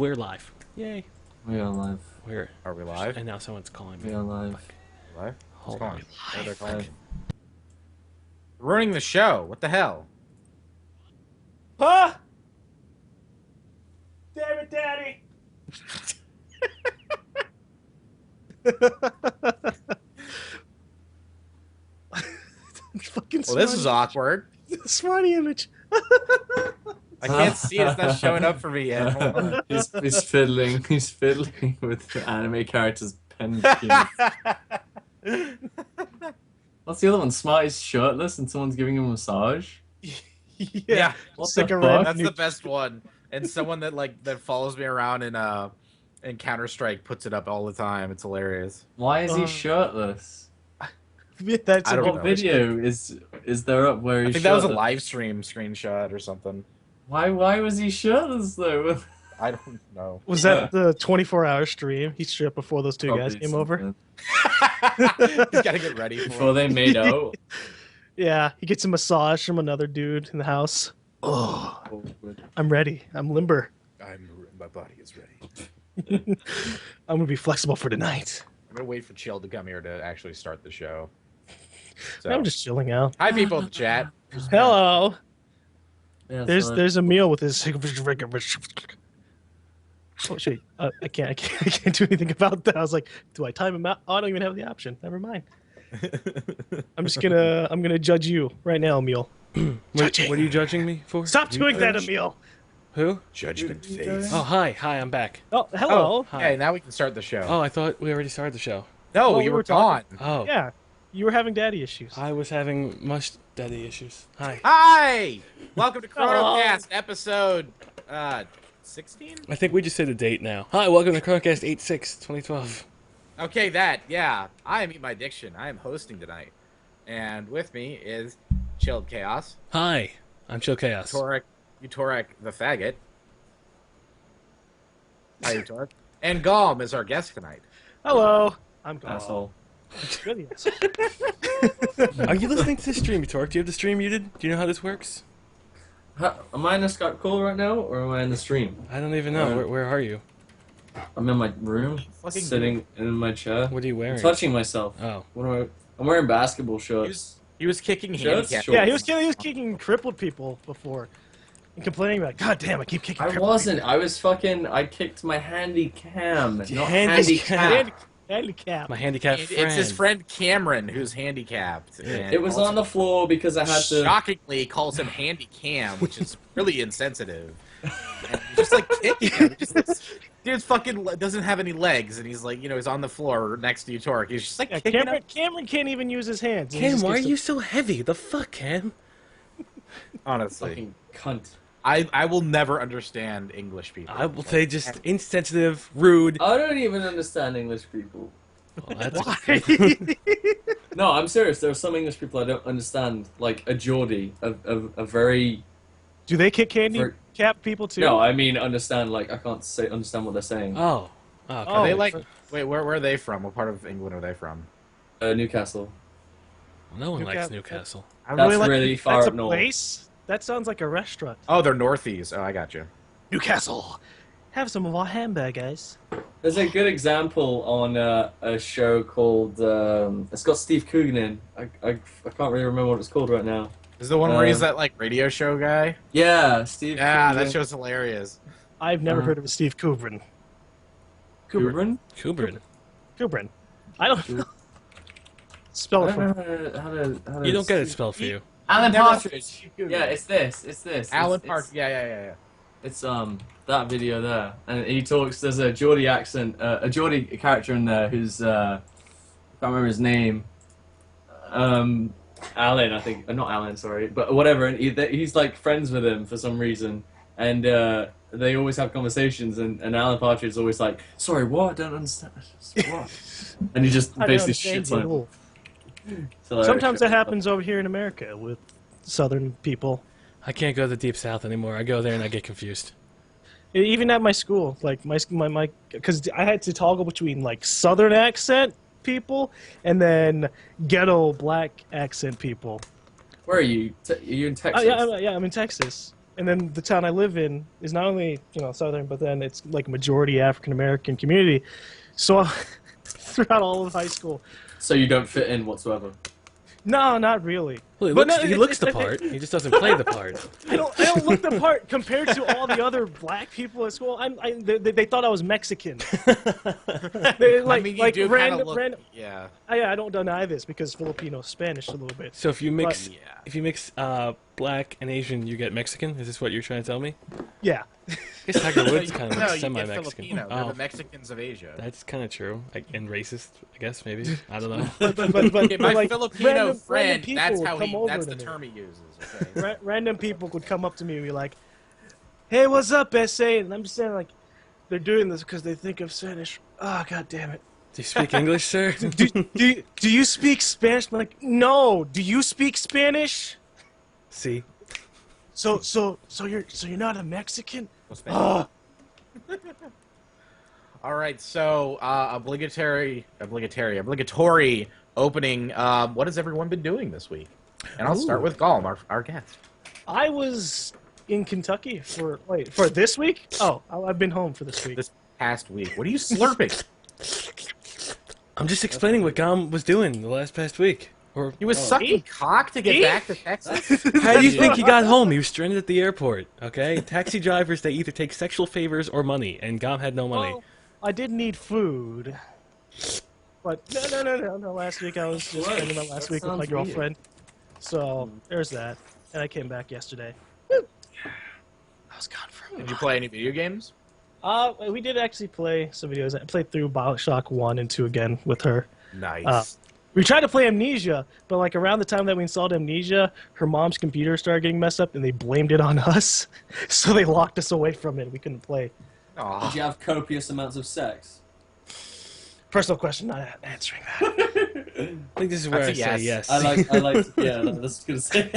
We're live. Yay. We are live. Are we live? And now someone's calling me. We are live. Live? Hold What's on. going on? What are they Live. calling? Ruining the show. What the hell? Huh? Damn it, Daddy. Fucking Well, this is awkward. Smarty image. I can't see it. It's not showing up for me yet. Hold on. He's fiddling. He's fiddling with the anime characters' pen keys. What's the other one? Smarty's shirtless and someone's giving him a massage. Yeah, What like the a fuck? that's the best one. And someone that follows me around in Counter-Strike puts it up all the time. It's hilarious. Why is he shirtless? That's I don't a know. What video is there up where he's I think that was a shirtless? live stream screenshot or something. Why was he shirtless though? I don't know. Was that the 24-hour stream? He stripped before those two guys Probably came over. something. He's got to get ready for Before it. they made out. Yeah, he gets a massage from another dude in the house. Oh, I'm ready. I'm limber. My body is ready. I'm gonna be flexible for tonight. I'm going to wait for Chill to come here to actually start the show. So, I'm just chilling out. hi, people in the chat. Hello. Yeah, There's a meal with his. Oh shit! I can't do anything about that. I was like, do I time him out? Oh, I don't even have the option. Never mind. I'm gonna judge you right now, Emil. What are you judging me for? Stop doing that, Emil. Who? Judgment You face. Oh, hi. Hi, I'm back. Oh, hello. Hi. Okay, now we can start the show. Oh, I thought we already started the show. No, Well, you we were were talking- gone. Oh. Yeah, you were having daddy issues. I was having much daddy issues. Hi. Hi! Welcome to ChronoCast, episode 16? I think we just say the date now. Hi, welcome to ChronoCast 8/6/2012. Okay, yeah. I am Eatmydiction. I am hosting tonight. And with me is ChilledChaos, Hi, I'm ChilledChaos. Utorak the faggot. Hi, Utorak. And Galm is our guest tonight. Hello. I'm gone. Asshole. Good, yes. Are you listening to the stream, Torque? Do you have the stream muted? Do you know how this works? Am I in a Skype call right now, or am I in the stream? I don't even know. Where are you? I'm in my room, Fucking sitting in my chair. What are you I'm wearing? touching myself. Oh. I'm wearing basketball shorts. He was kicking Shirts? handicapped. Sure. Yeah, he was kicking crippled people before, and complaining about, God damn, I keep kicking. I crippled wasn't. I kicked my handy cam, not Handicap. people. Handicap. My handicapped friend. It's his friend Cameron who's handicapped. And It was on the floor because I had to. shockingly calls him Handy Cam, which is really insensitive. And he's just like kicking him. Dude fucking doesn't have any legs, and he's like, he's on the floor next to Utorak. He's just like Yeah, kicking him. Cameron can't even use his hands. He Cam, just why are gets to- you so heavy? The fuck, Cam? Honestly, Fucking cunt. I will never understand English people. I will say just insensitive, rude. I don't even understand English people. Oh, that's Why? No, I'm serious. There are some English people I don't understand, like a Geordie, a very. Do they kick handicap people too? No, I mean understand. Like I can't say understand what they're saying. Oh. Okay. Are they like? Wait, where are they from? What part of England are they from? Newcastle. No one likes Newcastle. Newcastle. I That's really far that's up a north. place? That sounds like a restaurant. Oh, they're Northies. Oh, I got you. Newcastle. Have some of our hamburgers. There's a good example on a show called. It's got Steve Coogan in. I can't really remember what it's called right now. Is the one where he's that like radio show guy? Yeah, Steve. Yeah, Coogan. that show's hilarious. I've never Uh-huh. heard of a Steve Kubrin. Coogan. Kubrick. Kubrin. I don't know. Spell I it don't for me. know how to You don't get it spelled for you. Alan Never- Partridge. Yeah, it's this. It's this. Alan It's- Park. Yeah. It's that video there, and he talks. There's a Geordie accent, a Geordie character in there who's I can't remember his name. Alan, I think, not Alan, sorry, but whatever. And he's like friends with him for some reason, and they always have conversations. And Alan Partridge is always like, "Sorry, what? I don't understand. What?" And he just I don't basically understand shits you on at him. all. So, Sometimes that happens over here in America with Southern people. I can't go to the Deep South anymore. I go there and I get confused. Even at my school, like my because I had to toggle between like Southern accent people and then ghetto black accent people. Where are you? Are you in Texas? Yeah, I'm in Texas. And then the town I live in is not only southern, but then it's like a majority African American community. So throughout all of high school, So you don't fit in whatsoever. no, not really. Well, But he looks the part. He just doesn't play the part. I don't look the part compared to all the other black people at school. They thought I was Mexican. I mean, you do kind of look. Yeah. I don't deny this because Filipino Spanish a little bit. So if you mix, Yeah. black and Asian, you get Mexican. Is this what you're trying to tell me? Yeah. I guess Tiger Woods kind of No, looks you get semi-Mexican. Filipino. They're Oh, the Mexicans of Asia. that's kind of true. And racist, I guess maybe. I don't know. But Okay, my like, Filipino random friend, people that's would how come over that's to the me. term he uses. Okay? Random people would come up to me and be like, "Hey, what's up, SA?" And I'm just saying like, they're doing this because they think I'm Spanish. Oh, god damn it. Do you speak English, sir? Do you speak Spanish? I'm like, no. Do you speak Spanish? See. So you're not a Mexican? All right, so obligatory opening. What has everyone been doing this week? And I'll start with Golem, our guest. I was in Kentucky for this week. Oh, I've been home for this week. This past week. What are you slurping? I'm just explaining what Gom was doing the past week. Or He was sucking cock to get back to Texas? how do you think he got home? He was stranded at the airport. Okay, taxi drivers, they either take sexual favors or money, and Gom had no money. Well, I did need food. But no. Last week I was just spending my last week with my sounds girlfriend. So there's that. And I came back yesterday. I was gone for a Did minute. you play any video games? We did actually play some videos. I played through BioShock 1 and 2 again with her. Nice. We tried to play Amnesia, but like around the time that we installed Amnesia, her mom's computer started getting messed up and they blamed it on us. So they locked us away from it. We couldn't play. Aw. Did you have copious amounts of sex? Personal question, not answering that. I think this is where I That's a say yes. yes. I like, yeah, that's gonna say.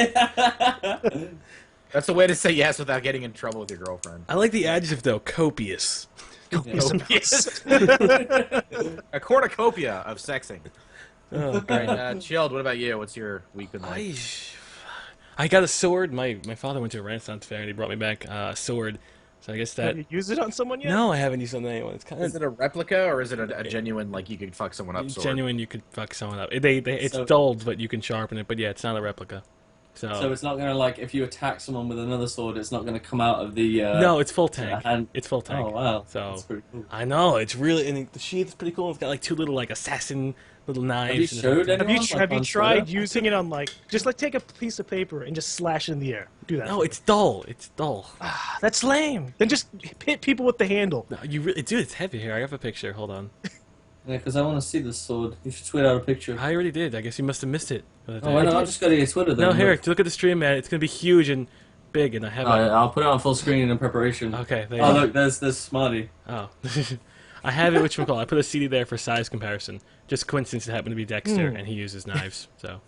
That's a way to say yes without getting in trouble with your girlfriend. I like the adjective though, copious. Copious. A cornucopia of sexing. Oh, All right, Chilled, what about you? What's your week been like? I got a sword. My father went to a Renaissance fair and he brought me back a sword. So I guess that. Have you used it on someone yet? No, I haven't used it on anyone. It's kind Is of it a replica or is it a genuine, like, you could fuck someone up sword? genuine. You could fuck someone up. It's So- dulled, but you can sharpen it. But yeah, it's not a replica. So it's not gonna like if you attack someone with another sword, it's not gonna come out of the. No, it's full tank. hand. It's full tank. Oh wow, So that's pretty cool. I know it's really, and the sheath is pretty cool. It's got like two little like assassin little knives. Have you and showed everything. anyone? Have you on tried Twitter? using it on like just like take a piece of paper and just slash it in the air? Do that. No, it's dull. It's dull. That's lame. Then just hit people with the handle. No, you really, dude, it's heavy here. I have a picture. Hold on. Yeah, because I want to see this sword. You should tweet out a picture. I already did. I guess you must have missed it. Oh, why not? I'll just go to your Twitter then. No, here, look at the stream, man. It's gonna be huge and big, and I have Alright, it. I'll put it on full screen in preparation. Okay, there you Oh go. look, there's Smarty. Oh, I have it. Which I put a CD there for size comparison. Just coincidence, it happened to be Dexter, and he uses knives. So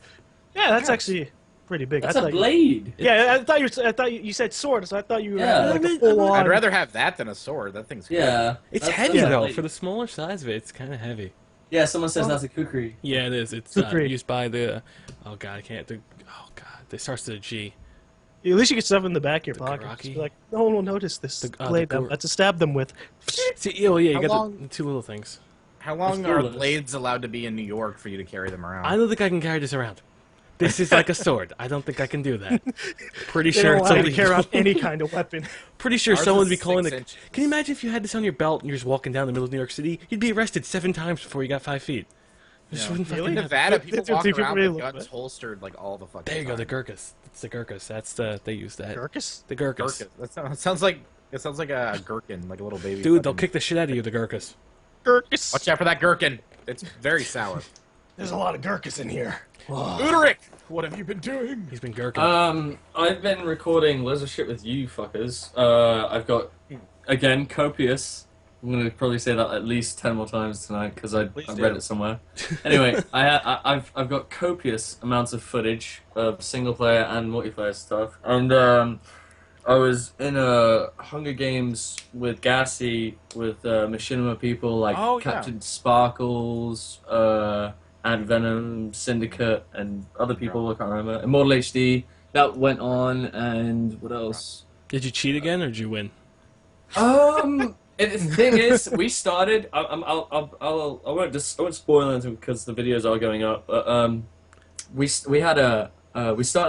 Yeah, that's actually pretty big. That's I a thought blade. Yeah, I thought you said sword, so I thought you were Yeah. like a full on. I'd rather have that than a sword. That thing's cool. Yeah. it's that's heavy a though. blade. For the smaller size of it, it's kind of heavy. Yeah, someone says that's a kukri. Yeah, it is. It's Kukri. used by the. Oh god, I can't. Oh god, it starts with a G. At least you get stuff in the back of your The pocket. Garaki? Just be like, no one will notice this The blade Gor- I'm about to stab them with. See, oh yeah, you How got long- the two little things. How long Let's do are this. blades allowed to be in New York for you to carry them around? I don't think I can carry this around. This is like a sword. I don't think I can do that. Pretty They sure don't allow you to somebody. carry around any kind of weapon. Pretty sure Ours someone is would be calling 6 the. inches. Can you imagine if you had this on your belt and you're just walking down the middle of New York City? You'd be arrested 7 times before you got 5 feet. You just wouldn't Really? fucking. In Nevada, people Fifty walk people around really with look guns bad. holstered like all the fucking There you go, the time. Gurkhas. It's the Gurkhas. That's the they use that. Gurkhas? The Gurkhas. Gherkins. That sounds like a gherkin, like a little baby. Dude, they'll fucking- kick the shit out of you, the Gurkhas. Gurkhas. Watch out for that gherkin. It's very sour. There's a lot of Gurkhas in here. Utorak, what have you been doing? He's been Gurkin. I've been recording loads of shit with you fuckers. I've got, again, copious. I'm gonna probably say that at least 10 more times tonight because I Please read do. it somewhere. Anyway, I've got copious amounts of footage of single player and multiplayer stuff, and I was in a Hunger Games with Gassy with Machinima people like Oh, yeah. Captain Sparkles, and Venom, Syndicate, and other people I can't remember. Immortal HD that went on, and what else? Did you cheat again, or did you win? The thing is, we started. I won't spoil anything because the videos are going up. But we started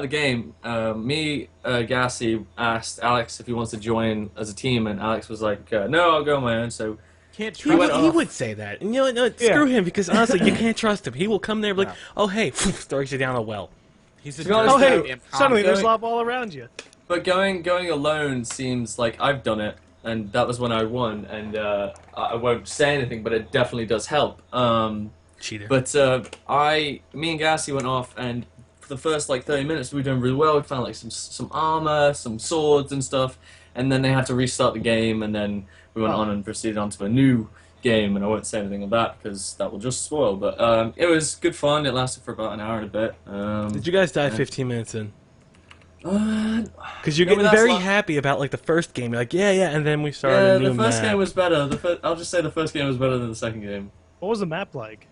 the game. Gassy asked Alex if he wants to join as a team, and Alex was like, "No, I'll go on my own." So Can't He trust would say that. And you know what? No, screw him, because honestly, you can't trust him. He will come there and be like, oh, hey, throws you down a well. He's a To be honest, Oh, hey, goddamn suddenly comic. there's lava all around you. But going alone seems like I've done it, and that was when I won. And I won't say anything, but it definitely does help. Cheater. But me and Gassy went off, and for the first like 30 minutes we were doing really well. We found like some armor, some swords and stuff, and then they had to restart the game, and then we went on and proceeded onto a new game, and I won't say anything of that because that will just spoil. But it was good fun. It lasted for about an hour and a bit. Did you guys die 15 minutes in? Because you're no, getting that's very not- happy about like the first game. You're like, yeah, and then we started Yeah, a new the first map. game was better. I'll just say the first game was better than the second game. What was the map like?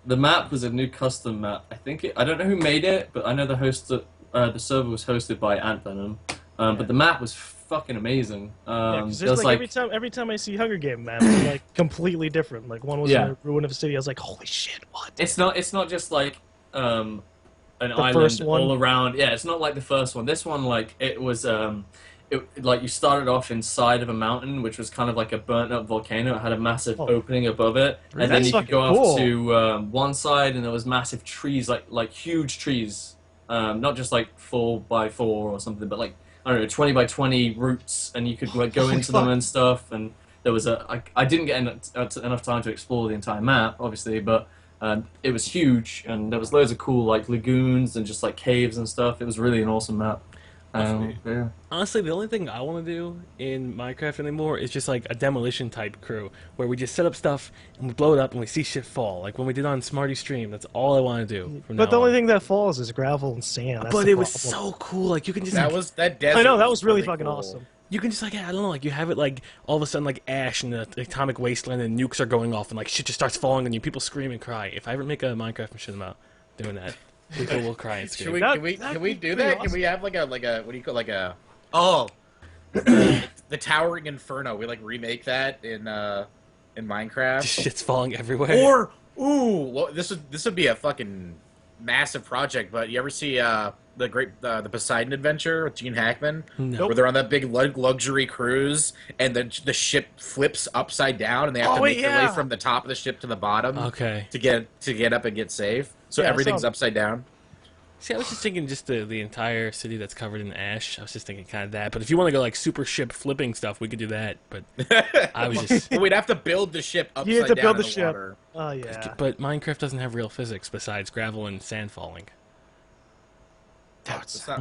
The map was a new custom map. I don't know who made it, but I know the server was hosted by Ant Venom. But the map was fucking amazing. Yeah, 'cause There there's was like every time I see Hunger Game maps, they're like completely different. Like one was in Yeah. a ruin of a city. I was like, holy shit, what? It's not just like an island first one? all around. Yeah, it's not like the first one. This one, like, it was like you started off inside of a mountain, which was kind of like a burnt up volcano. It had a massive opening above it, and then That's you could go fucking cool. off to one side, and there was massive trees, like huge trees, not just like 4x4 or something, but like I don't know, 20x20 roots, and you could like go Holy into them fuck. and stuff. And there was I didn't get enough time to explore the entire map, obviously, but it was huge, and there was loads of cool like lagoons and just like caves and stuff. It was really an awesome map. Yeah. Honestly, the only thing I want to do in Minecraft anymore is just like a demolition type crew where we just set up stuff and we blow it up and we see shit fall. Like when we did on Smarty stream, that's all I want to do. From But now the only on. thing that falls is gravel and sand. That's But the it was problem. so cool. Like you can just That desert. I know, that was really fucking cool. awesome. you can just like I don't know, like you have it like all of a sudden like ash in the atomic wasteland and nukes are going off and like shit just starts falling on you. People scream and cry. If I ever make a Minecraft machine about doing that, people will cry and Should scream. we? That- Can we? that'd Can we be do pretty that? Can awesome. we have like a what do you call like a the Towering Inferno? We like remake that in Minecraft. Just shit's falling everywhere. Or well, this would be a fucking massive project. But you ever see the Poseidon Adventure with Gene Hackman? No. Where they're on that big luxury cruise, and the ship flips upside down, and they have to Oh, make their way yeah. from the top of the ship to the bottom Okay. to get up and get safe. So Yeah, I everything's saw- upside down. See, I was just thinking just the entire city that's covered in ash. I was just thinking kind of that. But if you want to go like super ship flipping stuff, we could do that. But I was just. Well, we'd have to build the ship upside You have to down build in the the ship. water. Oh yeah. But Minecraft doesn't have real physics besides gravel and sand falling. It's not-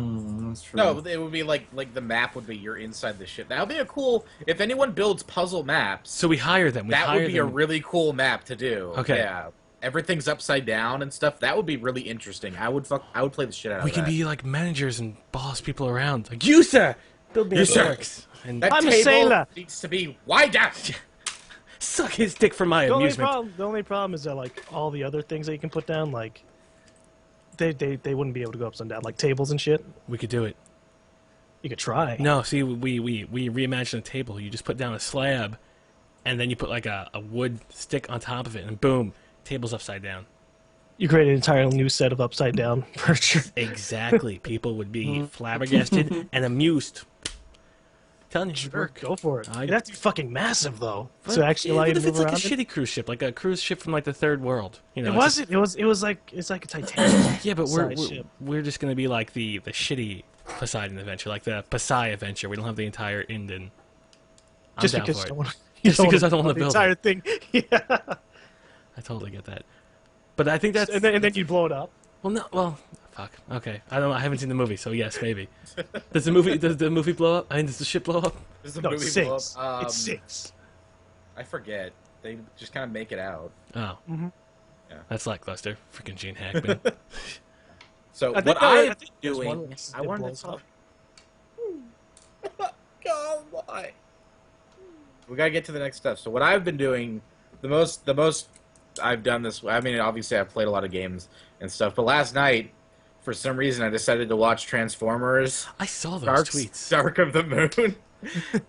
That's true. No, it would be like the map would be you're inside the ship. That would be a cool. If anyone builds puzzle maps, So we hire them. We that hire would be them. a really cool map to do. Okay. Yeah. Everything's upside down and stuff. That would be really interesting. I would play the shit out We of can that. be like managers and boss people around. Like you, sir, build me You, a sir. barracks and That I'm a table sailor. needs to be wide down. suck his dick for my amusement. The only problem is that like all the other things that you can put down, like they wouldn't be able to go upside down, like tables and shit. We could do it. You could try. No, see, we reimagine a table. You just put down a slab, and then you put like a wood stick on top of it, and boom, table's upside down. You create an entirely new set of upside down furniture. Exactly. People would be flabbergasted and amused. Telling you, it would work. Go for it. I- It'd have to be fucking massive though, But to actually allow what you to if move it's like a around. shitty cruise ship, like a cruise ship from like the third world? You know, It it's just- wasn't. It was like it's like a Titanic. Yeah, but size ship. we're just gonna be like the shitty Poseidon adventure, like the Pasai adventure. We don't have the entire end in. I'm Just down because for you it. don't want. Just because I don't wanna the build entire it. thing. Yeah. I totally get that. But I think that's and then you blow it up. well, no, well, fuck. Okay, I don't know. I haven't seen the movie, so yes, maybe. Does the movie blow up? I mean, does the ship blow up? Does the No, movie it blow sinks. up? It sinks. I forget. They just kind of make it out. Oh, Mhm. Yeah. that's lackluster. Freaking Gene Hackman. So I think what there- I I'm think there's one doing, where I it wanted blows to talk. up. God, why? We gotta get to the next step. So what I've been doing, the most I've done this. I mean, obviously I've played a lot of games and stuff, but last night, for some reason, I decided to watch Transformers I saw those Dark, tweets. Dark of the Moon.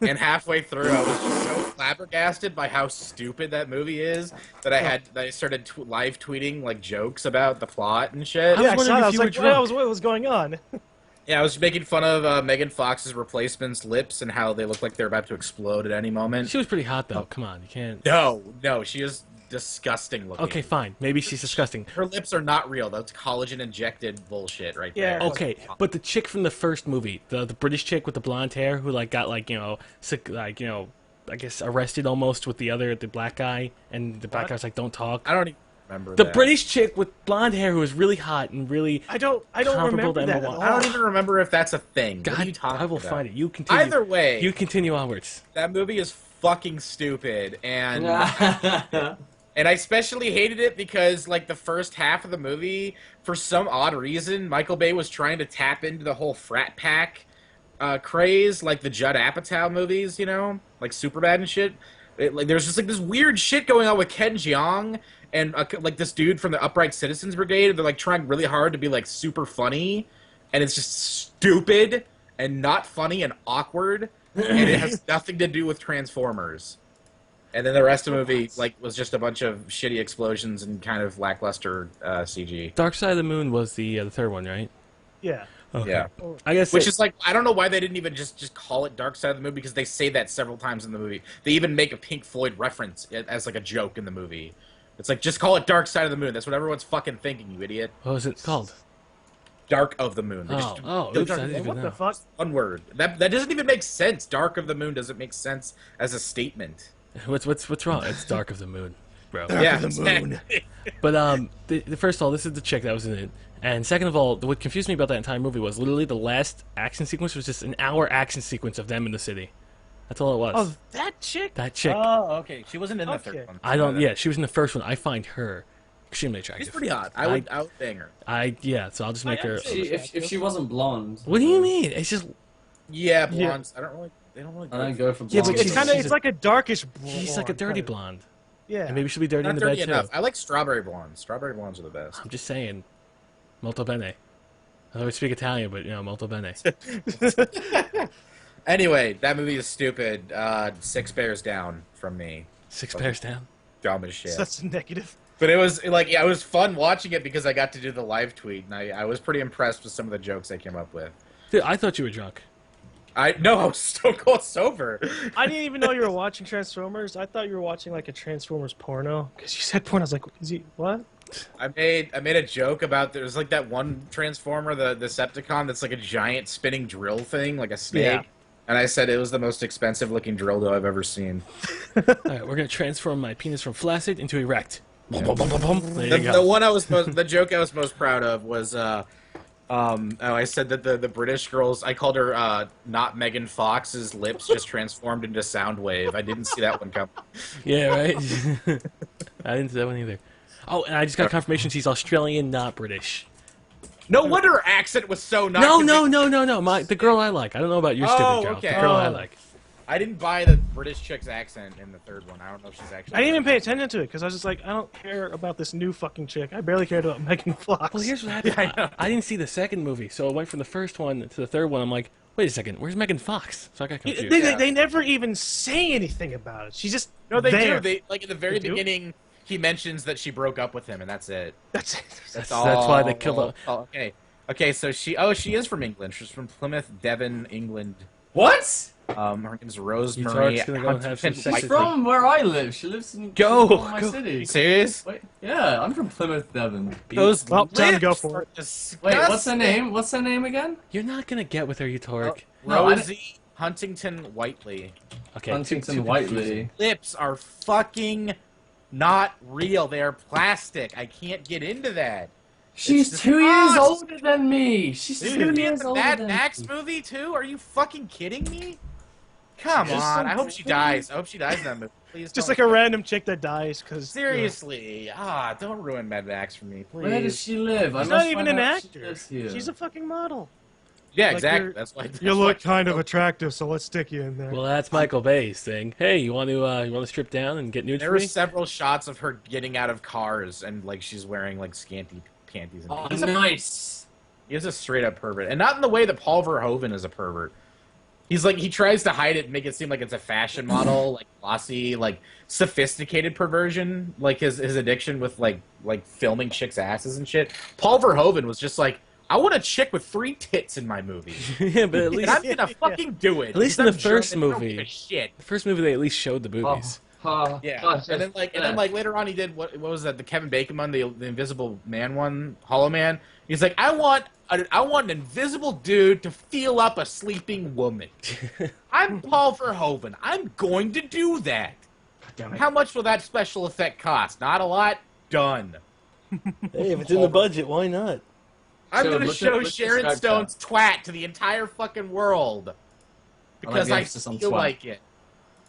And halfway through, I was just so flabbergasted by how stupid that movie is that I started live tweeting like jokes about the plot and shit. I was Yeah, I wondering saw that. if I was you were like, drunk. what was going on? Yeah, I was making fun of Megan Fox's replacement's lips and how they look like they're about to explode at any moment. She was pretty hot though. Come on, you can't. No, she is disgusting looking. Okay, fine. Maybe she's disgusting. Her lips are not real. That's collagen injected bullshit right Yeah. there. Okay, but the chick from the first movie, the British chick with the blonde hair who like got like sick, like I guess arrested almost with the black guy, and the black guy's like don't talk. I don't even remember The that. British chick with blonde hair who was really hot and really I don't comparable remember to that. Emma at Watson. I don't even remember if that's a thing. What are you God, talking I will about? find it. You continue. Either way, You continue onwards. that movie is fucking stupid, and and I especially hated it because like the first half of the movie, for some odd reason, Michael Bay was trying to tap into the whole frat pack craze, like the Judd Apatow movies, like Superbad and shit. There's just like this weird shit going on with Ken Jeong and like this dude from the Upright Citizens Brigade. They're like trying really hard to be like super funny, and it's just stupid and not funny and awkward, and it has nothing to do with Transformers. And then the rest of the movie was just a bunch of shitty explosions and kind of lackluster CG. Dark Side of the Moon was the third one, right? Yeah. Okay. Yeah. I guess Which is like, I don't know why they didn't even just call it Dark Side of the Moon, because they say that several times in the movie. They even make a Pink Floyd reference as like a joke in the movie. It's like, just call it Dark Side of the Moon. That's what everyone's fucking thinking, you idiot. what was it called? Dark of the Moon. They Oh, just- oops, I didn't even What know. the fuck? one word. That doesn't even make sense. Dark of the Moon doesn't make sense as a statement. What's wrong? It's Dark of the Moon, bro. Yeah, of the moon. exactly. But the first of all, this is the chick that was in it, and second of all, what confused me about that entire movie was literally the last action sequence was just an hour action sequence of them in the city. That's all it was. Oh, that chick? That chick. Oh, okay. She wasn't in the Okay. third one. I don't. Yeah, she was in the first one. I find her extremely attractive. She's pretty hot. I would bang her. So I'll just make her. if she wasn't blonde. What do you mean? It's just Yeah, blondes. I don't really. They don't really. I don't go for blonde. Yeah, but It's she's- kind of. she's It's a- like a darkish blonde. she's like a dirty blonde, Yeah. and maybe she'll be dirty Not in the bed dirty too. enough. I like strawberry blondes. Strawberry blondes are the best. I'm just saying, molto bene. I don't speak Italian, but molto bene. Anyway, that movie is stupid. 6 bears down from me. Six pairs down. Dumb as shit. That's negative. But it was like, yeah, it was fun watching it because I got to do the live tweet, and I was pretty impressed with some of the jokes I came up with. Dude, I thought you were drunk. I was stone cold sober. I didn't even know you were watching Transformers. I thought you were watching like a Transformers porno because you said porno. I was like, is he what? I made a joke about there's like that one Transformer, the Decepticon, that's like a giant spinning drill thing, like a snake. Yeah. And I said it was the most expensive looking drill dough I've ever seen. All right, we're gonna transform my penis from flaccid into erect. Boom, boom, boom, boom, boom. There you The go. one the joke I was most proud of was I said that the British girls, I called her not Megan Fox's lips just transformed into Soundwave. I didn't see that one come. Yeah, right. I didn't see that one either. Oh, and I just got confirmation she's Australian, not British. No wonder her accent was so not. No. The girl I like. I don't know about your stupid Oh, girl. okay. The girl I Oh. like. I didn't buy the British chick's accent in the third one. I don't know if she's actually. I didn't even pay attention to it because I was just like, I don't care about this new fucking chick. I barely cared about Megan Fox. Well, here's what happened. Yeah, I know. I didn't see the second movie, so it went from the first one to the third one. I'm like, wait a second, where's Megan Fox? So I got confused. They never even say anything about it. She's just No, they there. do. They like in the very They do? beginning. He mentions that she broke up with him, and that's it. That's it. That's why they killed her. Oh, okay. Okay, so she is from England. She's from Plymouth, Devon, England. What? Her name's Rosemary. Utorak's gonna go and have some Huntington sex She's with Whiteley. from where I live. She lives in Go, my go. city. Serious? Wait, yeah, I'm from Plymouth, Devon. Those Well, time to go lips for are it. Wait, what's her disgusting. name? What's her name again? You're not gonna get with her, Utorak. No, I Rosie Huntington Whiteley. Okay, Huntington too Whiteley. confusing. Lips are fucking not real. They are plastic. I can't get into that. She's It's 2 years disgusting. older than me. She's Dude, 2 you years the older Mad than Max me. movie too? Are you fucking kidding me? Come Just on. some I hope she movie. dies. I hope she dies in that movie. Please. Just don't. like a random chick that dies because Seriously. Don't ruin Mad Max for me, please. Where does she live? I She's must not even find an out if she actor. lives here. She's a fucking model. Yeah, like exactly. you're- That's why. You look kind of attractive, so let's stick you in there. Well, that's Michael Bay's thing. Hey, you want to strip down and get nude There for were me? several shots of her getting out of cars and like she's wearing like scanty panties. And Oh, things. nice. He is a straight up pervert, and not in the way that Paul Verhoeven is a pervert. He's like, he tries to hide it and make it seem like it's a fashion model, like glossy, like sophisticated perversion, like his addiction with like filming chicks' asses and shit. Paul Verhoeven was just like, I want a chick with 3 tits in my movie. Yeah, but at least And I'm gonna fucking do it. At least in the first movie. Shit. the first movie they at least showed the boobies. Yeah, gosh, and then like later on he did what was that, the Kevin Bacon one, the Invisible Man one, Hollow Man. He's like, I want an invisible dude to feel up a sleeping woman. I'm Paul Verhoeven. I'm going to do that. Damn it. How much will that special effect cost? Not a lot. Done. Hey, if it's in the budget, why not? I'm So gonna look show at Sharon Scrub Stone's twat to the entire fucking world because the I emphasis on feel twat. like it.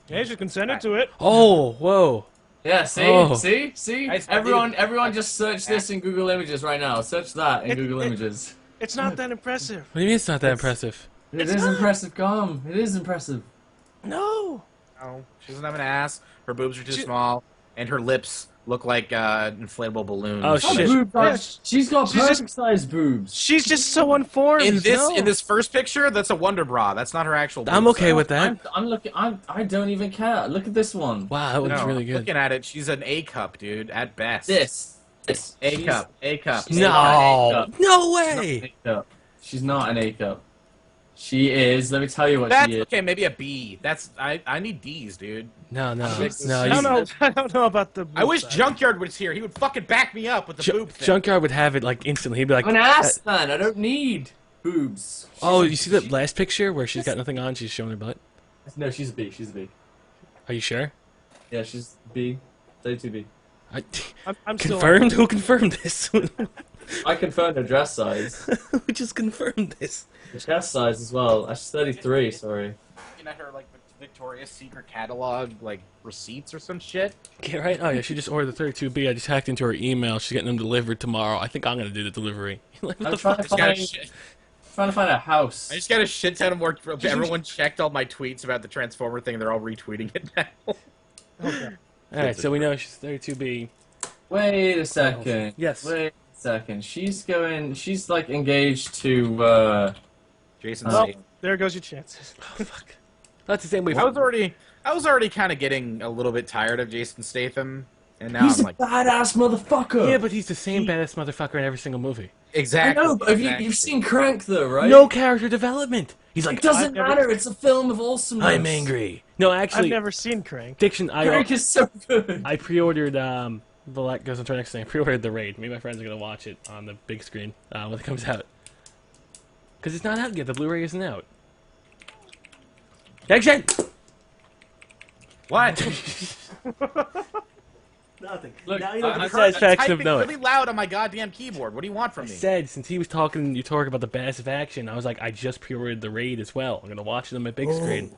Yeah, she consented to it. Oh, whoa. Yeah, see? Oh. See? I- Everyone just search this in Google Images right now. Search that in Google it- Images. It's not that impressive. What do you mean it's not that impressive? It is impressive, Calm. It is impressive. No. No, she doesn't have an ass. Her boobs are too small, and her lips look like inflatable balloons. Oh, shit. Yeah, She's got she's just- perfect-sized boobs. She's just so unformed. In this no. in this first picture, that's a Wonder Bra. That's not her actual. I'm boobs, okay though. with that. I'm looking. I don't even care. Look at this one. Wow, that looks No, really good. Looking at it, she's an A cup, dude. At best. This. A She's- cup. A cup. she's not an No, A-cup. no She's not an way. A-cup. She's not an A-cup. She is. Let me tell you what That's she is. okay. Maybe a B. That's I need D's, dude. No, no, Fix no. this. I you- don't know. I don't know about the. I wish Junkyard was here. He would fucking back me up with the boob thing. Junkyard would have it like instantly. He'd be like, I'm an ass man. I don't need boobs. "Oh, you see that last picture where she's got nothing on? She's showing her butt." No, she's a B. She's a B. Are you sure? Yeah, she's B. 32B. I'm still Confirmed? Who confirmed this? I confirmed her dress size. We just confirmed this. The chest size as well. She's 33. Sorry. Looking at her like Victoria's Secret catalog, like receipts or some shit. Okay, right? Oh yeah, she just ordered the 32B. I just hacked into her email. She's getting them delivered tomorrow. I think I'm gonna do the delivery. Like, what I'm the trying fuck? to find. Trying to find a house. I just got a shit ton of more. Everyone checked all my tweets about the Transformer thing. They're all retweeting it now. All right, so we know she's 32B. Wait a second. Yes. Wait a second. She's going. She's like engaged to. Jason Well, Statham. there goes your chances. Oh fuck. That's the same way. I was already kind of getting a little bit tired of Jason Statham, and now He's I'm a like, badass motherfucker. Yeah, but he's the same badass motherfucker in every single movie. exactly. I know, but you've seen Crank though, right? No character development. He's like, It doesn't I've never- matter. It's a film of awesomeness. I'm angry. No, I've actually, never seen Crank. Diction. Crank is so good. I pre-ordered. That goes into our next thing. I pre-ordered The Raid. Me and my friends are gonna watch it on the big screen when it comes out. Because it's not out yet. The Blu-ray isn't out. Diction. What? Nothing. Look, now you know I'm the satisfaction of typing knowing. really loud on my goddamn keyboard. What do you want from I me? said since he was talking Utorak about the massive action, I was like, I just pre-ordered The Raid as well. I'm gonna watch it on my big screen.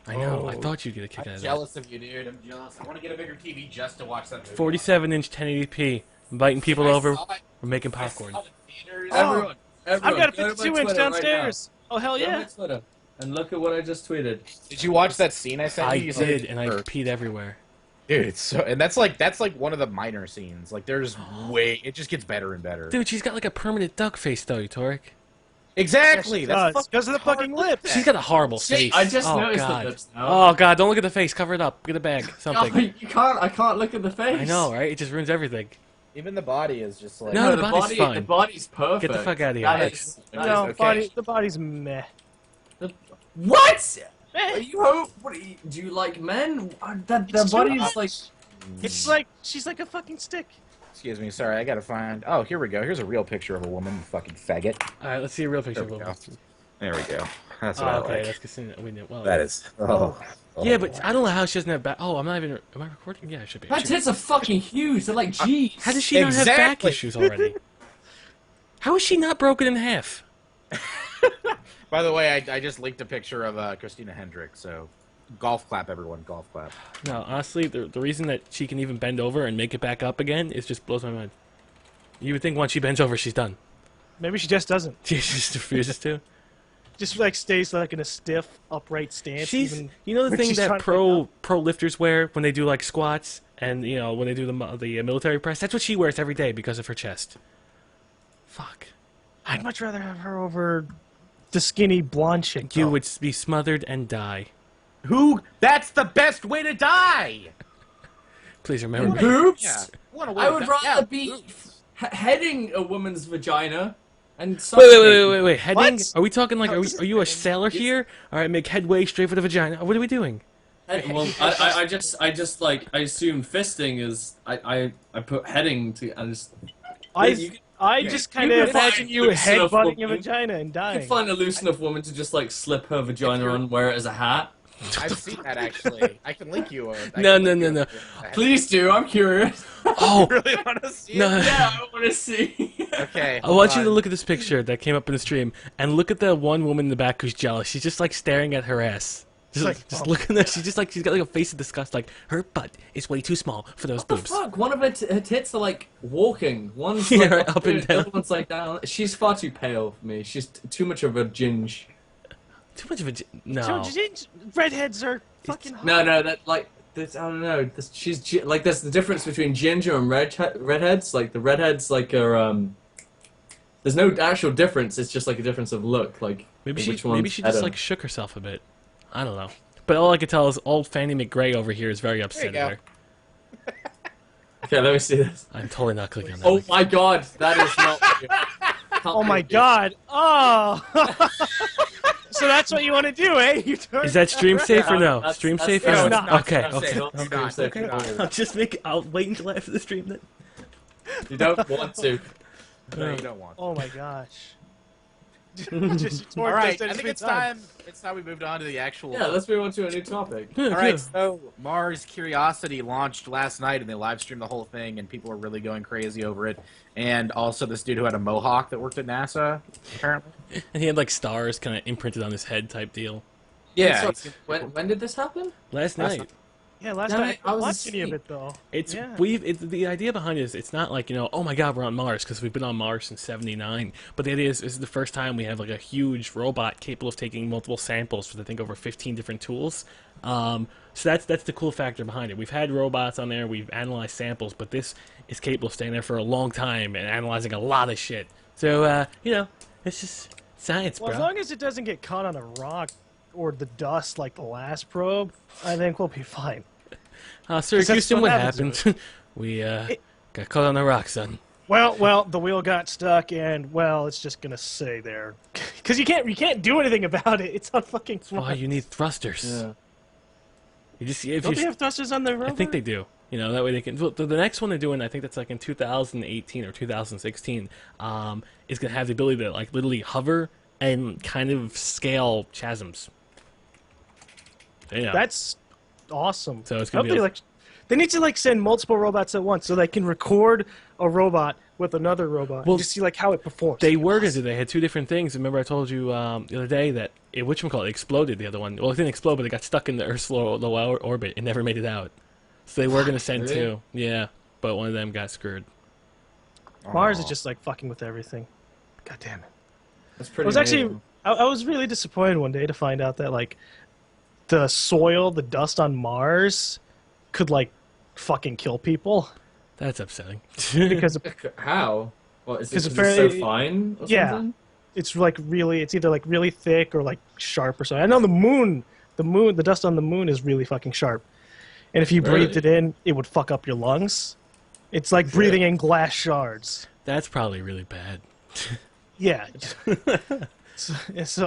I know. I thought you'd get a kick out I'm of that. jealous of you, dude. I'm jealous. I want to get a bigger TV just to watch that movie. 47-inch 1080p. Inviting people I over. saw it. We're making I popcorn. saw it in theaters. Everyone, I've got a go to my 52 inch Twitter right downstairs. Oh hell now. Go to yeah! my Twitter and look at what I just tweeted. Did you watch that scene I sent I you? You said did, it and I hurt. peed everywhere. Dude, it's so, and that's like one of the minor scenes. Like there's it just gets better and better. Dude, she's got like a permanent duck face though, Utorak. Exactly. That's Because of the fucking lips. She's got a horrible face. I just oh, noticed God. the lips now. Oh god, don't look at the face. Cover it up. Get a bag. Something. Oh, you can't. I can't look at the face. I know, right? It just ruins everything. even the body is just like No, No, the the body's body. fine. The body's perfect. Get the fuck out of here. That is No, okay. the body's meh. What? Are you hope? What, do you like men? That the It's too body's much. like. It's like she's like a fucking stick. Excuse me, sorry, I gotta find. Oh, here we go. Here's a real picture of a woman, you fucking faggot. All right, let's see a real picture There of we him. go. There we go. That's Oh, what I okay, like. that's Casino. We knew. Well, That is. Oh. Yeah, but I don't know how she doesn't have back. Oh, I'm not even. Am I recording? Yeah, I should be. Her tits are fucking huge. They're like G's. How does she not have back Exactly. issues already? How is she not broken in half? By the way, I just linked a picture of Christina Hendricks, so golf clap, everyone, golf clap. No, honestly, the reason that she can even bend over and make it back up again is just blows my mind. You would think once she bends over, she's done. Maybe she just doesn't. She just refuses to. Just like stays like in a stiff, upright stance. She's, even you know, the when thing she's that trying to pro lifters wear when they do like squats and you know when they do the military press. That's what she wears every day because of her chest. Fuck. I'd much rather have her over the skinny blonde chick. You though. would be smothered and die. That's the best way to die. Please remember. Boobs? Yeah. I would rather be heading a woman's vagina and Wait. Heading? What? Are we talking like? Are you a sailor here? All right, make headway straight for the vagina. What are we doing? Well, I just like I assume fisting is I put heading to and just I just kind you of can find imagine you loose enough headbutting a woman. vagina and you dying. can find a loose enough woman to just like slip her vagina on, wear it as a hat. I've seen that actually. I can link you. No. Please do. I'm curious. Oh I really want to see no! it. Yeah, I want to see. Okay. I want you to look at this picture that came up in the stream, and look at the one woman in the back who's jealous. She's just like staring at her ass. Just looking at. She's got like a face of disgust. Like her butt is way too small for those What the boobs. fuck? One of her tits are like walking. One's Yeah, like right, up and the down. other one's like down. She's far too pale for me. She's too much of a ginge. Too much of a no. Redheads are fucking hot. No, that like this. I don't know. Like there's the difference between ginger and redheads. Like the redheads like are There's no actual difference. It's just like a difference of look. Like Maybe which she one's just better. like shook herself a bit. I don't know. But all I can tell is old Fanny McGray over here is very upset There at you her. Okay, let me see this. I'm totally not clicking on that. Oh link. my god, that is not. Oh my god. Oh. So that's what you want to do, eh? You turn Is that stream safe or no? That's- Stream that's- safe or no, no? it's not. Okay, It's okay. not stream safe at all. I'll just I'll wait until after the stream then. You don't want to. No, you don't want. Oh my gosh. All right, I think it's time. It's time we moved on to the actual. Yeah, let's move on to a new topic. All right, so Mars Curiosity launched last night, and they live streamed the whole thing, and people are really going crazy over it. And also, this dude who had a mohawk that worked at NASA, apparently. And he had like stars kind of imprinted on his head type deal. Yeah, So, when did this happen? Last night. Yeah, last No, time I I was watched any of asleep. it though. It's Yeah. it's the idea behind it is it's not like, you know, oh my god, we're on Mars because we've been on Mars since '79. But the idea is this is the first time we have like a huge robot capable of taking multiple samples with I think over 15 different tools. So that's the cool factor behind it. We've had robots on there, we've analyzed samples, but this is capable of staying there for a long time and analyzing a lot of shit. So you know, it's just science, Well, bro. as long as it doesn't get caught on a rock or the dust like the last probe, I think we'll be fine. Sir 'Cause that's Houston, what what happens happened? We got caught on the rock, son. Well, the wheel got stuck, and well, it's just gonna stay there because you can't do anything about it. It's on fucking That's why fire. you need thrusters. Yeah. You just if Don't you they have thrusters on the rover? I think they do. You know, that way they can. Well, the next one they're doing, I think that's like in 2018 or 2016, is going to have the ability to like literally hover and kind of scale chasms. Yeah. That's awesome. So it's gonna I hope be they, a- like they need to like send multiple robots at once so they can record a robot with another robot. Well, And just see like how it performs. They were going to. They had two different things. Remember, I told you the other day that whatchamacallit exploded. The other one. Well, it didn't explode, but it got stuck in the Earth's low orbit. It never made it out. So they were going to send Really? two. Yeah, but one of them got screwed. Mars is just like fucking with everything. God damn it. That's I pretty. was actually amazing. I was really disappointed one day to find out that like the soil, the dust on Mars could like fucking kill people That's upsetting. because How? What is it? 'Cause 'Cause it's apparently- so fine. Or Yeah. something? it's like really it's either like really thick or like sharp or something. I know the dust on the moon is really fucking sharp. And if you breathed it Really? in, it would fuck up your lungs. It's like breathing in glass shards. That's probably really bad. Yeah. So,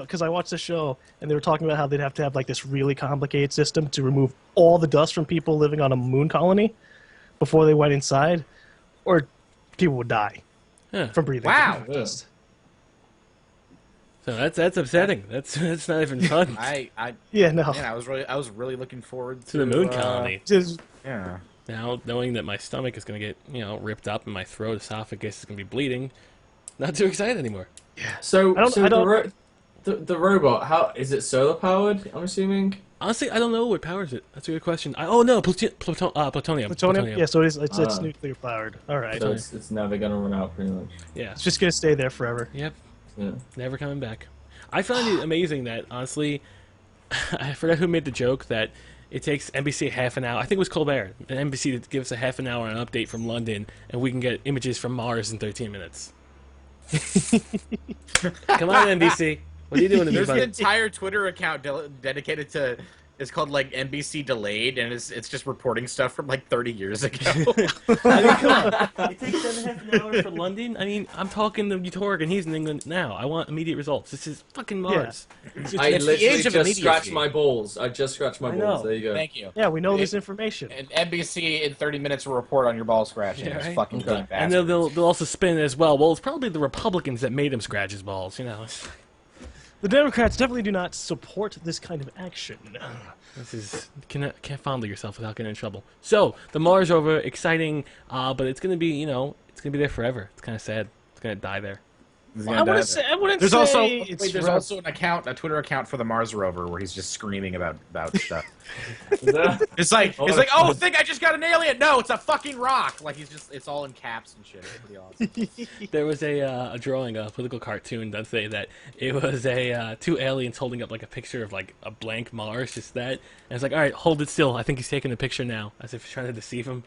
because I watched the show and they were talking about how they'd have to have like this really complicated system to remove all the dust from people living on a moon colony before they went inside, or people would die Yeah. from breathing. Wow. in that dust. So that's upsetting. That's not even fun. Yeah, no. Man, I was really looking forward To the moon colony. Just, Yeah. Now, knowing that my stomach is going to get, ripped up and my throat, esophagus is going to be bleeding, not too excited anymore. So, I don't- the robot, how is it solar powered? I'm assuming. Honestly, I don't know what powers it. That's a good question. Plutonium. plutonium? Yeah, so it's Ah. nuclear powered. All right. So it's never gonna run out, pretty much. Yeah. It's just going to stay there forever. Yep. Yeah. Never coming back. I find it amazing that, honestly, I forgot who made the joke that it takes NBC half an hour. I think it was Colbert. And NBC to give us a half an hour an update from London, and we can get images from Mars in 13 minutes. Come on, NBC. What are you doing to me, There's an buddy? entire Twitter account dedicated to. It's called like NBC Delayed, and it's just reporting stuff from like 30 years ago. I mean, come on. It takes 7.5 hours for London. I mean, I'm talking to Utorak, and he's in England now. I want immediate results. This is fucking Mars. I It's the literally age of just immediacy. scratched my balls. I just scratched my I balls. know. There you go. Thank you. Yeah, we know this information. And NBC in 30 minutes will report on your ball scratching. Yeah, It's right? fucking killing And they'll also spin it as well. Well, it's probably the Republicans that made him scratch his balls, you know. The Democrats definitely do not support this kind of action. This is can't fondle yourself without getting in trouble. So the Mars rover, exciting, but it's gonna be it's gonna be there forever. It's kind of sad. It's gonna die there. I wouldn't say. There's say also it's there's rough. also a Twitter account for the Mars rover where he's just screaming about stuff. Is that- It's like oh, think I just got an alien. No, it's a fucking rock. Like it's all in caps and shit. It's pretty awesome. There was a drawing, a political cartoon that say that it was two aliens holding up like a picture of like a blank Mars, just that. And it's like, all right, hold it still. I think he's taking the picture now, as if he's trying to deceive him.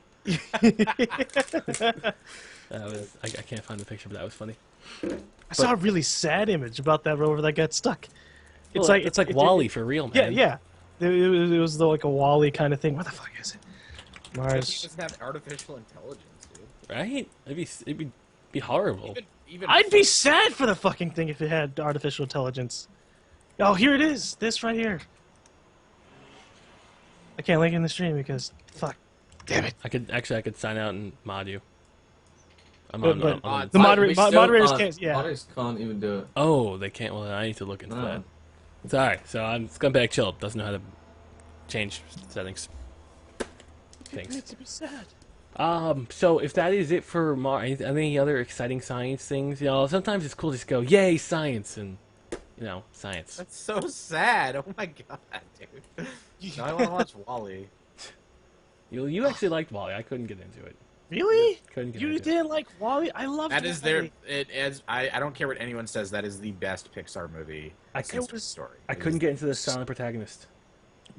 I can't find the picture, but that was funny. I saw a really sad image about that rover that got stuck. It's like Wall-E for real, Yeah, man. yeah. It was like a Wall-E kind of thing. What the fuck is it? He Mars. doesn't have artificial intelligence, dude. Right? It'd be horrible. Even I'd be sad for the fucking thing if it had artificial intelligence. Oh, here it is. This right here. I can't link in the stream because fuck. Damn it. I could sign out and mod you. I'm But- on, but- I'm on- The We moderators still can't. Yeah. Moderators can't even do it. Oh, they can't. Well, I need to look into No. that. It's alright. So I'm Scumbag Chilled. Doesn't know how to change settings. You Thanks. need to be sad. So if that is it for any other exciting science things, sometimes it's cool to just go, yay, science, and, science. That's so sad. Oh my god, dude. No, I want to watch Wall-E. You actually liked Wall-E. I couldn't get into it. Really? Couldn't get You into it. didn't like Wall-E? I love That is their. I don't care what anyone says. That is the best Pixar movie. Since Toy Story. I couldn't get into the silent protagonist.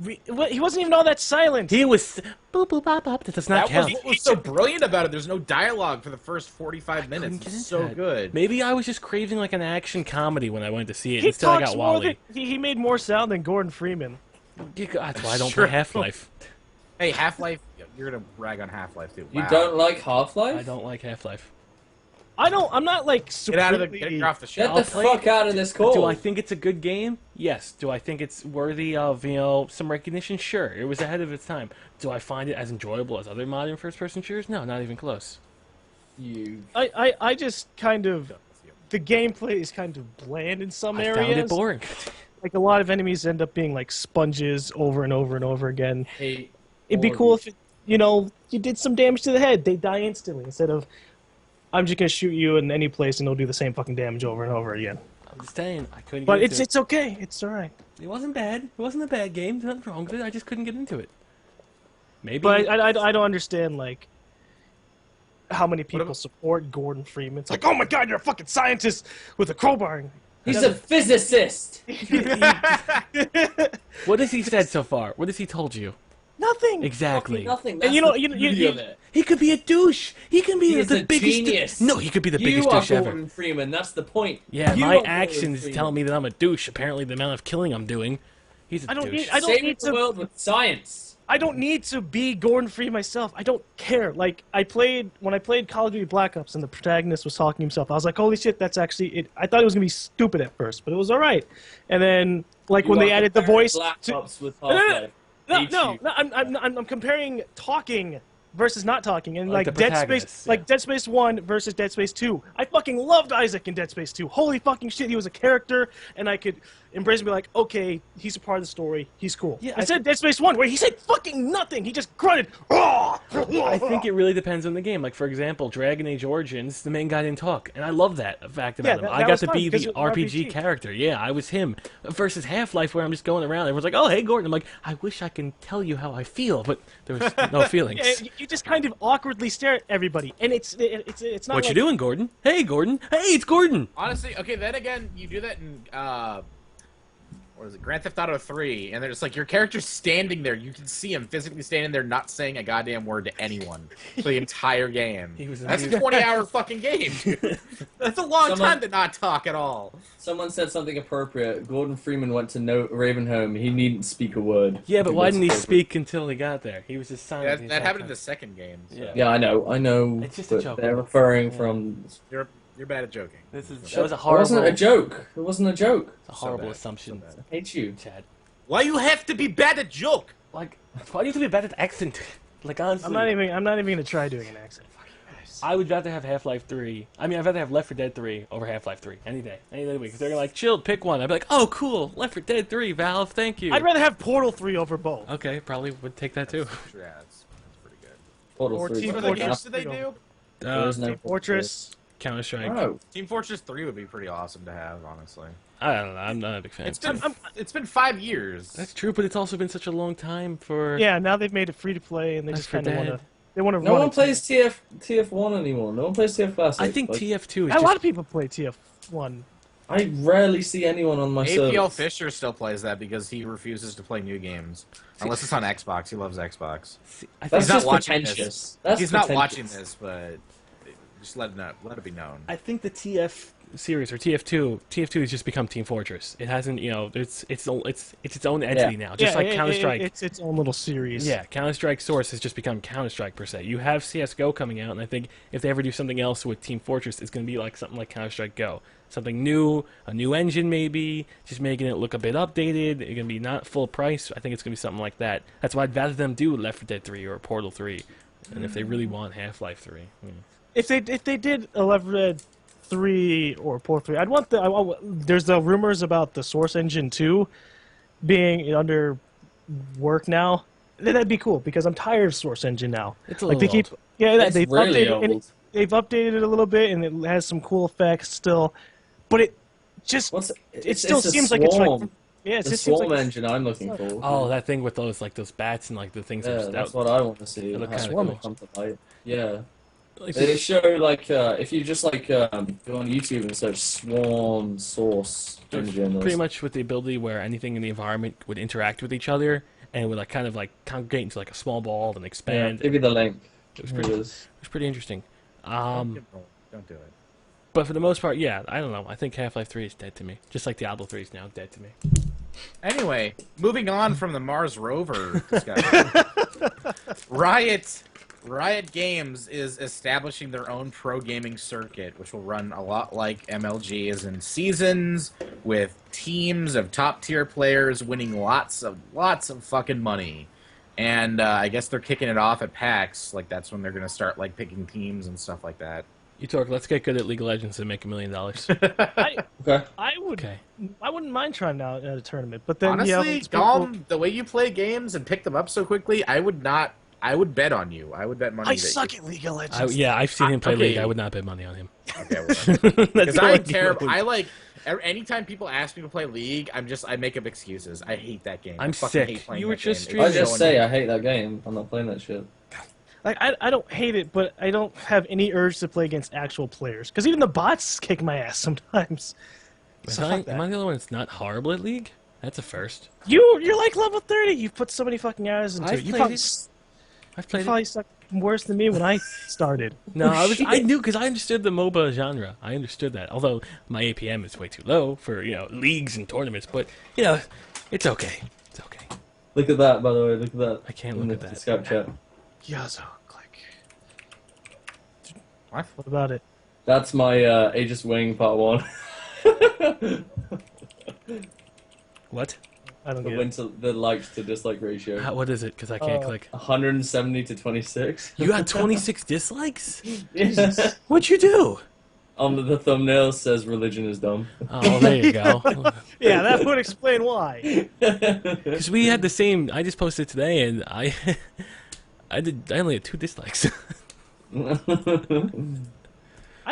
He wasn't even all that silent. He was boop boop bop bop. That does not That was count. what was so brilliant about it. There's no dialogue for the first 45 minutes. Couldn't get It's into so that. good. Maybe I was just craving like an action comedy when I went to see it. He Instead, I talks got more than Wall-E. he made more sound than Gordon Freeman. That's why I don't Sure. play Half-Life. Hey, Half-Life. You're gonna rag on Half-Life too. You Wow. don't like Half-Life? I don't like Half-Life. I'm not like Get out of the. supremely- Get off the Get show. the I'll play fuck out of this call. Do I think it's a good game? Yes. Do I think it's worthy of, some recognition? Sure. It was ahead of its time. Do I find it as enjoyable as other modern first-person shooters? No, not even close. You. I just kind of the gameplay is kind of bland in some I areas. found it boring. Like a lot of enemies end up being like sponges over and over and over again. hate It'd be all of cool you. if you did some damage to the head. They die instantly instead of I'm just gonna shoot you in any place and it'll do the same fucking damage over and over again. I'm just saying, I couldn't But get into it's okay. It's all right. it. It wasn't bad. It wasn't a bad game. There's nothing wrong with it. I just couldn't get into it. Maybe. But I don't understand like how many people about- support Gordon Freeman. It's like, oh my god, you're a fucking scientist with a crowbar. He's a physicist. What has he said so far? What has he told you? Nothing. Exactly. Nothing. And That's the beauty of it. He could be a douche. He can be He is the a biggest. genius. No, he could be the You biggest are douche ever. Gordon Freeman. That's the point. Yeah, You my are Gordon actions Freeman. tell me that I'm a douche. Apparently, the amount of killing I'm doing, he's a I don't douche. need. I don't Saving need the to. world with science. I don't need to be Gordon Freeman myself. I don't care. Like when I played Call of Duty Black Ops and the protagonist was talking to himself, I was like, holy shit, that's actually it. I thought it was gonna be stupid at first, but it was all right. And then when You they are added the comparing voice, Black to, Ops with Half-Life. no, I'm comparing talking versus not talking, and Like like the Dead Space, protagonist, yeah. like Dead Space 1 versus Dead Space 2. I fucking loved Isaac in Dead Space 2. Holy fucking shit, he was a character, and I could embrace and be like, okay, he's a part of the story. He's cool. Yeah, I said Dead Space 1, where he said fucking nothing. He just grunted. I think it really depends on the game. Like, for example, Dragon Age Origins, the main guy didn't talk. And I love that fact about him. that I got was to fun, be because the it was RPG RPG. character. Yeah, I was him. Versus Half-Life, where I'm just going around. Everyone's like, oh, hey, Gordon. I'm like, I wish I can tell you how I feel, but there was no feelings. Yeah, you just kind of awkwardly stare at everybody, and it's not. What like, you doing, Gordon? Hey, Gordon. Hey, it's Gordon. Honestly, okay. Then again, you do that in what is it, Grand Theft Auto 3, and there's like your character's standing there. You can see him physically standing there, not saying a goddamn word to anyone for the entire game. That's a 20-hour fucking game, dude. That's a long time to not talk at all. Someone said something appropriate. Gordon Freeman went to Ravenholm. He needn't speak a word. Yeah, but why didn't he speak until he got there? He was just silent. Yeah, that happened in the second game. So. Yeah, I know. It's just a joke. They're referring from. You're bad at joking. That was a horrible. It wasn't a joke. It wasn't a joke. It's a horrible assumption. I hate you, Chad. Why you have to be bad at joke? Like, why do you have to be bad at accent? Like, honestly. I'm not even gonna try doing an accent. I would rather have Half-Life 3. I mean, I'd rather have Left 4 Dead 3 over Half-Life 3 any day of the week. If they're like, Chilled, pick one. I'd be like, oh, cool, Left 4 Dead 3, Valve, thank you. I'd rather have Portal 3 over both. Okay, probably would take that too. Yeah, that's pretty good. Portal Or 3. Team What other Fortress. games did they do? There's no Team Fortress. Counter-Strike. Oh, Team Fortress 3 would be pretty awesome to have, honestly. I don't know. I'm not a big fan. It's been 5 years. That's true, but it's also been such a long time for. Yeah, now they've made it free to play, and they Left just 4 kind of want Dead. to. They want to. no one plays TF1 anymore. No one plays TF Classic. I think Like, TF2 is A just. lot of people play TF1. I rarely see anyone on my APL servers. Fisher still plays that because he refuses to play new games. Unless it's on Xbox. He loves Xbox. I That's think, not just watching pretentious. That's He's not pretentious. watching this, but just let it be known. I think the TF series or TF2 has just become Team Fortress. It hasn't, it's its own entity now, just like Counter Strike. It's its own little series. Yeah, Counter Strike Source has just become Counter Strike per se. You have CS:GO coming out, and I think if they ever do something else with Team Fortress, it's going to be like something like Counter Strike Go, something new, a new engine maybe, just making it look a bit updated. It's going to be not full price. I think it's going to be something like that. That's why I'd rather them do Left 4 Dead 3 or Portal 3, and if they really want Half-Life 3. If they did 11 3 or Portal 3, I'd want there's the rumors about the Source Engine 2 being under work now. That'd be cool because I'm tired of Source Engine now. It's a like little they keep old. they've really updated old. they've updated it a little bit and it has some cool effects still, but it just it still seems like it's like the it seems swarm like engine I'm looking for. Oh, that thing with those bats and like the things. Yeah, that's what I want to see. It looks How kinda it'll come to light. Yeah. like, They show like if you just like go on YouTube and search Swarm Source Engine. pretty much with the ability where anything in the environment would interact with each other and would like kind of like congregate into like a small ball and Yeah, expand. give you the link. It was Here pretty. it It is. was pretty interesting. Don't do it. But for the most part, yeah, I don't know. I think Half-Life 3 is dead to me, just like Diablo 3 is now dead to me. Anyway, moving on from the Mars rover discussion. Riot Games is establishing their own pro gaming circuit, which will run a lot like MLG, as in seasons with teams of top tier players winning lots of fucking money. And I guess they're kicking it off at PAX. Like that's when they're gonna start like picking teams and stuff like that. Utorak, let's get good at League of Legends and make $1 million. Okay. I would Okay. I wouldn't mind trying out at a tournament, but then Honestly, people- Dom, the way you play games and pick them up so quickly, I would bet on you. I would bet money. I that suck at League of I, Legends. yeah, I've seen him play Okay. League. I would not bet money on him. Okay, That's because the I'm only terrible. game I I would- like anytime people ask me to play League, I make up excuses. I hate that game. I'm I fucking sick. Hate playing You were that just game. I It's just so say annoying. I hate that game. I'm not playing that shit. Like I don't hate it, but I don't have any urge to play against actual players because even the bots kick my ass sometimes. So fuck Am I that. the only one that's not horrible at League? That's a first. You're like level 30. You've put so many fucking hours into I've it. You played probably, it. I've you played it. probably suck worse than me when I started. No, I knew because I understood the MOBA genre. I understood that. Although my APM is way too low for leagues and tournaments, but it's okay. It's okay. Look at that, by the way. Look at that. I can't in look the at that. Skype chat. Yazo, click. What? What about it? That's my Aegis Wing Part 1. What? I don't get it. The likes to dislike ratio. What is it? Because I can't click. 170 to 26. You had 26 dislikes? Yeah. What'd you do? The thumbnail says religion is dumb. Oh, there you go. Yeah, that would explain why. Because we had the same. I just posted today, and I only had 2 dislikes. I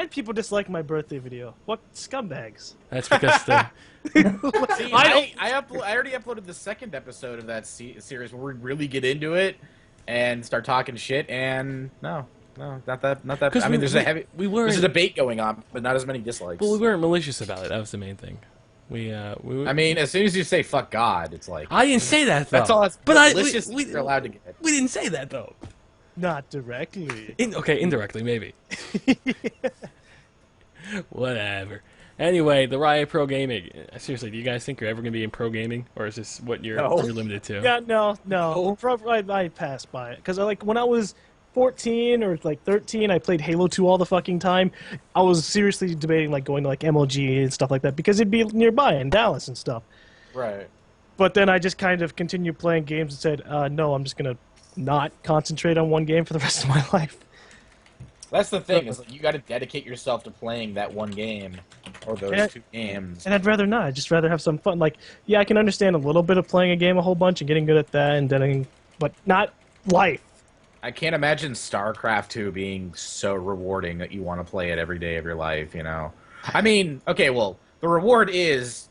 had people dislike my birthday video. What scumbags? That's because the. See, I already uploaded the second episode of that series where we really get into it and start talking shit. And no, not that. I mean, there's a we weren't. there's a debate going on, but not as many dislikes. Well, we weren't malicious about it. That was the main thing. I mean, as soon as you say "fuck God," it's like I didn't say that though. that's all. That's but delicious. we, You're allowed to get. we didn't say that though. Not directly. Okay, indirectly maybe. Whatever. Anyway, the Riot Pro Gaming. Seriously, do you guys think you're ever gonna be in pro gaming, or is this what you're limited to? Yeah, no. I passed by it because like when I was 14 or like 13, I played Halo 2 all the fucking time. I was seriously debating like going to like MLG and stuff like that because it'd be nearby in Dallas and stuff. Right. But then I just kind of continued playing games and said, no, I'm just gonna not concentrate on one game for the rest of my life. That's the thing, is like, you got to dedicate yourself to playing that one game, or those two games. And I'd rather not. I'd just rather have some fun. Like, yeah, I can understand a little bit of playing a game a whole bunch and getting good at that, and then, but not life. I can't imagine StarCraft 2 being so rewarding that you want to play it every day of your life, you know? I mean, okay, well, the reward is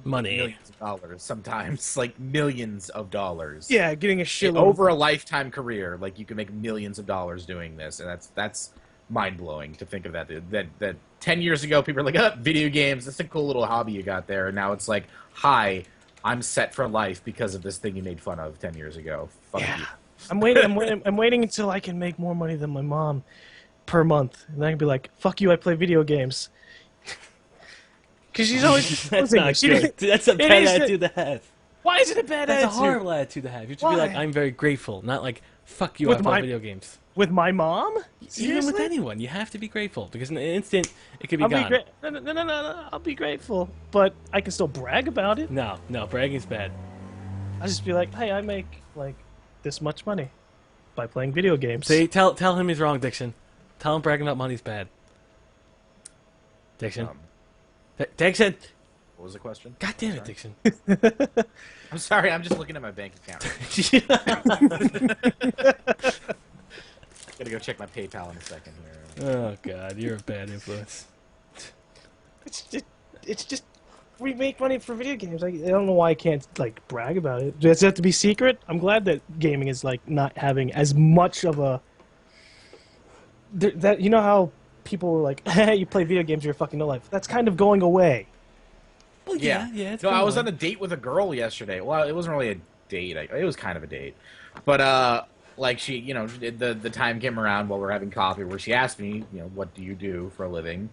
Money. millions of dollars sometimes, like millions of dollars. Yeah, getting a shitload over a lifetime career, like you can make millions of dollars doing this, and that's mind blowing to think of that. That 10 years ago, people were like, video games, that's a cool little hobby you got there, and now it's like, hi, I'm set for life because of this thing you made fun of 10 years ago. Fuck you. I'm waiting until I can make more money than my mom per month, and then I can be like, fuck you, I play video games. Because she's always That's not good. That's a bad attitude to have. Why is it a bad attitude? That's a horrible attitude to have. You should be like, I'm very grateful, not like, fuck you, I play video games. With my mom? Seriously? Even with anyone, you have to be grateful, because in an instant, it could be gone. No, I'll be grateful, but I can still brag about it. No, bragging's bad. I'll just be like, hey, I make, like, this much money by playing video games. See, tell him he's wrong, Diction. Tell him bragging about money's bad. Diction. Diction! What was the question? God damn it, Diction. I'm sorry, I'm just looking at my bank account. Gotta go check my PayPal in a second here. Oh, God, you're a bad influence. It's just we make money for video games. I don't know why I can't, like, brag about it. Does it have to be secret? I'm glad that gaming is, like, not having as much of a... That, you know how people were like, hey, you play video games, you're fucking no life. That's kind of going away. Well, yeah. It's no, I was on a date with a girl yesterday. Well, it wasn't really a date. It was kind of a date. But, like, she, you know, the time came around while we were having coffee where she asked me, you know, what do you do for a living?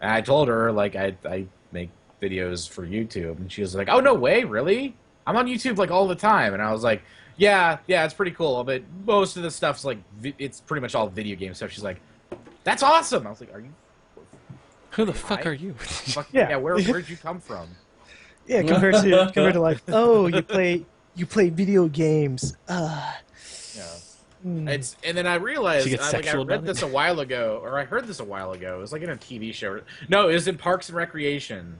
And I told her, like, I make videos for YouTube. And she was like, oh, no way, really? I'm on YouTube, like, all the time. And I was like, yeah, it's pretty cool. But most of the stuff's, like, it's pretty much all video game stuff. She's like, that's awesome. I was like, are you... Who the fuck are you? Yeah, where'd you come from? Yeah, compared to like, oh, you play video games. Yeah. And then I realized, I read this a while ago, or I heard this a while ago. It was like in a TV show. No, it was in Parks and Recreation.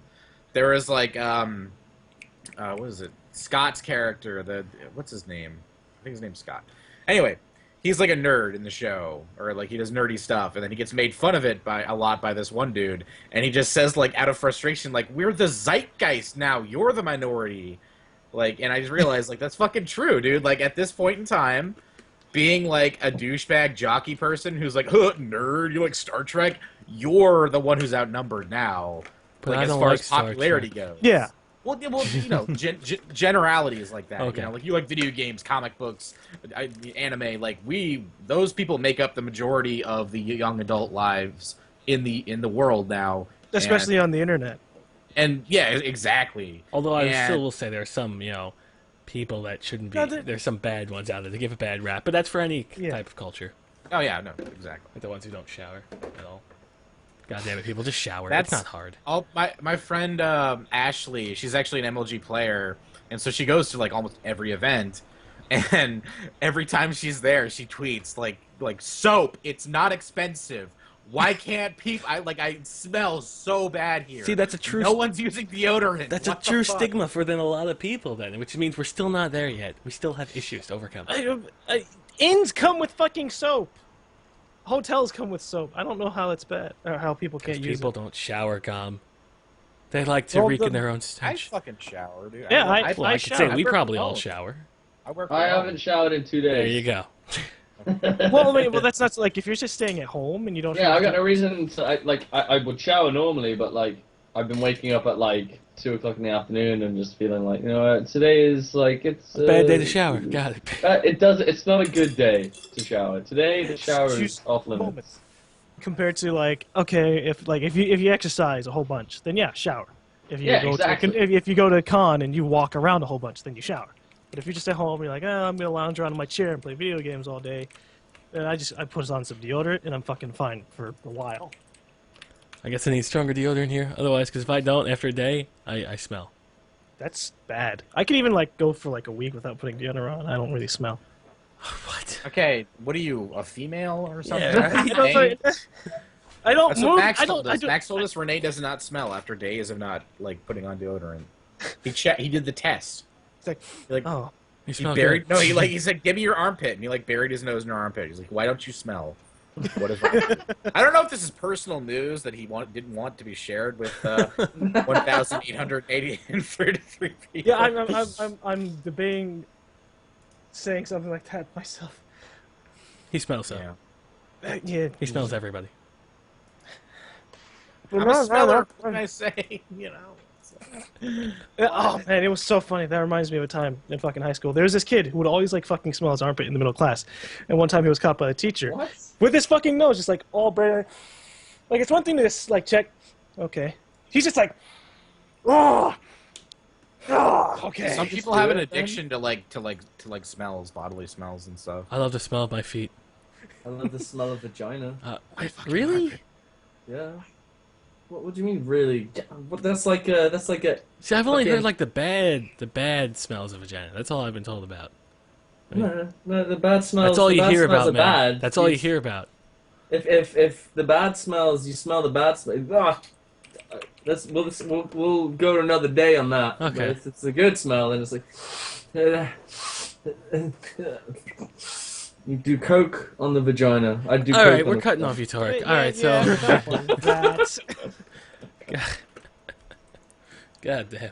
There was like, what is it? Scott's character. What's his name? I think his name's Scott. Anyway, he's like a nerd in the show, or like he does nerdy stuff, and then he gets made fun of it a lot by this one dude, and he just says like out of frustration, like, we're the zeitgeist now, you're the minority. Like, and I just realized like that's fucking true, dude. Like at this point in time, being like a douchebag jockey person who's like, nerd, you like Star Trek, you're the one who's outnumbered now. But like, I as don't far like as popularity goes. Yeah. Well, you know, generalities like that. Okay. You know, like you like video games, comic books, anime. Like those people make up the majority of the young adult lives in the world now, Especially on the internet. And yeah, exactly. Although I still will say there are some, you know, people that shouldn't be. There's some bad ones out there that give a bad rap, but that's for any type of culture. Oh yeah, no, exactly. Like the ones who don't shower at all. God damn it, people, just shower. That's it's not hard. My friend Ashley, she's actually an MLG player, and so she goes to like almost every event, and every time she's there, she tweets like soap. It's not expensive. Why can't people? I smell so bad here. See, that's a true. No one's using deodorant. That's a true stigma for then a lot of people then, which means we're still not there yet. We still have issues to overcome. Inns come with fucking soap. Hotels come with soap. I don't know how it's bad or how people can't use it. People don't shower, Gom. They like to reek in their own I stench. fucking shower, dude. Yeah, I could say we probably all home. shower. I haven't showered in 2 days. There you go. Well, that's not like if you're just staying at home and you don't. Yeah, I got no reason to. I would shower normally, but like I've been waking up at like 2 o'clock in the afternoon and just feeling like, you know what, today is like it's A bad day to shower. Got it. It's not a good day to shower. Today the shower is off limits. Compared to like, okay, if you exercise a whole bunch, then yeah, shower. If you exactly. if you go to a con and you walk around a whole bunch, then you shower. But if you're just at home, you're like, oh, I'm gonna lounge around in my chair and play video games all day, then I put on some deodorant and I'm fucking fine for a while. I guess I need stronger deodorant here. Otherwise, because if I don't, after a day, I smell. That's bad. I could even like go for like a week without putting deodorant on. I don't really smell. What? Okay, what are you, a female or something? Yeah. I don't That's move. what Max I told don't. us. Max told us Renee does not smell after days of not like putting on deodorant. He did the test. It's Like, oh, You he smell buried. good. No, he said, "Give me your armpit," and he like buried his nose in her armpit. He's like, "Why don't you smell? What is wrong?" I don't know if this is personal news that he didn't want to be shared with 1,833 people. yeah. I'm debating saying something like that myself. He smells so. Yeah. Yeah. He smells everybody. But I'm a smeller. What can I say? You know. Oh man, it was so funny. That reminds me of a time in fucking high school. There was this kid who would always like fucking smell his armpit in the middle of class, and one time he was caught by a teacher What? with his fucking nose just like all bare. Like it's one thing to just like check. Okay, he's just like, oh, okay. Some people have an addiction to smells, bodily smells and stuff. I love the smell of my feet. I love the smell of vagina. Really? Yeah. What do you mean, really? That's like a. See, I've only Okay. heard like the bad smells of vagina. That's all I've been told about. No, the bad smells. That's all the you bad hear smells about, are man. bad. That's all you hear about. If the bad smells, you smell the bad smell. We'll go to another day on that. Okay. But if it's a good smell, then it's like. You do coke on the vagina. I do. All coke right, on we're the cutting off vagina. Utorak. All right, so. That's, God damn.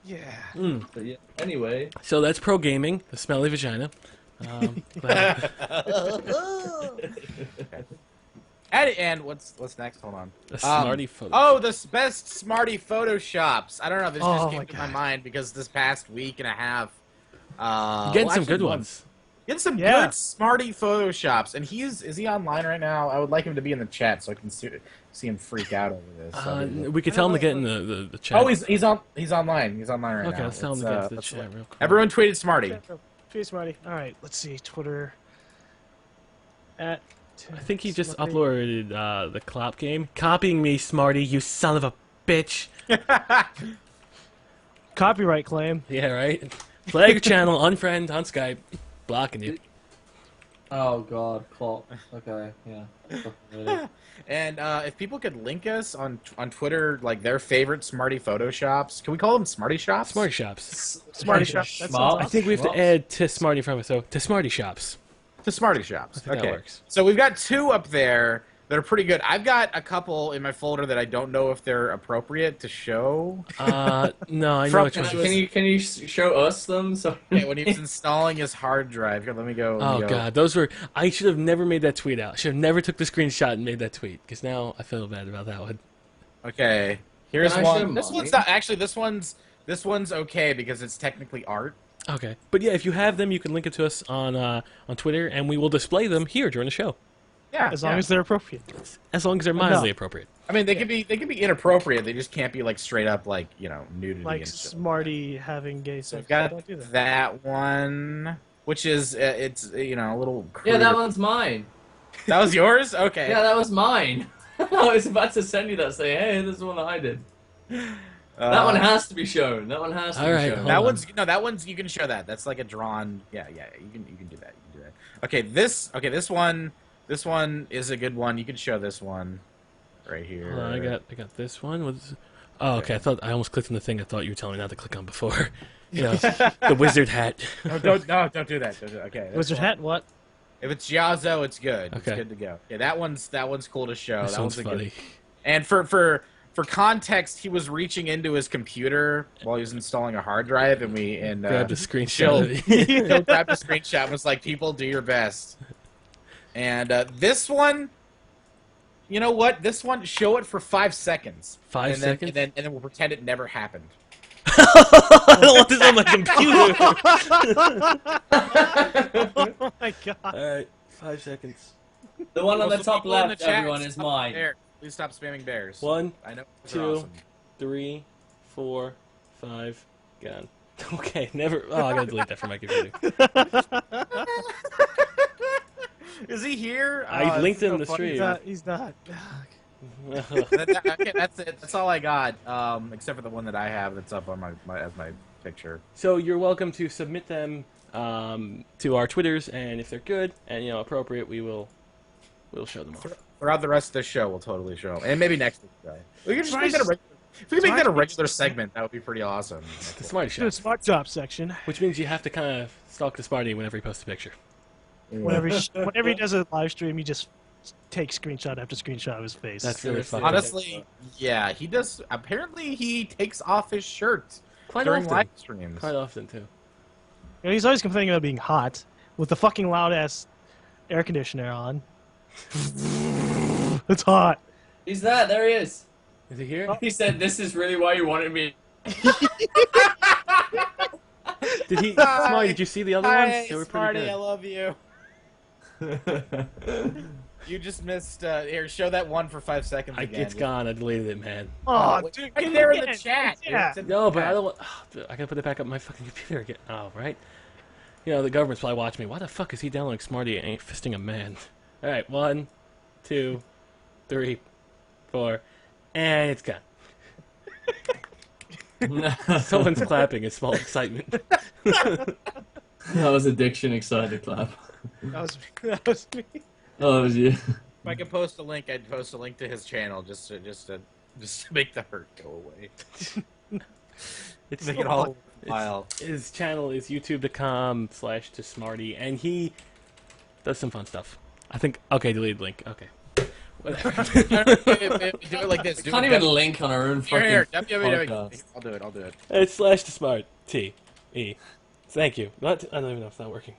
yeah. But yeah. Anyway. So that's pro gaming, the smelly vagina. Glad- And what's next? Hold on. a Smarty photo. Oh, the best Smarty photoshops. I don't know. This Oh just my came to my God. mind because this past week and a half. You're getting some actually, good ones. Getting some Yeah. good Smarty photoshops, and is he online right now? I would like him to be in the chat so I can see him freak out over this. We could tell him to get in the chat. Oh, he's online. He's online right now. Okay, let's tell him to get to the let's chat look. real quick. Everyone tweeted Smarty. Tweet Smarty. All right, let's see. Twitter. At. I think he just uploaded the Clop game. Copying me, Smarty, you son of a bitch. Copyright claim. Yeah, right? Flag your channel, unfriend, on Skype, blocking you. Oh God, clock. Okay, yeah. Really. And if people could link us on Twitter, like their favorite Smarty photoshops, can we call them Smarty shops? Smarty Shops. Smarty shop. That sounds I think we have to add to Smarty from it, so to Smarty Shops. To Smarty shops. I think Okay. that works. So we've got two up there that are pretty good. I've got a couple in my folder that I don't know if they're appropriate to show. No, I know From- which one. Can you show us them? So Okay, when he was installing his hard drive. Here, let me go. Oh god, those were. I should have never made that tweet out. I should have never took the screenshot and made that tweet because now I feel bad about that one. Okay, here's Can I show one. This mine? one's not actually. This one's okay because it's technically art. Okay, but yeah, if you have them, you can link it to us on Twitter, and we will display them here during the show, Yeah, As long as they're appropriate. as long as they're mildly appropriate. I mean, they could be inappropriate. They just can't be like straight up like nudity. Like and shit. Smarty having gay So sex. we've got Don't do that. that one, which is it's a little. yeah, that crude. one's mine. That was yours. Okay. Yeah, that was mine. I was about to send you that. Say, hey, this is the one that I did. That one has to be shown. That one has to All be right, shown. hold That on. one's you can show that. That's like a drawn. Yeah, you can do that. You can do that. Okay, this one is a good one. You can show this one right here. Hold on, I got this one. Oh, okay. I almost clicked on the thing I thought you were telling me not to click on before. You know, the wizard hat. No, don't do that. Don't do that. Okay. this Wizard one. hat, what? If it's Giazzo, it's good. It's Okay. good to go. Yeah, that one's cool to show. This that one's one's a funny. good. And for context, he was reaching into his computer while he was installing a hard drive, and Grabbed a Jill screenshot. Jill grabbed a screenshot and was like, "People, do your best." And this one, You know what? This one, show it for 5 seconds. 5 seconds? And then we'll pretend it never happened. I don't want this on my computer. Oh my god. Alright, 5 seconds. The one on the Also, top people in the left, chat, everyone, is stop mine. bears. Please stop spamming bears. 1, I know. 2, They're awesome. 3, 4, 5, gone. Okay, never. Oh, I gotta delete that from my computer. Is he here? I linked him in the funny. stream. He's not. Okay, that's it. That's all I got. Except for the one that I have that's up on as my picture. So you're welcome to submit them to our Twitters, and if they're good and appropriate, we'll show them off. Throughout the rest of the show, we'll totally show, and maybe next week. We can just make that a regular. If we can make that a regular segment, that would be pretty awesome. The Smarty Do Show, a smart job section. which means you have to kind of stalk the Smarty whenever he posts a picture. Whenever he does a live stream, he just takes screenshot after screenshot of his face. That's really Seriously. fucked up. Honestly, yeah, he does. Apparently, he takes off his shirt Quite during often. live streams. Quite often too. He's always complaining about being hot with the fucking loud ass air conditioner on. It's hot. He's there. There he is. Is he here? He said, "This is really why you wanted me." Did he? Smarty, did you see the other ones? They were pretty Smarty, I good. love you. You just missed. Here, show that one for 5 seconds again. It's gone. I deleted it, man. Oh, Wait, dude, right get there it in the again. chat. Yeah. It's in the No, but chat. I don't want. I gotta put it back up on my fucking computer again. Oh, right. The government's probably watching me. Why the fuck is he downloading Smarty and ain't fisting a man? All right, 1, 2, 3, 4, and it's gone. Someone's clapping in small excitement. That was a Diction excited clap. That was me. Oh, it was you. If I could post a link, I'd post a link to his channel just to make the hurt go away. It's Make it all wild. His channel is youtube.com/tosmarty, and he does some fun stuff. I think. Okay, deleted link. Okay. Whatever. Do it like this. We can't even link on our own fucking Here, podcast. I'll do it. It's /tosmarty. Thank you. I don't even know if it's not working.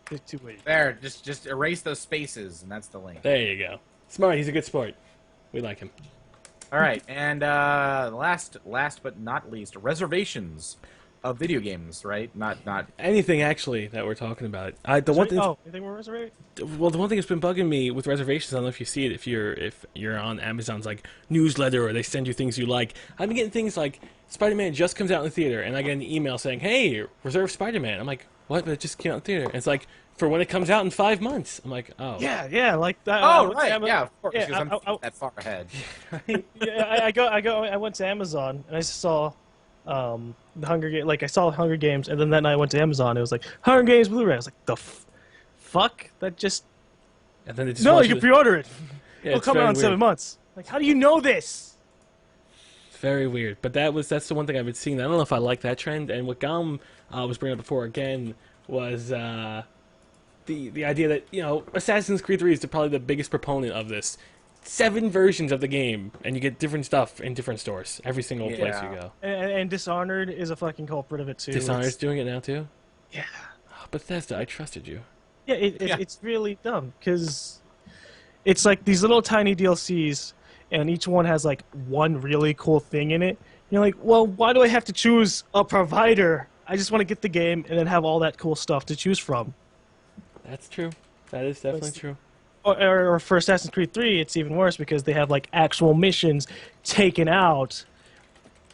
There's two ways. There, just erase those spaces, and that's the link. There you go. Smart. He's a good sport. We like him. All right, and last but not least, reservations of video games, right? Not Anything actually that we're talking about. The one thing. Anything more reserved? Well, the one thing that's been bugging me with reservations, I don't know if you see it, if you're on Amazon's like newsletter or they send you things you like. I've been getting things like Spider-Man just comes out in the theater, and I get an email saying, "Hey, reserve Spider-Man." I'm like, "What?" But it just came out in the theater. And it's like for when it comes out in 5 months. I'm like, "Oh." Yeah, like that. oh, right, yeah, of course, yeah, because I'm that far ahead. I went to Amazon and I saw the Hunger Games. Like I saw Hunger Games, and then that night I went to Amazon. It was like Hunger Games Blu-ray. I was like, the fuck? That just And then they just no. want You to- can pre-order it. Yeah, It'll it's come very out in weird. 7 months. Like, how do you know this? It's very weird, but that's the one thing I've been seeing. I don't know if I like that trend. And what Gam was bringing up before again was the idea that Assassin's Creed 3 is probably the biggest proponent of this. 7 versions of the game, and you get different stuff in different stores every single place Yeah. you go. And Dishonored is a fucking culprit of it too. Dishonored's It's- doing it now too. Yeah. Oh, Bethesda, I trusted you. Yeah, it's really dumb because it's like these little tiny DLCs, and each one has like one really cool thing in it. You're like, well, why do I have to choose a provider? I just want to get the game and then have all that cool stuff to choose from. That's true. That is definitely true. Or for Assassin's Creed 3, it's even worse because they have like actual missions taken out,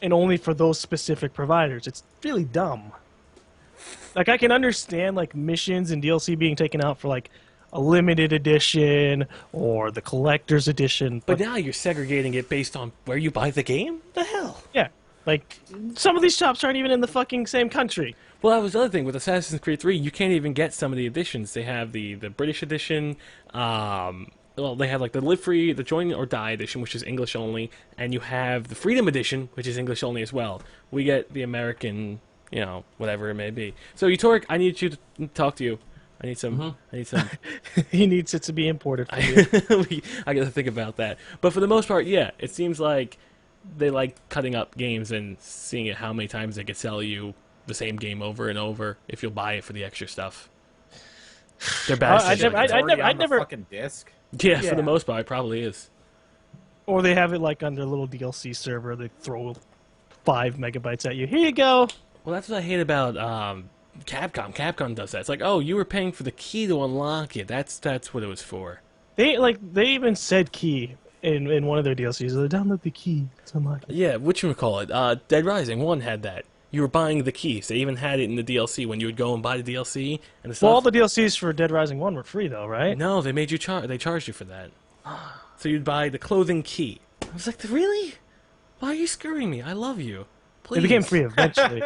and only for those specific providers. It's really dumb. Like I can understand like missions and DLC being taken out for like a limited edition or the collector's edition, But now you're segregating it based on where you buy the game? The hell? yeah, like some of these shops aren't even in the fucking same country. Well, that was the other thing with Assassin's Creed 3. You can't even get some of the editions. They have the British edition. Well, they have like the Live Free, the Join or Die edition, which is English only, and you have the Freedom edition, which is English only as well. We get the American, whatever it may be. So, Utorak, I need you to talk to you. I need some. I need some. He needs it to be imported for you. I got to think about that. But for the most part, yeah, it seems like they like cutting up games and seeing how many times they could sell you the same game over and over if you'll buy it for the extra stuff. They're bad. I never- It's already I on the never- fucking disc. Yeah, for Yeah. the most part, it probably is. Or they have it like on their little DLC server. They throw 5 megabytes at you. Here you go. Well, that's what I hate about Capcom. Capcom does that. It's like, oh, you were paying for the key to unlock it. That's what it was for. They even said key in one of their DLCs. They download the key to unlock it. Yeah, whatchamacallit, Dead Rising 1 had that. You were buying the keys. They even had it in the DLC when you would go and buy the DLC and the stuff. Well, all the DLCs for Dead Rising 1 were free though, right? No, they made you they charged you for that. So you'd buy the clothing key. I was like, really? Why are you screwing me? I love you. Please. It became free eventually.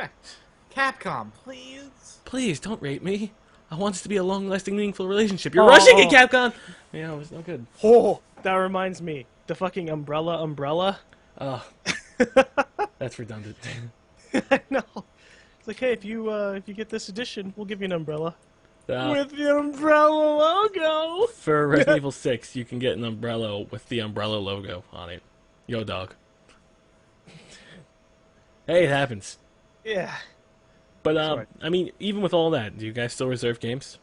Capcom, please. Please, don't rape me. I want this to be a long-lasting, meaningful relationship. You're rushing it, Capcom! Yeah, it was no good. Oh, that reminds me. The fucking umbrella. Oh. That's redundant. I know. It's like, hey, if you get this edition, we'll give you an umbrella. With the umbrella logo! For Resident Evil 6, you can get an umbrella with the umbrella logo on it. Yo, dog. Hey, it happens. Yeah. But, I mean, even with all that, do you guys still reserve games?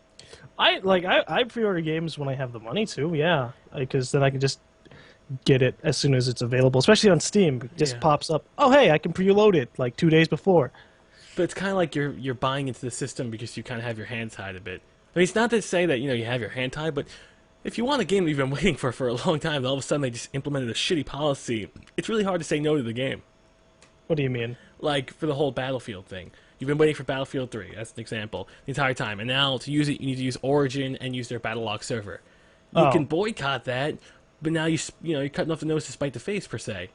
I pre-order games when I have the money to, yeah. Because then I can just get it as soon as it's available, especially on Steam. It just pops up, oh, hey, I can preload it, like 2 days before. But it's kind of like you're buying into the system because you kind of have your hands tied a bit. I mean, it's not to say that, you have your hand tied, but if you want a game that you've been waiting for a long time, and all of a sudden they just implemented a shitty policy, it's really hard to say no to the game. What do you mean? Like, for the whole Battlefield thing. You've been waiting for Battlefield 3, that's an example, the entire time. And now, to use it, you need to use Origin and use their Battlelog server. You can boycott that, but now you're cutting off the nose to spite the face, per se.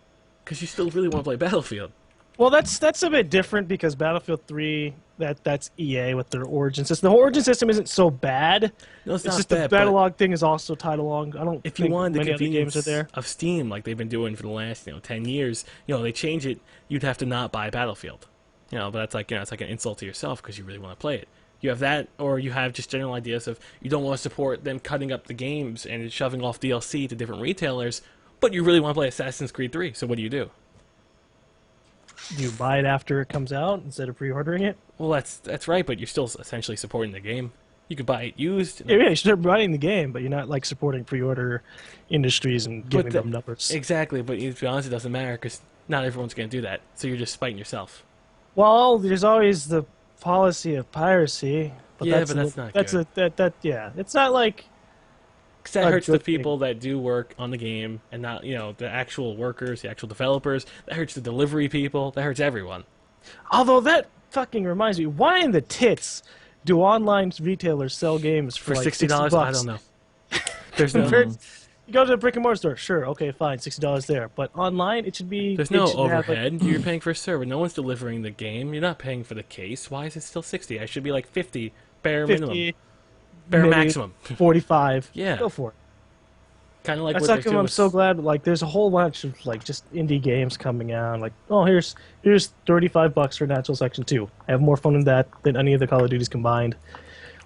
Because you still really want to play Battlefield. Well, that's a bit different because Battlefield 3, that's EA with their Origin system. The Origin system isn't so bad. No, it's not just bad, the Battlelog thing is also tied along. I don't if think you wanted the many other convenience games are there. of Steam, like they've been doing for the last 10 years, they change it. You'd have to not buy Battlefield, but that's like it's like an insult to yourself because you really want to play it. You have that, or you have just general ideas of you don't want to support them cutting up the games and shoving off DLC to different retailers, but you really want to play Assassin's Creed 3. So what do? You buy it after it comes out instead of pre-ordering it? Well, that's right, but you're still essentially supporting the game. You could buy it used. Yeah, you should be buying the game, but you're not like supporting pre-order industries and giving them numbers. Exactly, but to be honest, it doesn't matter because not everyone's going to do that. So you're just spiting yourself. Well, there's always the policy of piracy. But that's not good. It's not like. Because that hurts the people that do work on the game and not, the actual workers, the actual developers. That hurts the delivery people. That hurts everyone. Although that fucking reminds me, why in the tits do online retailers sell games for like $60? I don't know. There's no. You go to the brick and mortar store, sure, okay, fine, $60 there. But online, it should be. There's no overhead. You're paying for a server. No one's delivering the game. You're not paying for the case. Why is it still 60? I should be like 50 bare minimum. Bare maximum. 45. Yeah. Go for it. Kind of like that's what how come I'm so glad. Like, there's a whole bunch of like just indie games coming out. Like, oh, here's $35 for Natural Section 2. I have more fun in that than any of the Call of Duties combined,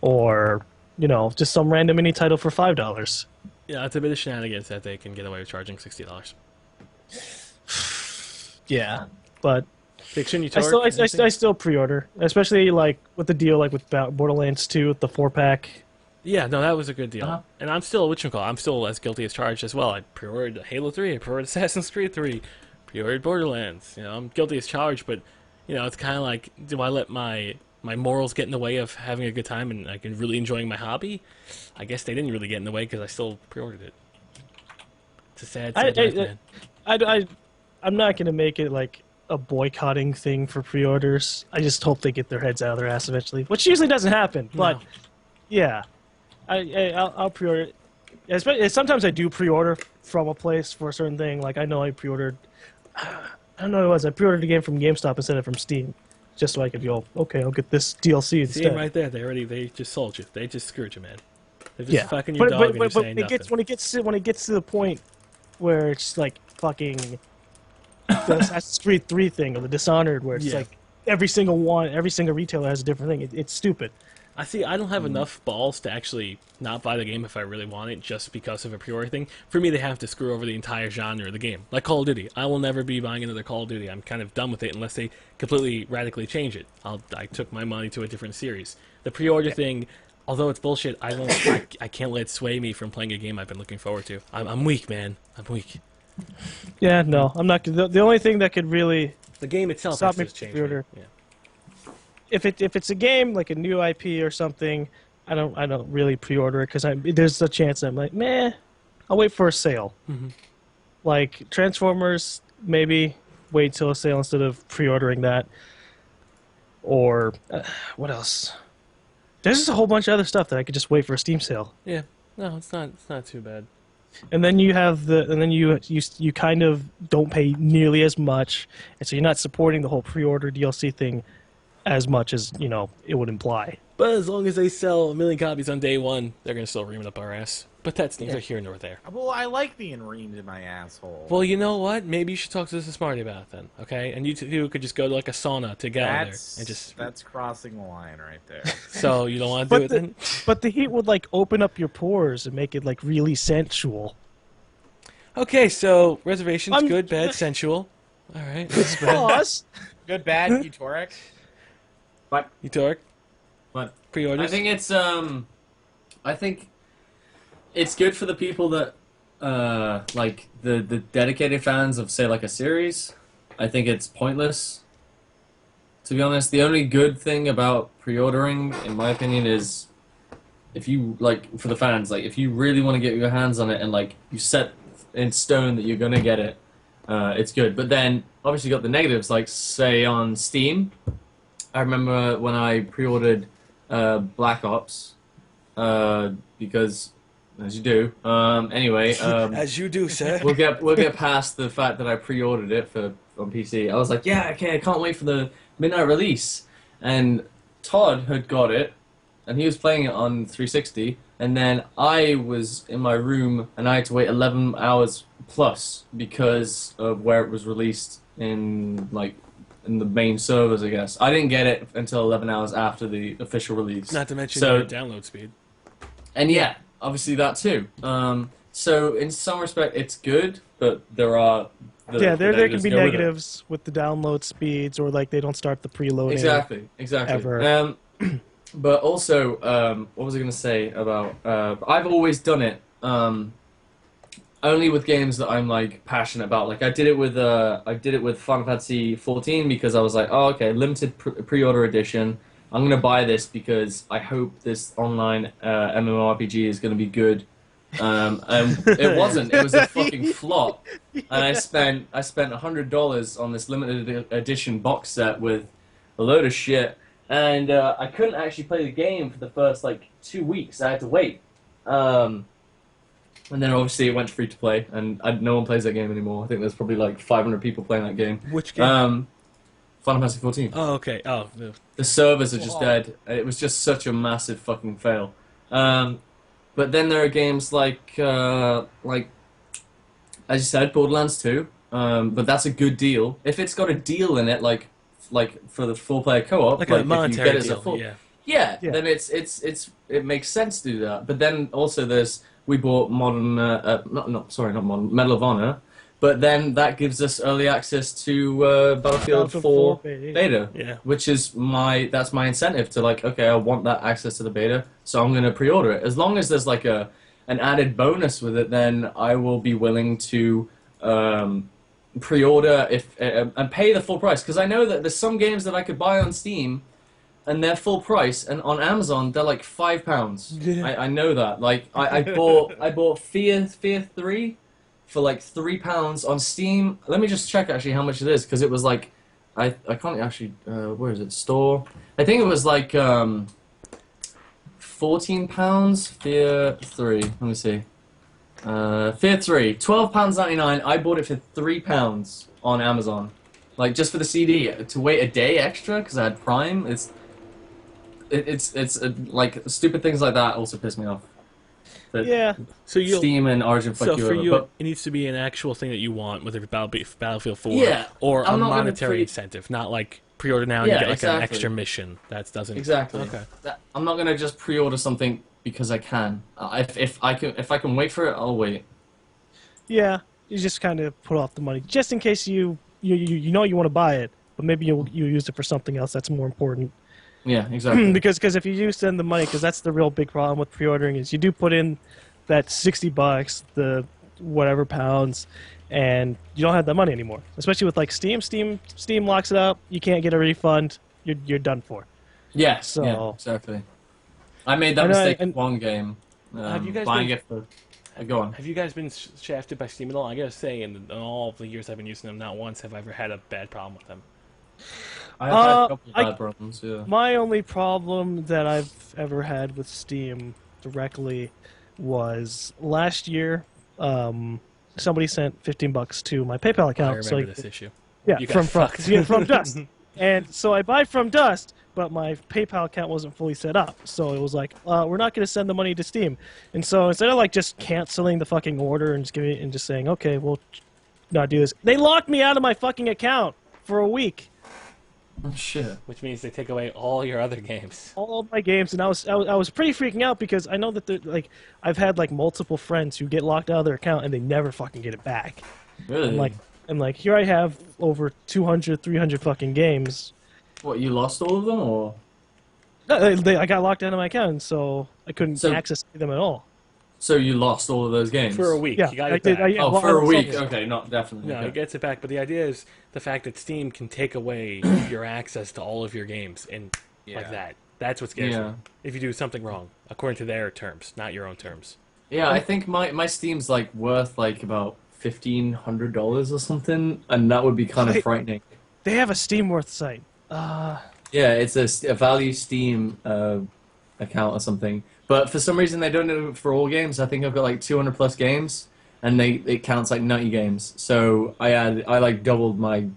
or just some random indie title for $5. Yeah, it's a bit of shenanigans that they can get away with charging $60. Yeah, but Diction, I still pre-order, especially like with the deal like with Borderlands 2 with the 4-pack. Yeah, no, that was a good deal. And I'm still, I'm still as guilty as charged as well. I pre-ordered Halo 3, I pre-ordered Assassin's Creed 3, pre-ordered Borderlands. I'm guilty as charged, but, it's kind of like, do I let my morals get in the way of having a good time and like really enjoying my hobby? I guess they didn't really get in the way because I still pre-ordered it. It's a sad man. I'm not going to make it like a boycotting thing for pre-orders. I just hope they get their heads out of their ass eventually, which usually doesn't happen, but yeah. I'll pre-order it. Sometimes I do pre-order from a place for a certain thing. Like, I know I pre-ordered... I don't know what it was. I pre-ordered a game from GameStop instead of from Steam. Just so I could go, okay, I'll get this DLC instead. See, right there. They just sold you. They just screwed you, man. They're just fucking your dog and you're saying nothing. When it gets to the point where it's like fucking the Assassin's Creed 3 thing or the Dishonored, where it's like every single retailer has a different thing. It's stupid. I don't have enough balls to actually not buy the game if I really want it just because of a pre-order thing. For me, they have to screw over the entire genre of the game. Like Call of Duty. I will never be buying another Call of Duty. I'm kind of done with it unless they completely radically change it. I took my money to a different series. The pre-order thing, although it's bullshit, I can't let it sway me from playing a game I've been looking forward to. I'm weak, man. I'm weak. Yeah, no, I'm not. The only thing that could really The game itself stop has me to from change. pre-order. Yeah. If it's a game like a new IP or something, I don't really pre-order it because there's a chance I'm like, meh, I'll wait for a sale. Mhm. Like Transformers, maybe wait till a sale instead of pre-ordering that. Or what else? There's just a whole bunch of other stuff that I could just wait for a Steam sale. Yeah. No, it's not. It's not too bad. And then you have you kind of don't pay nearly as much, and so you're not supporting the whole pre-order DLC thing as much as it would imply. But as long as they sell 1 million copies on day one, they're gonna still ream it up our ass. But that's neither here nor there. Well, I like being reamed in my asshole. Well, you know what? Maybe you should talk to Smarty about it then, okay? And you two could just go to like a sauna together and just. That's crossing the line right there. So you don't want to do it then? But the heat would like open up your pores and make it like really sensual. Okay, so reservations, good, bad, sensual. All right. That's bad. Pause. Good, bad, Utorak. Utorak? What? Pre-orders? I think it's good for the people that like the dedicated fans of say like a series. I think it's pointless. To be honest, the only good thing about pre-ordering, in my opinion, is if you like for the fans, like if you really want to get your hands on it and like you set in stone that you're gonna get it, it's good. But then obviously you got the negatives, like say on Steam. I remember when I pre-ordered Black Ops because, as you do. Anyway, as you do, sir. we'll get past the fact that I pre-ordered it on PC. I was like, yeah, okay, I can't wait for the midnight release. And Todd had got it, and he was playing it on 360. And then I was in my room, and I had to wait 11 hours plus because of where it was released in the main servers, I guess. I didn't get it until 11 hours after the official release. Not to mention your download speed. And yeah, obviously that too. So in some respect, it's good, but there are there can be negatives with the download speeds, or like they don't start the preloading. Exactly. Ever. But also, what was I going to say about? I've always done it. Only with games that I'm like passionate about. Like I did it with Final Fantasy 14 because I was like, oh okay, limited pre-order edition. I'm gonna buy this because I hope this online MMORPG is gonna be good. And it wasn't. It was a fucking flop. And I spent $100 on this limited edition box set with a load of shit, and I couldn't actually play the game for the first like 2 weeks. I had to wait. And then obviously it went free to play, and no one plays that game anymore. I think there's probably like 500 people playing that game. Which game? Final Fantasy 14. Oh, okay. Oh, no. The servers are just dead. It was just such a massive fucking fail. But then there are games like as you said, Borderlands 2. But that's a good deal. If it's got a deal in it, like for the full player co-op, like a monetary if you get it as a deal. full, then it makes sense to do that. But then also we bought not modern, Medal of Honor, but then that gives us early access to Battlefield 4 beta, which is that's my incentive to like, okay, I want that access to the beta, so I'm going to pre-order it. As long as there's like an added bonus with it, then I will be willing to pre-order and pay the full price, because I know that there's some games that I could buy on Steam and they're full price, and on Amazon they're like £5. I know that. Like I bought Fear 3 for like £3 on Steam. Let me just check actually how much it is, because it was like I can't actually where is it, store? I think it was like £14. Fear 3. Let me see. Fear 3, £12.99. I bought it for £3 on Amazon. Like just for the CD, to wait a day extra because I had Prime. It's like stupid things like that also piss me off. But So Steam and Origin fuck you for over. you, But it needs to be an actual thing that you want, whether it's Battlefield 4 or a monetary incentive, not like pre-order now and you get like an extra mission. That doesn't Okay. I'm not gonna just pre-order something because I can. If I can wait for it, I'll wait. Yeah, you just kind of put off the money just in case you know you want to buy it, but maybe you use it for something else that's more important. Yeah, exactly. because if you spend the money, because that's the real big problem with pre-ordering, is you do put in that $60, the whatever pounds, and you don't have that money anymore. Especially with like Steam. Steam locks it up. You can't get a refund. You're done for. Yes. So- Yeah, exactly. I made that I know, mistake in and- one game. Have you guys buying been- it for? Go on. Have you guys been shafted by Steam at all? I gotta say, in all of the years I've been using them, not once have I ever had a bad problem with them. I have had a couple of bad problems. Yeah. My only problem that I've ever had with Steam directly was last year. Somebody sent $15 to my PayPal I account. remember this issue. Yeah, You got from fucked. Dust. And so I buy from Dust, but my PayPal account wasn't fully set up. So it was like, we're not going to send the money to Steam. And so instead of like just canceling the fucking order and just saying, okay, we'll not do this, they locked me out of my fucking account for a week. Oh, shit. Which means they take away all your other games. All of my games, and I was pretty freaking out because I know that like I've had like multiple friends who get locked out of their account and they never fucking get it back. Really? And like here I have over 200, 300 fucking games. What, you lost all of them, or? No, I got locked out of my account, so I couldn't access them at all. So you lost all of those games? For a week. Yeah, You got I it did. back. Oh, well, for a I- week. Okay, not definitely. No, okay. it gets it back, but the idea is the fact that Steam can take away your access to all of your games and like that. That's what scares Yeah. me. If you do something wrong, according to their terms, not your own terms. Yeah, I think my Steam's like worth like about $1,500 or something, and that would be kind of Wait. frightening. They have a Steamworth site. Yeah, it's a value Steam account or something. But for some reason they don't do it for all games. I think I've got like 200 plus games, and it counts like 90 games. So I like doubled my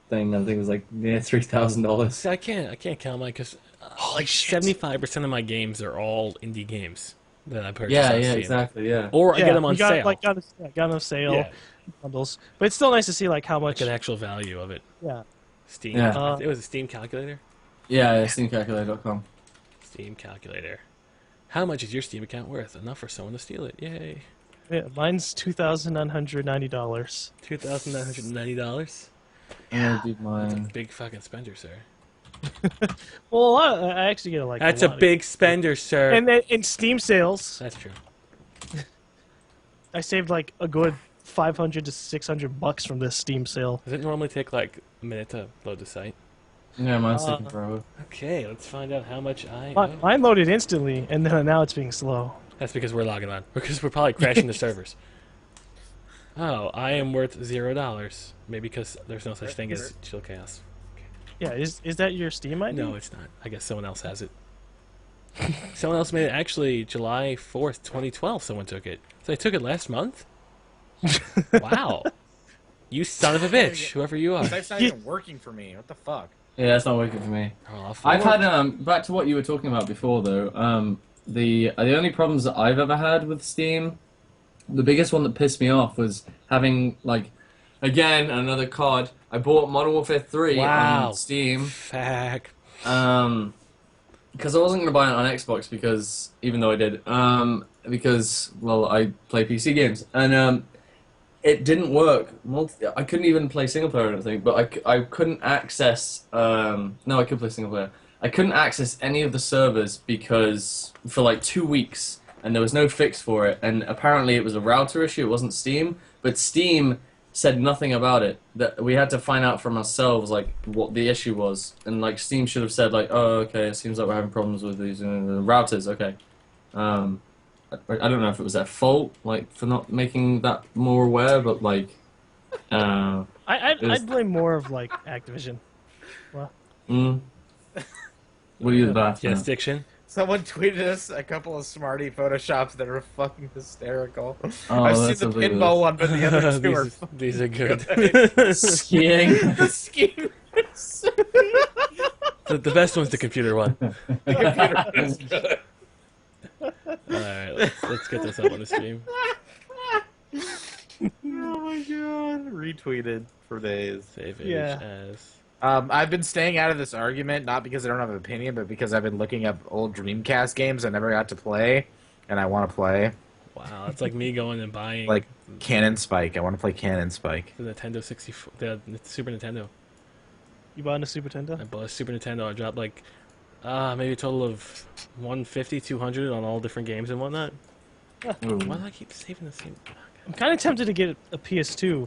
thing. I think it was like near $3,000. See, I can't count mine because Holy shit. 75% of my games are all indie games that I purchase. Yeah, on yeah, Steam. exactly, yeah. Or I get them on you got, sale. Like, got on sale Yeah. bundles, but it's still nice to see like how much. Like an actual value of it. Yeah. Steam. Yeah. It was a Steam calculator. Yeah, SteamCalculator.com. Steam calculator. How much is your Steam account worth? Enough for someone to steal it. Yay. Yeah, mine's $2,990. $2,990. Yeah, dude, That's a mine. big fucking spender, sir. Well, I actually get like. That's a lot of- big spender, sir. And then in Steam sales, That's true. I saved like a good $500 to $600 from this Steam sale. Does it normally take like a minute to load the site? Yeah, mine's taking forever. Okay, let's find out how much I. Mine loaded instantly, and then now it's being slow. That's because we're logging on. Because we're probably crashing the servers. Oh, I am worth $0. Maybe because there's no such thing as ChilledChaos. Yeah, is that your Steam ID? No, it's not. I guess someone else has it. Someone else made it. Actually, July 4th, 2012, someone took it. So they took it last month? Wow. You son of a bitch, whoever you are. Site's not even working for me. What the fuck? Yeah, that's not working for me. Oh, I've had back to what you were talking about before though. The only problems that I've ever had with Steam, the biggest one that pissed me off was having like, again another COD. I bought Modern Warfare 3 Wow. on Steam. Fuck. Because I wasn't gonna buy it on Xbox because even though I did, because well I play PC games and it didn't work. I couldn't even play single player, I don't think, but I couldn't access. No, I could play single player. I couldn't access any of the servers because for like 2 weeks, and there was no fix for it. And apparently, it was a router issue. It wasn't Steam, but Steam said nothing about it. That we had to find out from ourselves, like what the issue was. And like Steam should have said, like, "Oh, okay, it seems like we're having problems with these routers." Okay. I don't know if it was their fault, like, for not making that more aware, but, like, I'd blame more of, like, Activision. Well, What are you about? Yes, Diction. Someone tweeted us a couple of Smarty photoshops that are fucking hysterical. Oh, I've seen that's the what it is. pinball one, but the other two are These are good. Skiing. skiing. The best one's the computer one. The computer is good. Alright, let's get this up on the stream. Oh my god. Retweeted for days. Save it Yeah. as... I've been staying out of this argument, not because I don't have an opinion, but because I've been looking up old Dreamcast games I never got to play, and I want to play. Wow, it's like me going and buying Like Cannon Spike. I want to play Cannon Spike. the Nintendo 64, the Super Nintendo. you bought a Super Nintendo? I bought a Super Nintendo. I dropped like maybe a total of 150, 200 on all different games and whatnot. Why do I keep saving the same? I'm kind of tempted to get a PS2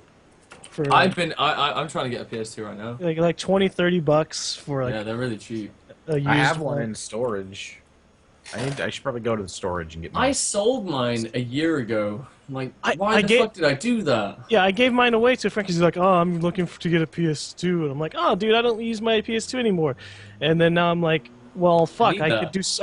for I'm trying to get a PS2 right now. like $20-$30 for like Yeah, they're really cheap. a used I have one in storage. I should probably go to the storage and get mine. I sold mine a year ago. Like, I why the fuck did I do that? Yeah, I gave mine away to a friend because he's like, "Oh, I'm looking to get a PS2," and I'm like, "Oh, dude, I don't use my PS2 anymore." And then now I'm like, "Well, fuck, I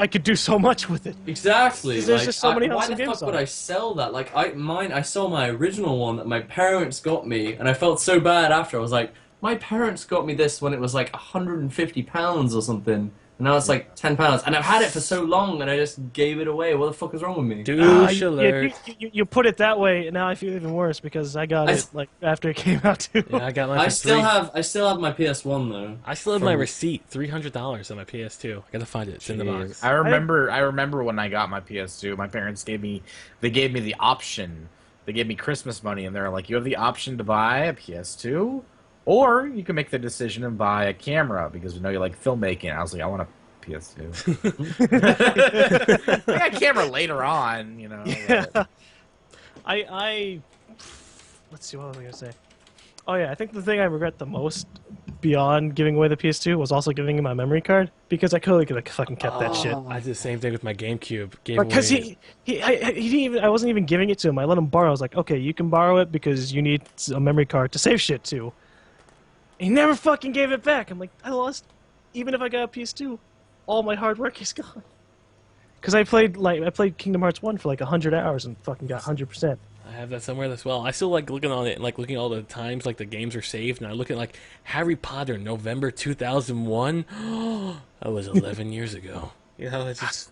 could do so much with it." Exactly. There's just so many why awesome the games fuck would on it. I sell that? Like, I saw my original one that my parents got me, and I felt so bad after. I was like, my parents got me this when it was like £150 or something. And now it's like £10, and I've had it for so long, and I just gave it away. What the fuck is wrong with me? Douche alert. You put it that way, and now I feel even worse because I got it like after it came out too. Yeah, I got mine. I still have my PS1 though. I still have my receipt, $300 on my PS2. I gotta find it. It's in the box. I remember when I got my PS2. My parents gave me the option. They gave me Christmas money, and they're like, "You have the option to buy a PS2, or you can make the decision and buy a camera because we know you like filmmaking." I was like, "I want a PS2." I got a camera later on, you know. Yeah. Let's see, what was I gonna say? Oh yeah, I think the thing I regret the most beyond giving away the PS2 was also giving him my memory card because I could have fucking kept that shit. I did the same thing with my GameCube. Because he didn't even, I wasn't even giving it to him. I let him borrow. I was like, okay, you can borrow it because you need a memory card to save shit to. He never fucking gave it back. I'm like, I lost. Even if I got a PS2, all my hard work is gone. Because I played Kingdom Hearts 1 for like 100 hours and fucking got 100%. I have that somewhere as well. I still like looking on it and like looking at all the times like the games are saved, and I look at like Harry Potter, November 2001. That was 11 years ago. You know, it's just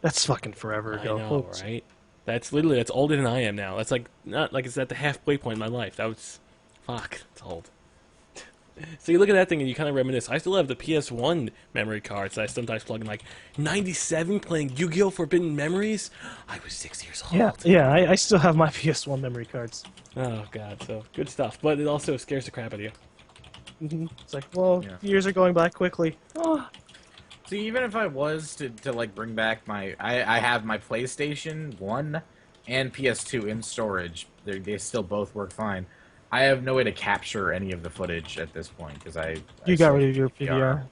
That's fucking forever ago. I know, right? That's older than I am now. That's like not like it's at the halfway point in my life. That was it's old. So you look at that thing and you kind of reminisce. I still have the PS1 memory cards that I sometimes plug in, like 97 playing Yu-Gi-Oh! Forbidden Memories. I was 6 years old. Yeah, I still have my PS1 memory cards. Oh god, so good stuff. But it also scares the crap out of you. It's like, well, years are going by quickly. Oh. See, even if I was to like bring back I have my PlayStation 1 and PS2 in storage. They still both work fine. I have no way to capture any of the footage at this point because You got rid of your PVR.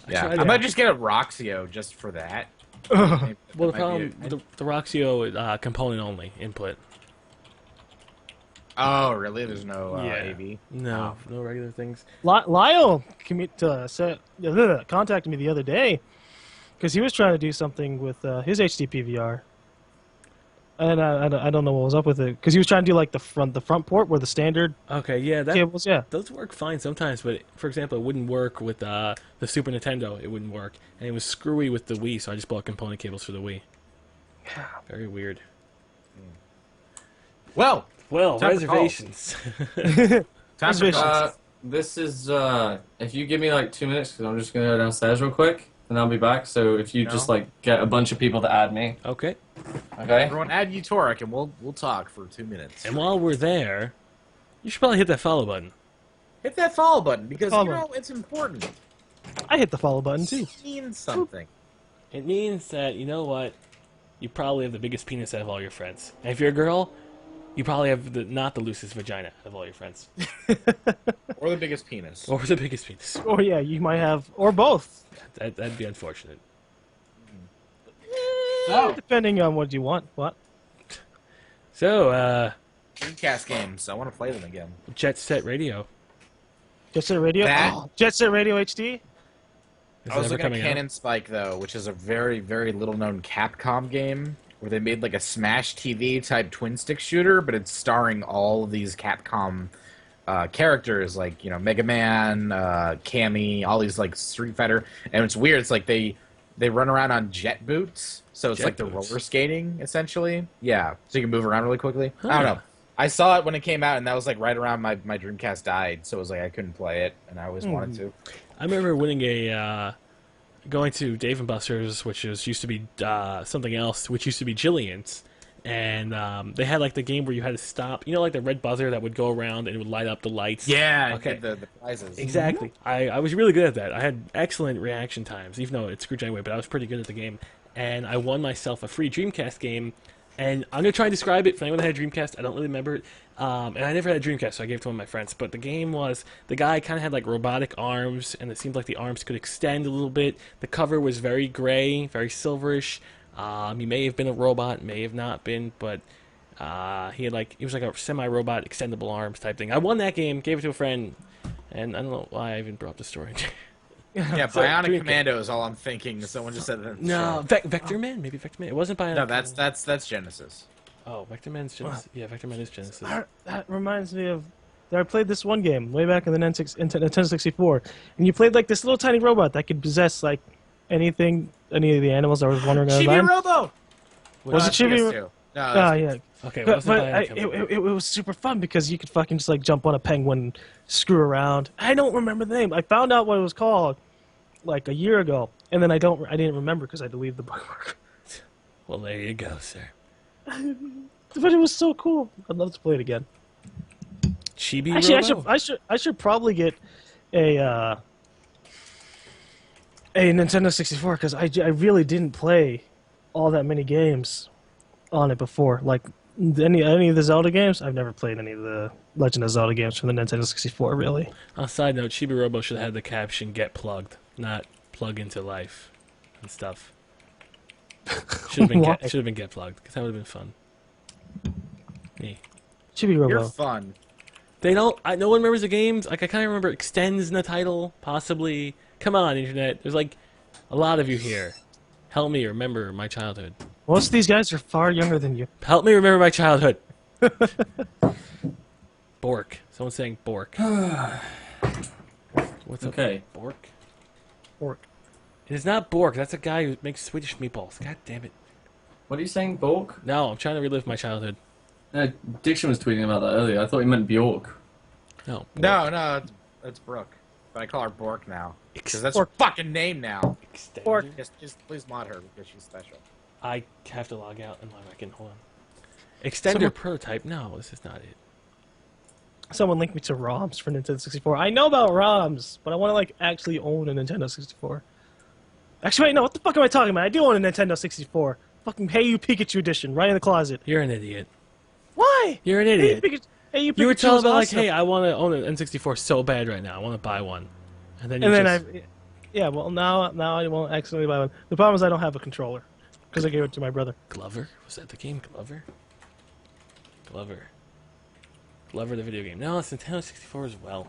Yeah, I might just get a Roxio just for that. Well, the problem, the Roxio component only input. Oh, really? There's no AV? No regular things. Lyle contacted me the other day because he was trying to do something with his HD PVR. And I don't know what was up with it because he was trying to do like the front port where the standard cables. Yeah, those work fine sometimes, but for example, it wouldn't work with the Super Nintendo. It wouldn't work, and it was screwy with the Wii. So I just bought component cables for the Wii. Very weird. Well, reservations. Time for This is if you give me like 2 minutes, because I'm just gonna go downstairs real quick, and I'll be back. So if you just like get a bunch of people to add me. Okay. Okay. Everyone add Utorak and we'll talk for 2 minutes. And while we're there, you should probably hit that follow button. Hit that follow button because you know it's important. I hit the follow button too. It means something. It means that, you know what, you probably have the biggest penis out of all your friends. And if you're a girl, you probably have not the loosest vagina of all your friends. Or the biggest penis. Or the biggest penis. Or yeah, you might have, or both. That'd be unfortunate. Depending on what you want. What? So, Dreamcast games. I want to play them again. Jet Set Radio. Jet Set Radio? Jet Set Radio HD? I was looking at Cannon Spike, though, which is a very, very little-known Capcom game where they made like a Smash TV-type twin-stick shooter, but it's starring all of these Capcom characters, like, you know, Mega Man, Cammy, all these, like, Street Fighter. And it's weird. It's like they run around on jet boots, so it's like the roller skating, essentially. Yeah, so you can move around really quickly. I don't know. I saw it when it came out, and that was like right around my Dreamcast died, so it was like I couldn't play it, and I always wanted to. I remember winning going to Dave & Buster's, which used to be something else, which used to be Jillian's. And they had like the game where you had to stop, you know, like the red buzzer that would go around and it would light up the lights. Yeah, okay. The prizes. Exactly. I was really good at that. I had excellent reaction times, even though it screwed you anyway, but I was pretty good at the game. And I won myself a free Dreamcast game And I'm going to try and describe it for anyone that had a Dreamcast. I don't really remember it. And I never had a Dreamcast, so I gave it to one of my friends. But the game was, the guy kind of had like robotic arms, and it seemed like the arms could extend a little bit. The cover was very gray, very silverish. He may have been a robot, may have not been, but he was like a semi-robot, extendable arms type thing. I won that game, gave it to a friend, and I don't know why I even brought up the story. Yeah, Bionic Commando is all I'm thinking. Someone just said that. No, Vector Man? Maybe Vector Man. It wasn't Bionic. No, that's Genesis. Oh, Vector Man's Genesis. Yeah, Vector Man is Genesis. That reminds me of. I played this one game way back in the Nintendo 64, and you played like this little tiny robot that could possess like any of the animals that was wandering around. Chibi Robo. Was it Chibi? No. Yeah. Okay, But it was super fun because you could fucking just like jump on a penguin, and screw around. I don't remember the name. I found out what it was called like a year ago, and then I didn't remember because I deleted the bookmark. Well, there you go, sir. But it was so cool. I'd love to play it again. Chibi Actually, Robo? I should probably get a Nintendo 64 because I really didn't play all that many games on it before. Like any of the Zelda games, I've never played any of the Legend of Zelda games from the Nintendo 64. Really. On a side note, Chibi Robo should have had the caption "Get plugged," not "Plug into life" and stuff. Should have been get plugged because that would have been fun. Me. Chibi Robo. You're fun. They don't. No one remembers the games. Like I kind of remember extends in the title, possibly. Come on, internet. There's like a lot of you here. Help me remember my childhood. Most of these guys are far younger than you. Help me remember my childhood. Bork. Someone's saying Bork. What's up? Okay. Bork. Bork. It is not Bork. That's a guy who makes Swedish meatballs. God damn it. What are you saying, Bork? No, I'm trying to relive my childhood. Diction was tweeting about that earlier. I thought he meant Bjork. No. Bork. No, it's Brooke. But I call her Bork now. Because that's her fucking name now. Extender? Bork. Just please mod her because she's special. I have to log out and log back in. Hold on. Extender prototype? No, this is not it. Someone linked me to ROMs for Nintendo 64. I know about ROMs, but I want to like actually own a Nintendo 64. Actually, wait, no. What the fuck am I talking about? I do own a Nintendo 64. Fucking Hey You Pikachu edition, right in the closet. You're an idiot. Why? You're an idiot. Hey You Pikachu. You were telling me like, awesome. hey, I want to own an N64 so bad right now. I want to buy one. And then yeah. Well, now I won't accidentally buy one. The problem is I don't have a controller because I gave it to my brother. Glover? Was that the game? Glover, the video game. No, it's Nintendo 64 as well.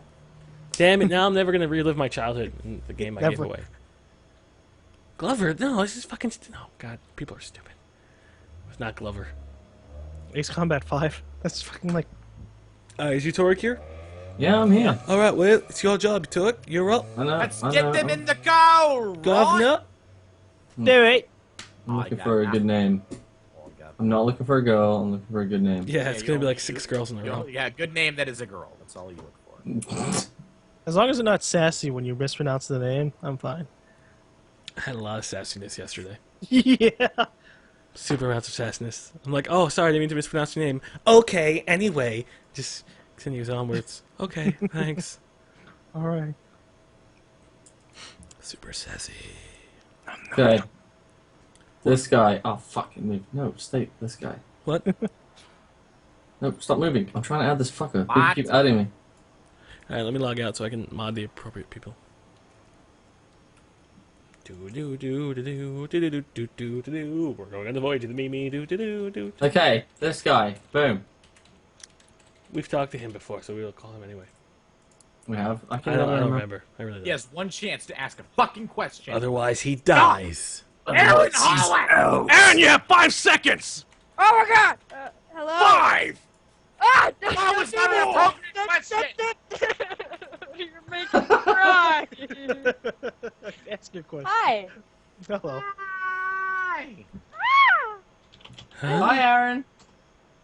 Damn it, now I'm never going to relive my childhood in the game I gave away. Glover? No, this is fucking... Oh, God, people are stupid. It's not Glover. Ace Combat 5. That's fucking like... Is Utorak here? Yeah, I'm here. All right, well, it's your job, Utorak. You're up. I know. Let's get them in the car! Governor. Do it. I'm looking for a good name. I'm not looking for a girl. I'm looking for a good name. Yeah, it's going to be like 6 girls in a row. Yeah, good name that is a girl. That's all you look for. As long as it's not sassy when you mispronounce the name, I'm fine. I had a lot of sassiness yesterday. Yeah. Super amounts of sassiness. I'm like, oh, sorry, I didn't mean to mispronounce your name. Okay, anyway. Just continues onwards. Okay, thanks. All right. Super sassy. Okay. This guy. Oh, fucking move. No, stay. This guy. What? No, stop moving. I'm trying to add this fucker. What? Keep adding me. Alright, let me log out so I can mod the appropriate people. Do-do-do-do-do-do-do-do-do-do. We're going on the voyage of the Mimi. Do-do-do-do. Okay, this guy. Boom. We've talked to him before, so we'll call him anyway. We have. I I don't remember. remember. I really don't. He has one chance to ask a fucking question. Otherwise, he dies. Aaron Holland! Aaron, you have 5 seconds! Oh my god! Hello? 5! Ah! That was not an appropriate question! You're making me cry! Ask your question. Hi! Hello. Hi! Huh? Hi, Aaron.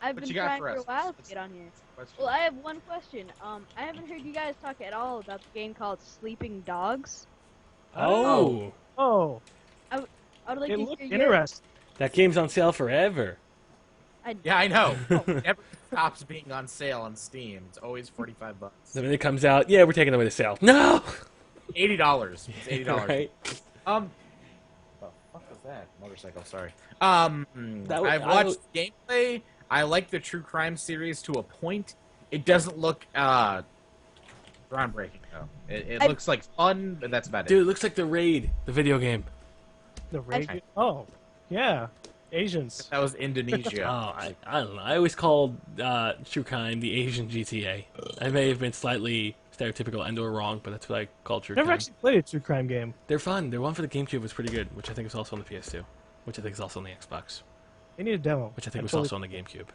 I've What been you got trying for for a us? while to get on here. Well, I have one question. I haven't heard you guys talk at all about the game called Sleeping Dogs. Oh, Oh, I would like it to looked hear your... interesting. that game's on sale forever. Yeah, I know. It never stops being on sale on Steam. It's always $45. The minute it comes out, yeah, we're taking it away to sale. No! $80. It's $80. Right? The fuck is that? Motorcycle, sorry. That was- I've watched gameplay. I like the true crime series to a point. It doesn't look groundbreaking though. It looks like fun, but that's about Dude, it. it looks like the Raid, the video game. The raid. Oh, yeah, Asians. That was Indonesia. Oh, I don't know. I always called True Crime the Asian GTA. I may have been slightly stereotypical and or wrong, but that's what I call True Never Crime. actually played a true crime game. They're fun. Their one for the GameCube was pretty good, which I think is also on the PS2, which I think is also on the Xbox, They need a demo. which I think was totally- also on the GameCube.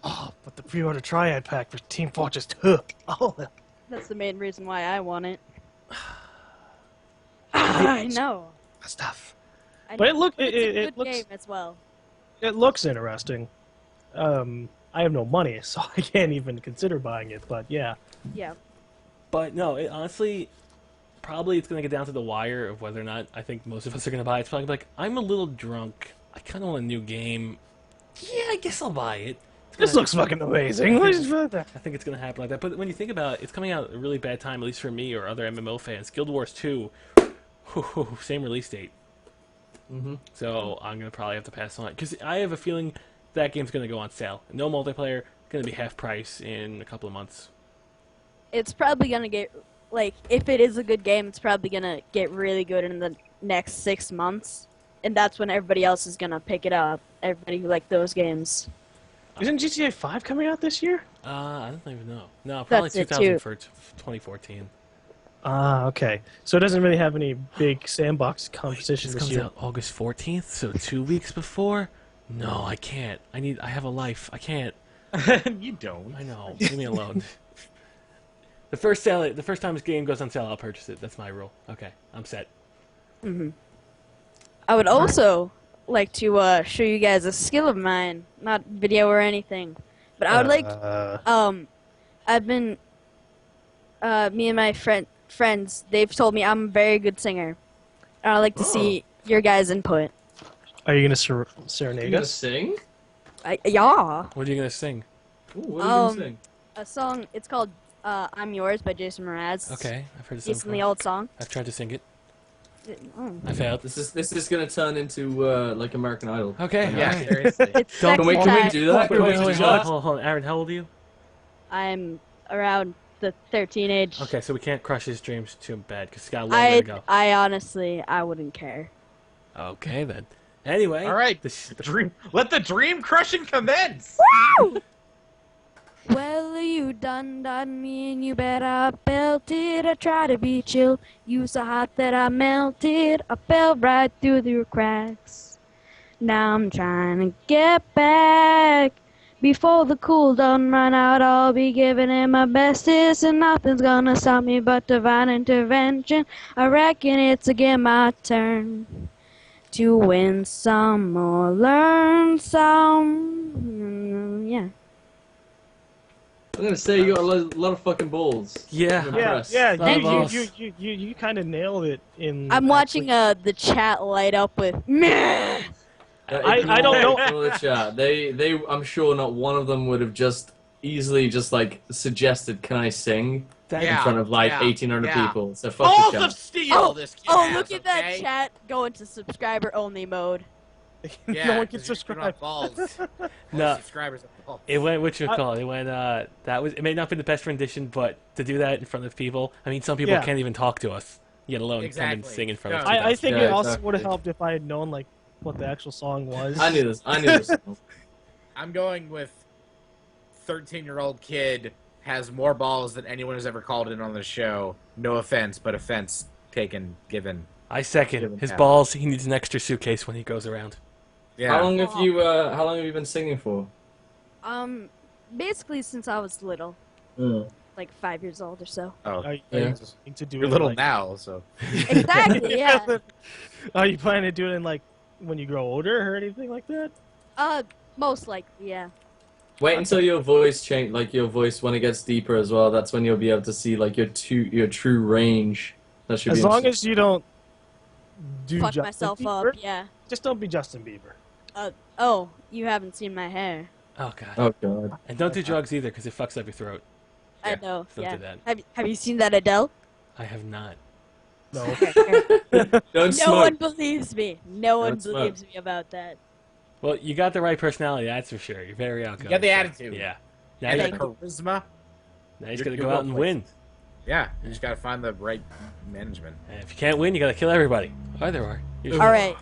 Oh, but the pre-order triad pack for Team Fortress 2. Oh, That's the main reason why I want it. I know. stuff. I But know. it look But it's a it good looks game as well. it looks interesting. I have no money, so I can't even consider buying it. But yeah, Yeah. But no, honestly, probably it's going to get down to the wire of whether or not I think most of us are going to buy it. It's probably like, I'm a little drunk. I kind of want a new game. Yeah, I guess I'll buy it. this looks fucking amazing. I think it's going to happen like that. But when you think about it, it's coming out at a really bad time, at least for me or other MMO fans. Guild Wars 2, same release date. Mm-hmm. So I'm going to probably have to pass on it. Because I have a feeling that game's going to go on sale. No multiplayer, going to be half price in a couple of months. It's probably gonna get, like, if it is a good game, it's probably gonna get really good in the next 6 months. And that's when everybody else is gonna pick it up. Everybody who like those games. Isn't GTA 5 coming out this year? I don't even know. No, probably That's it, 2000 too. for 2014. Ah, okay. So it doesn't really have any big sandbox competition This this comes year. out August 14th, so 2 weeks before? No, I can't. I have a life. I can't. You don't. I know. Leave me alone. The first time this game goes on sale, I'll purchase it. That's my rule. Okay, I'm set. I would also like to show you guys a skill of mine, not video or anything, but I would like. I've been. Me and my friends, they've told me I'm a very good singer. And I'd like to see your guys' input. Are you gonna You serenade gonna us? sing? Yeah, What are you gonna sing? Ooh, what are you gonna sing? a song. It's called "I'm Yours" by Jason Mraz. Okay, I've heard it song Decently before. old song. I've tried to sing it. Oh. I failed. This is gonna turn into like American Idol. Okay, Yeah, alright. seriously. It's Don't- Can we sexy do time. that? Wait, Can we wait, do hold on, that? hold on. Aaron, how old are you? I'm around the 13 age. Okay, so we can't crush his dreams too bad because he's got a long way to go. I honestly, I wouldn't care. Okay then. Anyway, All right, the let the dream crushing commence. Well, you done me and you bet I felt it. I tried to be chill. You so hot that I melted. I fell right through the cracks. Now I'm trying to get back. Before the cool done run out, I'll be giving it my bestest. And nothing's gonna stop me but divine intervention. I reckon it's again my turn to win some or learn some. Yeah. I'm gonna say you got a lot of fucking balls. yeah. I'm Yeah, impressed. yeah. Thank You kind of nailed it. In I'm watching the chat light up with meh. I don't know. Ignore the chat. They. I'm sure not one of them would have just easily just like suggested, "Can I sing?" That- in front of like yeah, 1,800 yeah. people. So fuck Balls the of chat. steel. Oh, This kid oh, has, look at that okay? chat go into subscriber only mode. Yeah, no one can 'cause you don't subscribe. have balls. No. Subscribers have balls. It went, what you call it? It went, it may not have been the best rendition, but to do that in front of people, I mean, some people Yeah. can't even talk to us, let alone come and Exactly. sing in front of No. us. I think Yeah, it also exactly. would have helped if I had known like what the actual song was. I knew this. I knew this. I'm going with 13-year-old kid has more balls than anyone has ever called in on the show. No offense, but offense taken, given. I second. Give him His that. balls, he needs an extra suitcase when he goes around. Yeah. How long have you been singing for? Basically since I was little, like 5 years old or so. Oh, Are you Yeah. planning to do you're it little like, now, so. Exactly, yeah. Are you planning to do it in like when you grow older or anything like that? Most likely, yeah. Wait until your voice change, like your voice when it gets deeper as well. That's when you'll be able to see like your true range. That should As be long as you don't do Fuck Justin myself Bieber, up, yeah. just don't be Justin Bieber. Oh, you haven't seen my hair. Oh, God. Oh god. And don't do drugs either, because it fucks up your throat. I Yeah, know, don't yeah. do that. Have you seen that Adele? I have not. No. Don't No smoke. one believes me. No one Don't smoke. believes me about that. Well, you got the right personality, that's for sure. You're very outgoing. You got the attitude. Yeah. Now And you, the charisma. now you just You're gotta go out and win. Yeah, you just gotta find the right management. And if you can't win, you gotta kill everybody. Oh, there are. Usually. All right.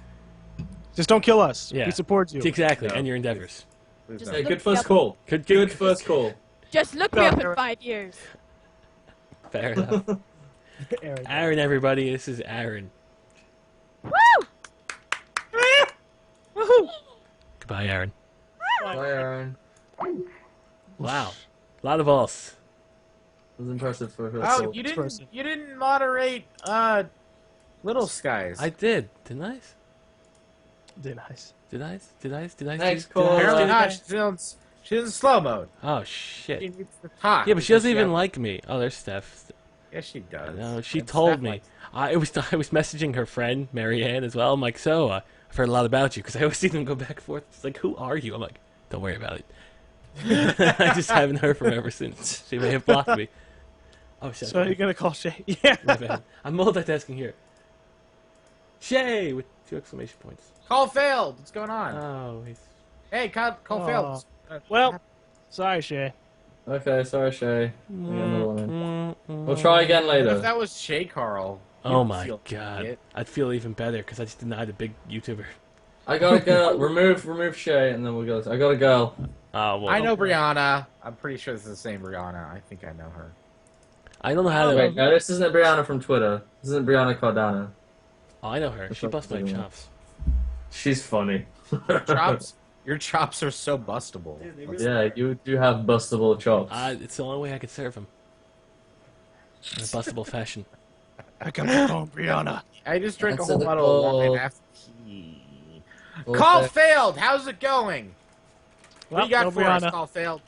Just don't kill us. Yeah. We support you. Exactly, No. and your endeavors. Please Just don't. Yeah, good first call. Good. First call. Just look me up in 5 years. Fair enough. Aaron. Aaron, everybody, this is Aaron. Woo! Woohoo! Goodbye, Aaron. Bye, Aaron. Wow. A lot of balls. That was impressive for her. Oh, call. you didn't moderate Little Skies. I did, didn't I? Did nice. Did I? Next Did call. I? Apparently not. She's in slow mode. Oh She shit. needs to talk. Yeah, but she because doesn't even has- like me. Oh, there's Steph. Yes, she does. No, she And told Steph me. likes- I was messaging her friend Marianne as well. I'm like, so I've heard a lot about you because I always see them go back and forth. She's like, who are you? I'm like, don't worry about it. I just haven't heard from her ever since. She may have blocked me. Oh shit. So you're gonna call Shay? Yeah. My bad. I'm multitasking here. Shay with 2 exclamation points. Call failed. What's going on? Oh, he's... Hey, call failed. Well, sorry, Shay. Okay, sorry, Shay. We got another one in. We'll try again What if later. that was Shay Carl? You Oh don't my feel god. it. I'd feel even better because I just denied a big YouTuber. I got a girl. remove Shay, and then we'll go. I got a girl. Oh, well. I know Brianna. I'm pretty sure this is the same Brianna. I think I know her. I don't know how to... Wait, no, this isn't Brianna from Twitter. This isn't Brianna Cardano. Oh, I know her. She busts my chops. She's funny. Your chops are so bustable. Yeah, you do have bustable chops. It's the only way I could serve him. In a bustable fashion. I got my phone, Brianna. I just drank That's a whole the bottle of call. wine after tea. Call failed. How's it going? What do you got no for us? Brianna. Call failed.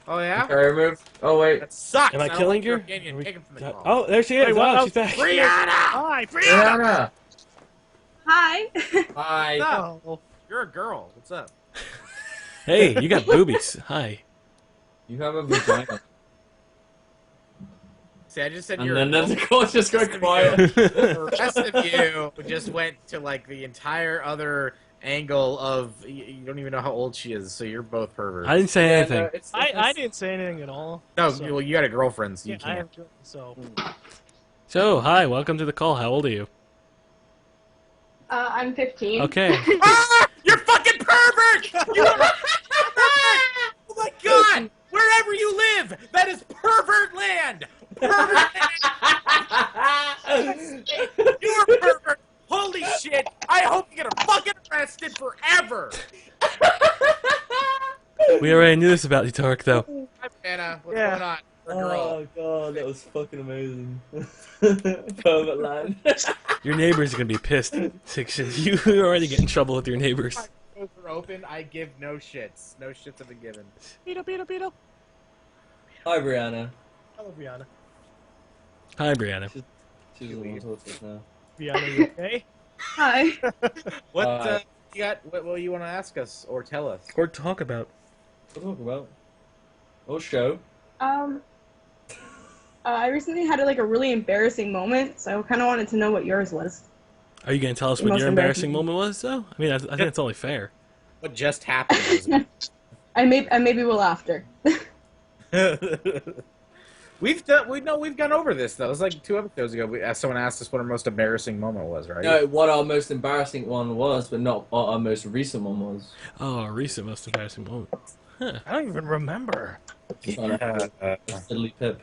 Oh yeah. Okay, remove. Oh wait. That sucks. Am I don't killing like your her? opinion. Are we- Take him from the call. Oh, there she is. Wait, what? Oh, she's back. Brianna! Hi, Brianna. Brianna. Hi. Hi. What's up? Oh, You're a girl. What's up? Hey, you got boobies. Hi. You have a vagina. See, I just said And you're then a girl. the call just got quiet. The rest of you just went to like the entire other angle of you don't even know how old she is, so you're both perverts. I didn't say anything. I didn't say anything at all. No, so, well, you got a girlfriend, so you yeah, I can't. have, so So, hi, welcome to the call. How old are you? I'm 15. Okay. Ah! You're fucking pervert! You're a pervert! Oh my god! Wherever you live, that is pervert land! Pervert land! You're a pervert! Holy shit! I hope you get fucking arrested forever! We already knew this about you, Torque, though. Hi, Anna. What's Yeah. going on? You're a girl. Oh god, that was fucking amazing. Pervert land. Your neighbors are going to be pissed. Diction. You already get in trouble with your neighbors. Doors are open. I give no shits. No shits have been given. Beetle. Hi, Brianna. Hello, Brianna. Hi, Brianna. She's the one who talks to us now. Brianna, you okay? Hi. What Hi. you got? What you want to ask us or tell us? Or talk about. What to talk about? Or show. I recently had like a really embarrassing moment, so I kind of wanted to know what yours was. Are you going to tell us The what most your embarrassing embarrassing- moment was, though? I mean, I think it's only fair. What just happened? Was I maybe will after. we've gone over this though. It was like 2 episodes ago. Someone asked us what our most embarrassing moment was, right? No, what our most embarrassing one was, but not what our most recent one was. Oh, a recent most embarrassing moment. Huh. I don't even remember. Fiddly Pip.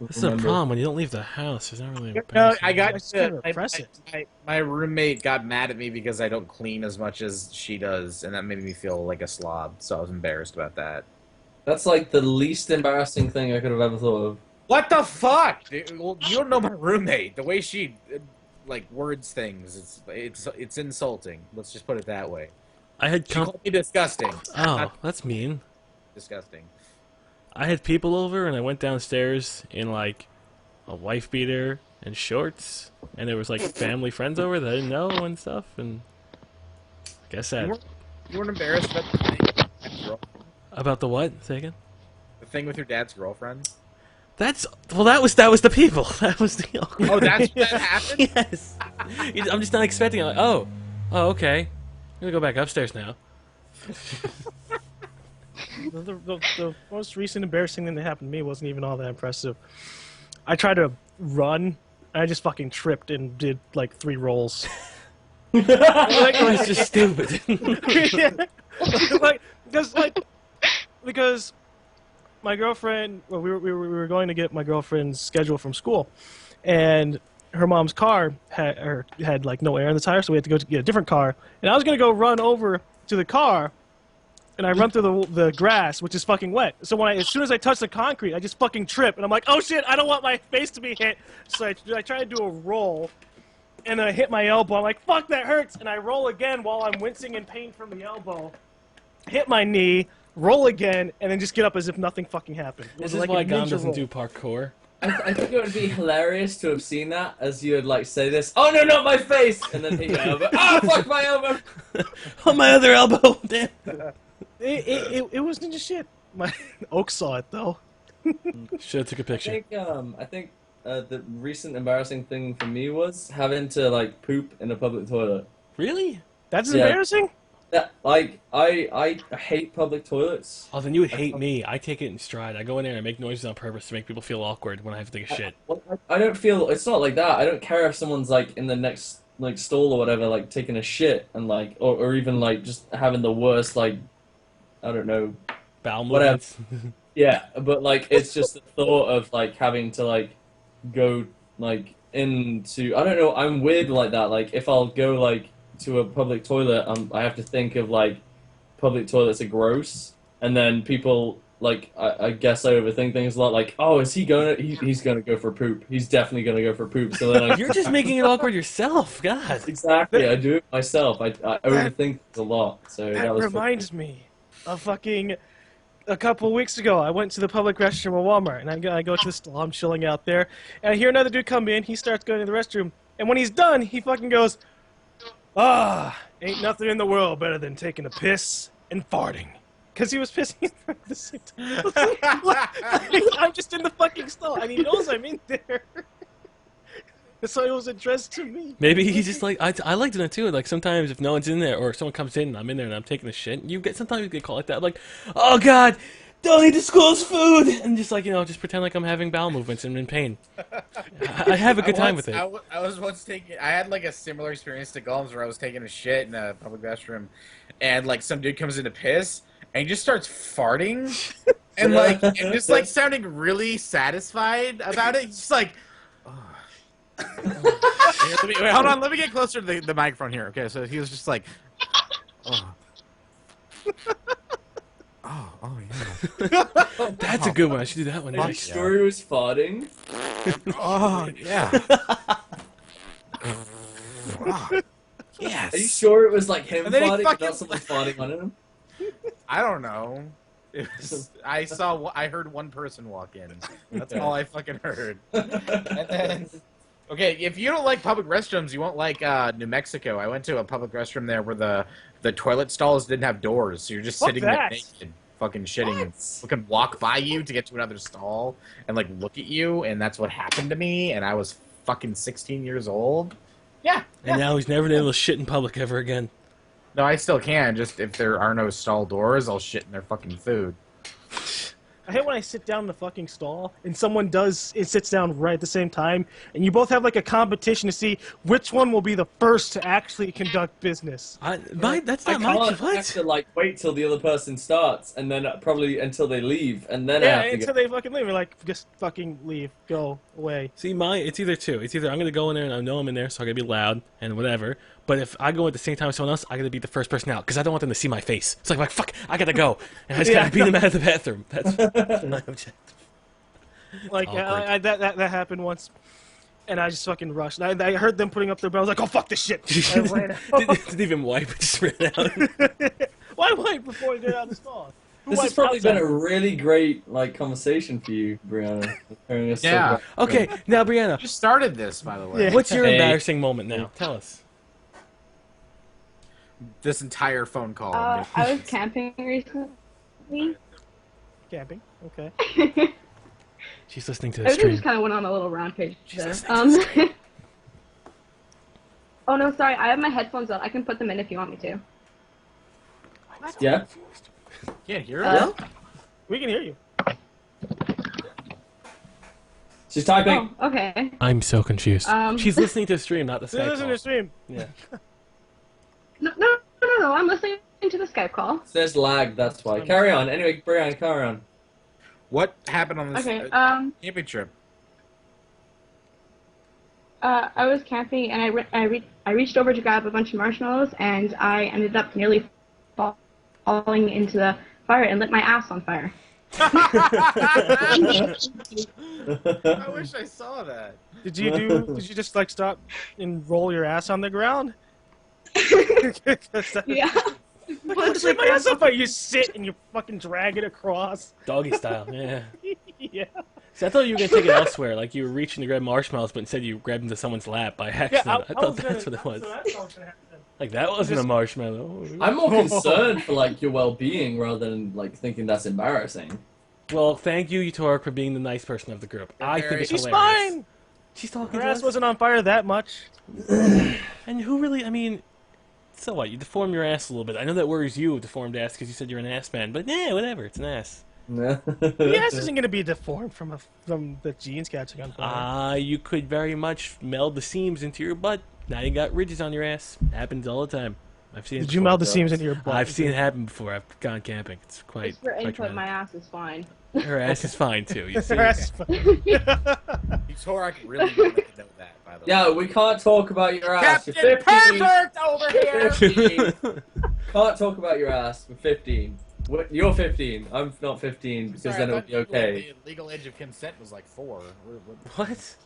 This is a problem when you don't leave the house. There's not really No, embarrassing. I got That's kinda repress my roommate got mad at me because I don't clean as much as she does, and that made me feel like a slob. So I was embarrassed about that. That's like the least embarrassing thing I could have ever thought of. What the fuck? Dude, well, you don't know my roommate. The way she like words things, it's insulting. Let's just put it that way. I had She called me disgusting. Oh, that's mean. Disgusting. I had people over, and I went downstairs in, like, a wife beater and shorts, and there was, like, family friends over that I didn't know and stuff, and I guess that... You weren't embarrassed about the thing with your dad's girlfriend? About the what? Say again? The thing with your dad's girlfriend? That was the people. That was the. Oh, that's what happened? Yes. I'm just not expecting it. Like, oh, okay. I'm gonna go back upstairs now. The most recent embarrassing thing that happened to me wasn't even all that impressive. I tried to run, and I just fucking tripped and did like 3 rolls. It was just stupid. Because my girlfriend, well, we were going to get my girlfriend's schedule from school, and her mom's car had like no air in the tire, so we had to go to get a different car. And I was gonna go run over to the car, and I run through the grass, which is fucking wet. So as soon as I touch the concrete, I just fucking trip, and I'm like, oh shit, I don't want my face to be hit. So I try to do a roll, and then I hit my elbow. I'm like, fuck, that hurts, and I roll again while I'm wincing in pain from the elbow. Hit my knee, roll again, and then just get up as if nothing fucking happened. This is why Gom doesn't do parkour. I think it would be hilarious to have seen that as you would like say this. Oh no, not my face! And then hit your elbow. Oh fuck my elbow! On my other elbow. Damn. It was ninja shit. My Oak saw it though. Should have took a picture. I think the recent embarrassing thing for me was having to like poop in a public toilet. Really? That's Yeah. embarrassing? That like I hate public toilets. Oh, then you would hate me. I take it in stride. I go in there and I make noises on purpose to make people feel awkward when I have to take a shit. I don't feel it's not like that. I don't care if someone's like in the next like stall or whatever, like taking a shit and like or even like just having the worst like I don't know Bowel whatever. movements. Yeah, but like it's just the thought of like having to like go like into I don't know. I'm weird like that. Like if I'll go like to a public toilet, I have to think of like public toilets are gross, and then people like I guess I overthink things a lot. Like, oh, is he going to? He's going to go for poop. He's definitely going to go for poop. So then You're just making it awkward yourself. God. exactly. I do it myself. I overthink things a lot. So That was reminds me of fucking a couple of weeks ago. I went to the public restroom at Walmart, and I go to the stall. I'm chilling out there, and I hear another dude come in. He starts going to the restroom, and when he's done, he fucking goes, ain't nothing in the world better than taking a piss and farting. Because he was pissing in front of the sink. I'm just in the fucking stall, and he knows I'm in there. So it was addressed to me. Maybe he's just like I like doing it too. Like sometimes if no one's in there or someone comes in and I'm in there and I'm taking a shit, sometimes you get called like that. Like, oh god, don't eat the school's food, and just like just pretend like I'm having bowel movements and in pain. I have a good time with it. I was once I had like a similar experience to Golems where I was taking a shit in a public restroom, and like some dude comes in to piss, and he just starts farting, and like and just like sounding really satisfied about it. He's just like, wait, hold on, let me get closer to the microphone here. Okay, so he was just like, oh. Oh yeah. That's a good one. I should do that one Are you next. sure he was farting? Oh yeah. Yes. Are you sure it was like him And then he farting, fucking- not someone farting on him? I don't know. It was, I heard one person walk in. That's all I fucking heard. And then, okay, if you don't like public restrooms, you won't like New Mexico. I went to a public restroom there where the toilet stalls didn't have doors, so you're just Fuck sitting that. there naked, fucking shitting, and people can walk by you to get to another stall and like look at you, and that's what happened to me. And I was fucking 16 years old. Yeah. And now he's never been able to shit in public ever again. No, I still can. Just if there are no stall doors, I'll shit in their fucking food. I hate when I sit down in the fucking stall and someone sits down right at the same time, and you both have like a competition to see which one will be the first to actually conduct business. That's I not my can't have to like wait till the other person starts, and then probably until they leave, and then I Yeah, have to until go. they fucking leave. We're like, just fucking leave, go away. See, it's either two. It's either I'm gonna go in there and I know I'm in there, so I gotta be loud and whatever. But if I go at the same time as someone else, I gotta be the first person out because I don't want them to see my face. It's like fuck, I gotta go, and I just gotta beat them out of the bathroom. That's my objective. Like Awkward. that happened once, and I just fucking rushed. And I heard them putting up their bell. I was like, oh fuck this shit. I ran out. Didn't even wipe, just ran out. Why wait before we get out of the stall? This has probably been a really great like conversation for you, Brianna. Hearing us talk Yeah. about- Okay, now Brianna, You started this, by the way. Yeah. what's your Hey. embarrassing moment now? Tell us. This entire phone call. I was camping recently, Camping, okay. She's listening to the Everything stream. just kind of went on a little rampage there. listening to Oh no, sorry. I have my headphones on. I can put them in if you want me to. Yeah. Can't hear Hello? her. We can hear you. She's typing. Oh, okay. I'm so confused. She's listening to the stream, not the Listen Skype to call. the stream. Yeah. No. I'm listening to the Skype call. There's lag. That's why. Carry on. Anyway, Brian, carry on. What happened on this Okay. camping trip? I was camping and I reached over to grab a bunch of marshmallows and I ended up nearly falling into the fire and lit my ass on fire. I wish I saw that. Did you just like stop and roll your ass on the ground? Yeah. What's my ass on fire? You sit and you fucking drag it across. Doggy style, yeah. Yeah. See, I thought you were going to take it elsewhere, like you were reaching to grab marshmallows, but instead you grabbed into someone's lap by accident. I thought that's what it was. Like, that wasn't a marshmallow. I'm more concerned for like your well-being rather than like thinking that's embarrassing. Well, thank you, Utorak, for being the nice person of the group. I think it's She's hilarious. fine. She's talking Her to ass us. wasn't on fire that much. And who really, I mean, so what? You deform your ass a little bit. I know that worries you, deformed ass, because you said you're an ass man, but yeah, whatever, it's an ass. The ass isn't going to be deformed from the jeans catching on fire. You could very much meld the seams into your butt. Now you got ridges on your ass. Happens all the time. I've seen it Did you before. meld the seams into your butt? I've seen it happen before. I've gone camping. It's quite. Just for quite input, traumatic. my ass is fine. Her ass is fine too. You see? Her ass is fine. Utorak really wanted to know that, by the way. Yeah, we can't talk about your ass. Captain You're 15. Perfect over here! 15. Can't talk about your ass. We're 15. You're 15. I'm not 15 because Sorry, then I it'll thought be okay. The legal age of consent was like 4. What?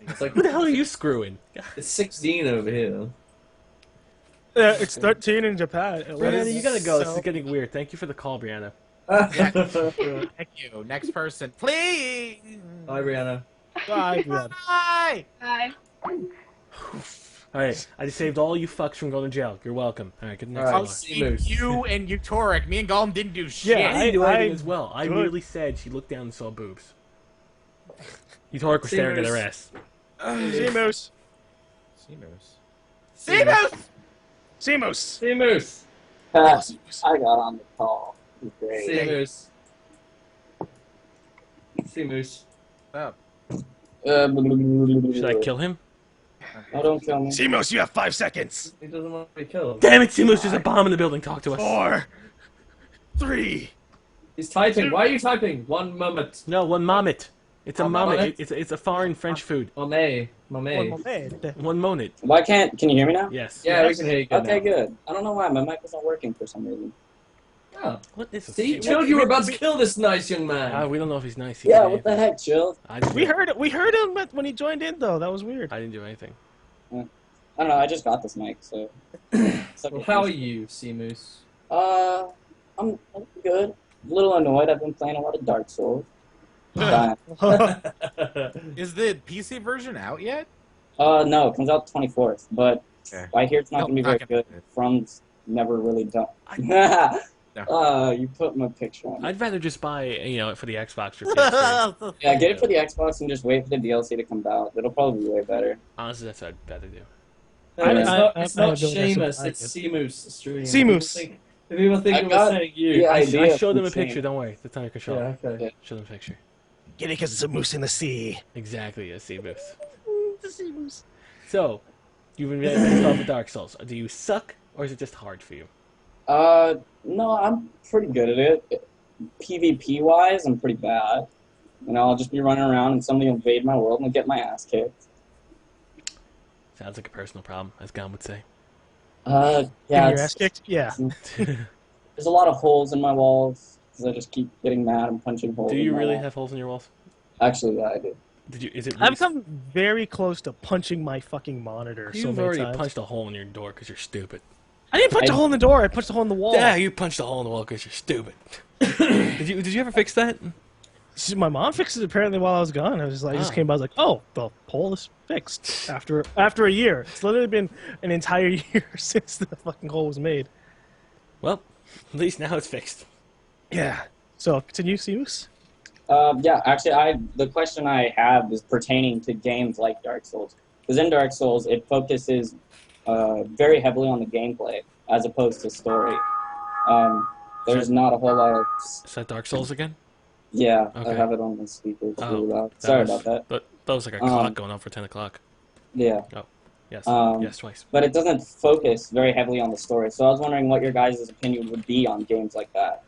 It's like Who the hell are you screwing? it's 16 over here. Yeah, it's 13 in Japan. Brianna, you gotta go. This is getting weird. Thank you for the call, Brianna. Thank you. Next person, please. Hi, Rihanna. Bye. Hi. Hi. Alright, I just saved all you fucks from going to jail. You're welcome. Alright, good next All right. one. See Moose. You and Utorak. Me and Gollum didn't do shit. I didn't do anything I- as well. I good. merely said she looked down and saw boobs. Utorak was staring at her ass. Seamoose. Seamus. Seamoose. See Moose. I got on the call. Great. See Moose. See Moose. Up. Should I kill him? Oh, don't kill me. Seamoose, you have 5 seconds. He doesn't want to be killed. Damn it, Simus, there's a bomb in the building. Talk to us. 4, 3. He's typing. Why are you typing? One moment. No, one mommet. It's a One mommet. moment? It's a foreign French food. Mame. One Mame. moment. One moment. Why can't? Can you hear me now? Yes. Yeah, we can hear you good Okay, now. good. I don't know why my mic wasn't working for some reason. Oh. What is this? See, Chilled, you were about to kill this nice young man. We don't know if he's nice. Yeah, what the heck, chill. I didn't We do- heard it. We heard him when he joined in, though. That was weird. I didn't do anything. I don't know. I just got this mic, so. Well, how are you, Sea Moose? I'm good. A little annoyed. I've been playing a lot of Dark Souls. Is the PC version out yet? No, it comes out 24th, but Okay. I hear it's not No, gonna be not very gonna good. From's never really done. You put my picture on. I'd rather just buy, it for the Xbox or PS3. Yeah, get it for the Xbox and just wait for the DLC to come out. It'll probably be way better. Honestly, that's what I'd better do. No, it's not, I it's not don't know Seamus, what it's Sea Moose stream. Sea Moose. If people think I it was got saying you. the I idea showed them from a picture. seeing- Don't worry. The time I can show Yeah, them. okay. Show them a picture. Get it because it's a moose in the sea. Exactly, a sea booth. The sea moose. So, you've been really pissed off with Dark Souls. Do you suck, or is it just hard for you? No, I'm pretty good at it. PvP wise, I'm pretty bad. I'll just be running around and somebody will invade my world and I'll get my ass kicked. Sounds like a personal problem, as Gon would say. Yeah, Getting your it's- ass kicked? Yeah. there's a lot of holes in my walls because I just keep getting mad and punching holes. Do in you my really walls. have holes in your walls? Actually, yeah, I do. Did you? Is it? I've come very close to punching my fucking monitor so You've many already times. punched a hole in your door because you're stupid. I didn't punch a hole in the door. I punched a hole in the wall. Yeah, you punched a hole in the wall because you're stupid. Did you ever fix that? My mom fixed it apparently while I was gone. I just came by. I was like, oh, the hole is fixed after a year. It's literally been an entire year since the fucking hole was made. Well, at least now it's fixed. Yeah. So continue, Seamus. Yeah, actually, the question I have is pertaining to games like Dark Souls. Because in Dark Souls, it focuses very heavily on the gameplay as opposed to story. There's not a whole lot of... Is that Dark Souls again? Yeah, Okay. I have it on the speaker. It's really loud. That Sorry was- about that. But that was like a clock going on for 10 o'clock. Yeah. Yes. Yes, twice. But it doesn't focus very heavily on the story. So I was wondering what your guys' opinion would be on games like that.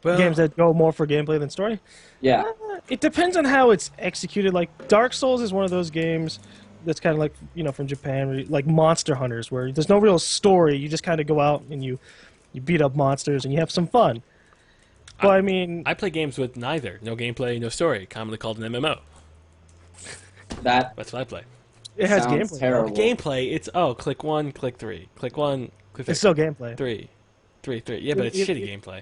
Well, Games that go more for gameplay than story. Yeah. It depends on how it's executed. Like Dark Souls is one of those games that's kind of like from Japan, where like Monster Hunters, where there's no real story. You just kind of go out and you beat up monsters and you have some fun. But I mean, I play games with neither. No gameplay, no story. Commonly called an MMO. That's what I play. It has sounds gameplay. terrible. Gameplay, it's click 1, click 3. Click 1, click 3. It's still gameplay. 3. Yeah, but it's shitty gameplay.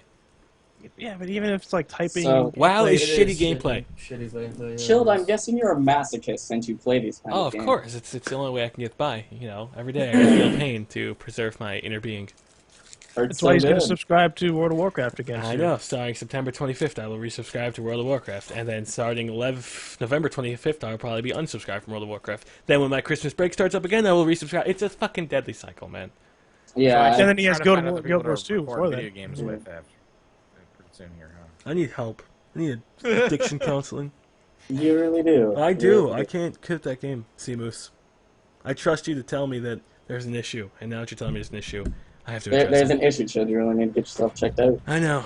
Yeah, but even if it's like typing. So- WoW is It shitty is gameplay. Shitty gameplay. Yeah. Chilled, I'm guessing you're a masochist since you play these kind Oh, of of games. course. It's the only way I can get by. Every day I feel pain to preserve my inner being. That's why he's going to subscribe to World of Warcraft again. I know. Starting September 25th, I will resubscribe to World of Warcraft, and then starting November 25th, I will probably be unsubscribed from World of Warcraft. Then when my Christmas break starts up again, I will resubscribe. It's a fucking deadly cycle, man. Yeah. And then he has Trying to Guild find other Wars people to 2 record before video that. games with pretty soon here, huh? I need help. I need addiction counseling. You really do. I You do. really I can't quit that game, Seamoose. I trust you to tell me that there's an issue, and now that you're telling me there's an issue, I have to address There's it. an issue, Chilled. You really need to get yourself checked out. I know.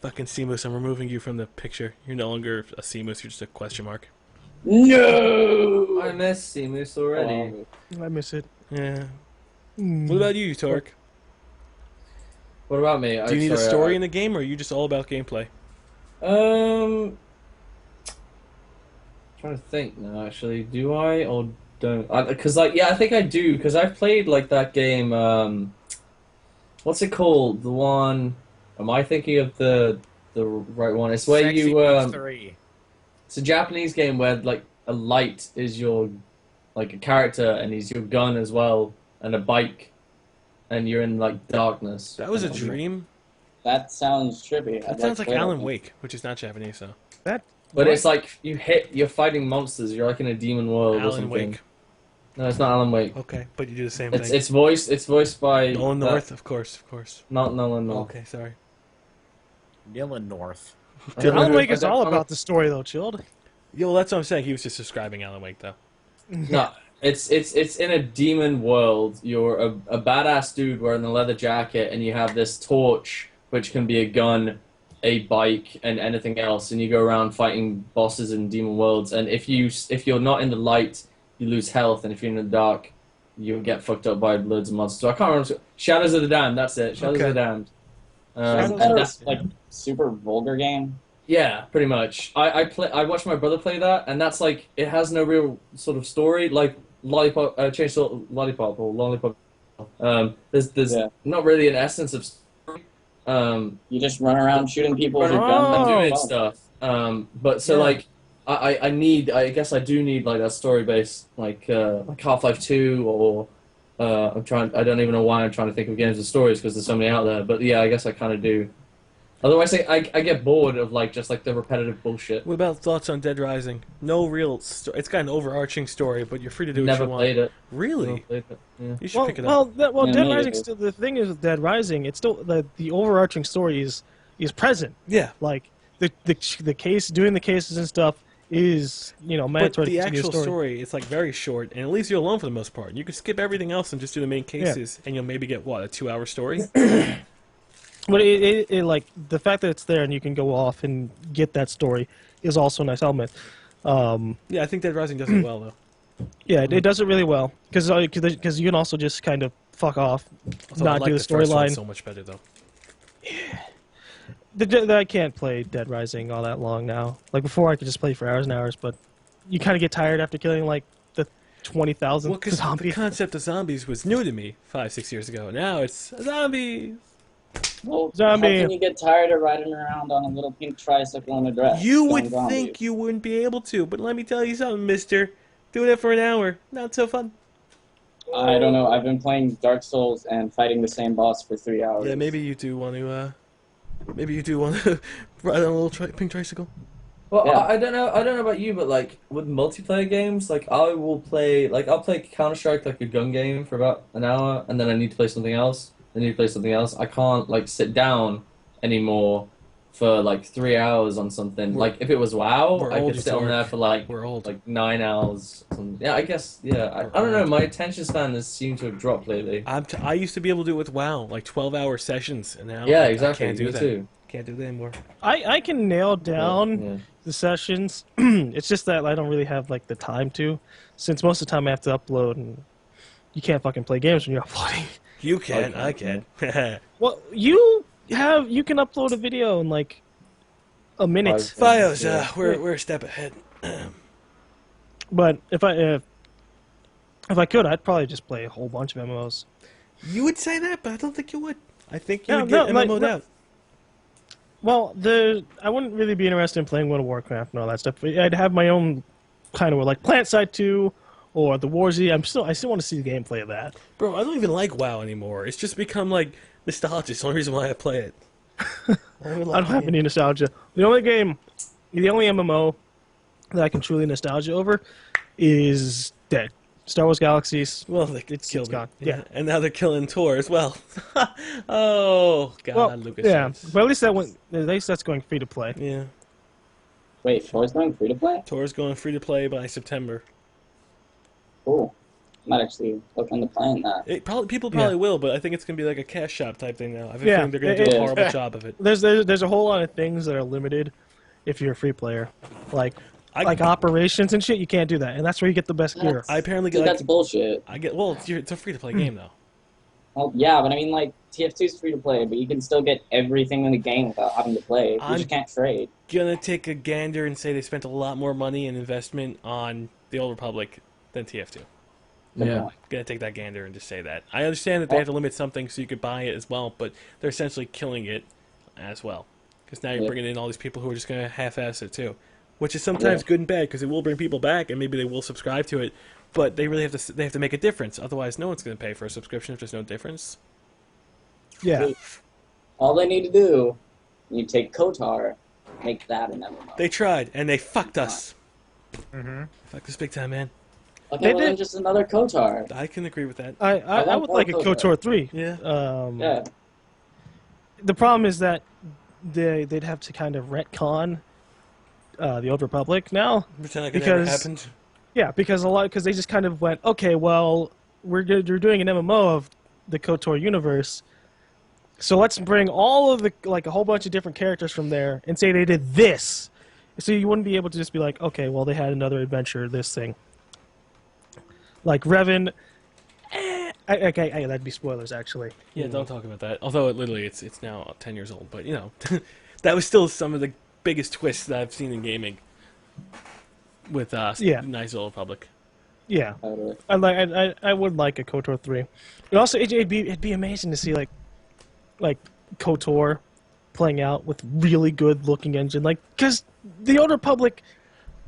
Fucking Seamoose, I'm removing you from the picture. You're no longer a Seamoose, you're just a question mark. No! I miss Seamoose already. I miss it. Yeah. What about you, Torque? What about me? Do you need a story in the game, or are you just all about gameplay? Trying to think now. Actually, do I or don't? Because I think I do. Because I've played like that game. What's it called? The one. Am I thinking of the right one? It's where Sexy you. Beast 3. It's a Japanese game where like a light is your like a character and he's your gun as well, and a bike, and you're in like darkness. That was a dream. That sounds trippy. That sounds like Alan Wake, which is not Japanese, though. But it's like you're fighting monsters. You're like in a demon world or Alan something. Wake. No, it's not Alan Wake. Okay, but you do the same It's thing. it's voiced by Nolan that- North, of course. Not Nolan North. Okay, sorry. Dylan North. Alan Wake is I don't- all I'm- about the story, though, Chilled. Yeah, well, that's what I'm saying. He was just describing Alan Wake, though. No, it's in a demon world. You're a badass dude wearing a leather jacket, and you have this torch, which can be a gun, a bike, and anything else. And you go around fighting bosses in demon worlds. And if you're not in the light, you lose health, and if you're in the dark, you get fucked up by loads of monsters. So I can't remember. Shadows of the Damned. That's it. Shadows Okay. of the Damned. Isn't that that's- a like super vulgar game? Yeah, pretty much. I watched my brother play that, and that's like it has no real sort of story. Like Lollipop, Chainsaw Lollipop or Lollipop. There's Yeah. not really an essence of story. You just run around shooting people with your Oh. gun. I'm doing Oh. stuff. But so Yeah. like I guess I do need like a story based like Half-Life 2 or I don't even know why I'm trying to think of games with stories because there's so many out there. But yeah, I guess I kind of do. Otherwise, I get bored of like just like the repetitive bullshit. What about thoughts on Dead Rising? No real story. It's got an overarching story, but you're free to do what Never you want. played it. Really? Never played it. Yeah. You should pick it up. Well, Yeah, Dead me Rising either. still. The thing is, with Dead Rising, it's still the overarching story is present. Yeah. Like the case, doing the cases and stuff is But mandatory. the to continue actual story, it's like very short, and it leaves you alone for the most part. You can skip everything else and just do the main cases, and you'll maybe get, what, a 2-hour story? But it like the fact that it's there and you can go off and get that story is also a nice element. Yeah, I think Dead Rising does it well, though. Yeah, it does it really well because you can also just kind of fuck off, Although I not like do the the first one storyline. so much better, though. I can't play Dead Rising all that long now. Like before, I could just play for hours and hours, but you kind of get tired after killing like the 20,000 Well, because the zombies. concept of zombies was new to me 5-6 years ago. Now it's zombies. Well, Zombie. how can you get tired of riding around on a little pink tricycle in a dress? You killing would zombies? think you wouldn't be able to, but let me tell you something, mister. Doing it for an hour, not so fun. I don't know. I've been playing Dark Souls and fighting the same boss for 3 hours. Yeah, maybe you do want to, ride on a little pink tricycle. Well, Yeah. I don't know. I don't know about you, but like with multiplayer games, like I'll play Counter-Strike like a gun game for about an hour, and then I need to play something else. I need to play something else. I can't like sit down anymore for like 3 hours on something. Like if it was WoW, we're I old, could sit on Utorak. there for like We're old. 9 hours. Yeah, I guess. Yeah, I don't know. My attention span has seemed to have dropped lately. I used to be able to do it with WoW, like 12-hour sessions, and now Yeah, I exactly. can't do Me that. too. Can't do that anymore. I can nail down Yeah. the sessions. It's just that I don't really have like the time to, since most of the time I have to upload, and you can't fucking play games when you're uploading. You can, Okay. I can. Well, you can upload a video in like a minute. Fios, Yeah. we're a step ahead. But if I could, I'd probably just play a whole bunch of MMOs. You would say that, but I don't think you would. I think you Yeah, would get no, like, MMO'd no. out. Well, I wouldn't really be interested in playing World of Warcraft and all that stuff. I'd have my own kind of like PlantSide 2 or the War Z. I still want to see the gameplay of that. Bro, I don't even like WoW anymore. It's just become like nostalgia. It's the only reason why I play it. I don't have any nostalgia. The only MMO that I can truly nostalgia over is dead. Star Wars Galaxies. Well, they It's killed gone. it. Yeah. And now they're killing Tor as well. Oh, God, Well, Lucas. yeah, but at least that's going free to play. Yeah. Wait, Tor's going free to play? Tor's going free to play by September. Cool. I might actually look into playing that. People probably will, but I think it's going to be like a cash shop type thing now. I have a Yeah, feeling they're going to do it a is. horrible job of it. There's a whole lot of things that are limited if you're a free player, like operations and shit. You can't do that, and that's where you get the best gear. I apparently Dude, get that's bullshit. it's a free to play game though. Well, yeah, but I mean, like, TF2 is free to play, but you can still get everything in the game without having to play. You I'm- just can't trade. Gonna take a gander and say they spent a lot more money and investment on the Old Republic than TF2. Yeah. Gonna take that gander and just say that. I understand that they have to limit something so you could buy it as well, but they're essentially killing it as well. Because now you're Yeah. bringing in all these people who are just gonna half-ass it too, which is sometimes good and bad because it will bring people back and maybe they will subscribe to it, but they really have to make a difference. Otherwise, no one's gonna pay for a subscription if there's no difference. Yeah, All they need to do, you take KOTOR, make that an MMO. They tried and they fucked us. Mm-hmm. Fucked us big time, man. Okay, They well, then did. just another KOTOR. I can agree with that. I want would like a KOTOR. KOTOR 3. Yeah. Yeah. The problem is that they'd have to kind of retcon the Old Republic now. Pretend like it never Because- happened. Yeah, because they just kind of went, okay, well, we're doing an MMO of the KOTOR universe, so let's bring all of a whole bunch of different characters from there and say they did this. So you wouldn't be able to just be like, okay, well, they had another adventure, this thing. Like Revan. Okay, that'd be spoilers, actually. Yeah, don't talk about that. Although it's now 10 years old, but you know, that was still some of the biggest twists that I've seen in gaming. With Knights of the Old Republic. Yeah, Totally. I would like a KOTOR 3. But also, it'd be amazing to see like KOTOR playing out with really good looking engine, like because the Old Republic.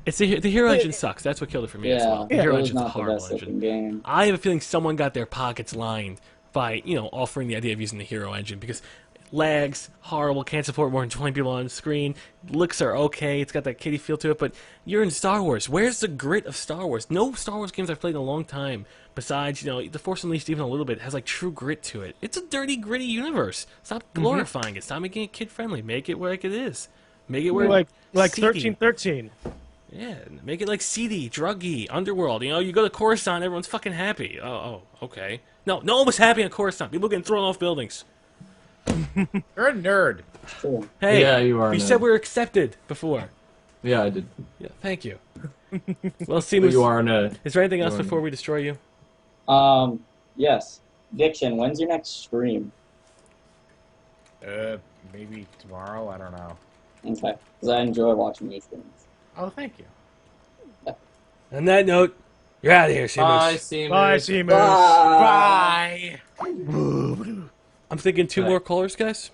It's the hero engine sucks. That's what killed it for me as Yeah, well. The it hero was engine's a not the horrible best looking engine. game. I have a feeling someone got their pockets lined by offering the idea of using the hero engine because lags horrible, can't support more than 20 people on the screen. Looks are okay, it's got that kiddie feel to it, but you're in Star Wars. Where's the grit of Star Wars? No Star Wars games I've played in a long time. Besides, The Force Unleashed even a little bit has like true grit to it. It's a dirty, gritty universe. Stop glorifying it. Stop making it kid friendly. Make it where like it is. Make it where Like seedy. 1313. Yeah, make it like seedy, druggy, underworld. You go to Coruscant, everyone's fucking happy. Oh, okay. No one was happy in Coruscant. People getting thrown off buildings. You're a nerd. True. Hey, Yeah, you are. you said we were accepted before. Yeah, I did. Yeah, thank you. Well, But Seamus, you are a nerd. is there anything else You are before we destroy you? Yes. Diction, when's your next stream? Maybe tomorrow. I don't know. Okay, because I enjoy watching these streams. Oh, thank you. On that note, you're out of here, Bye, Seamus. Seamus. Bye, Seamus. Bye. I'm thinking two Bye. more callers, guys.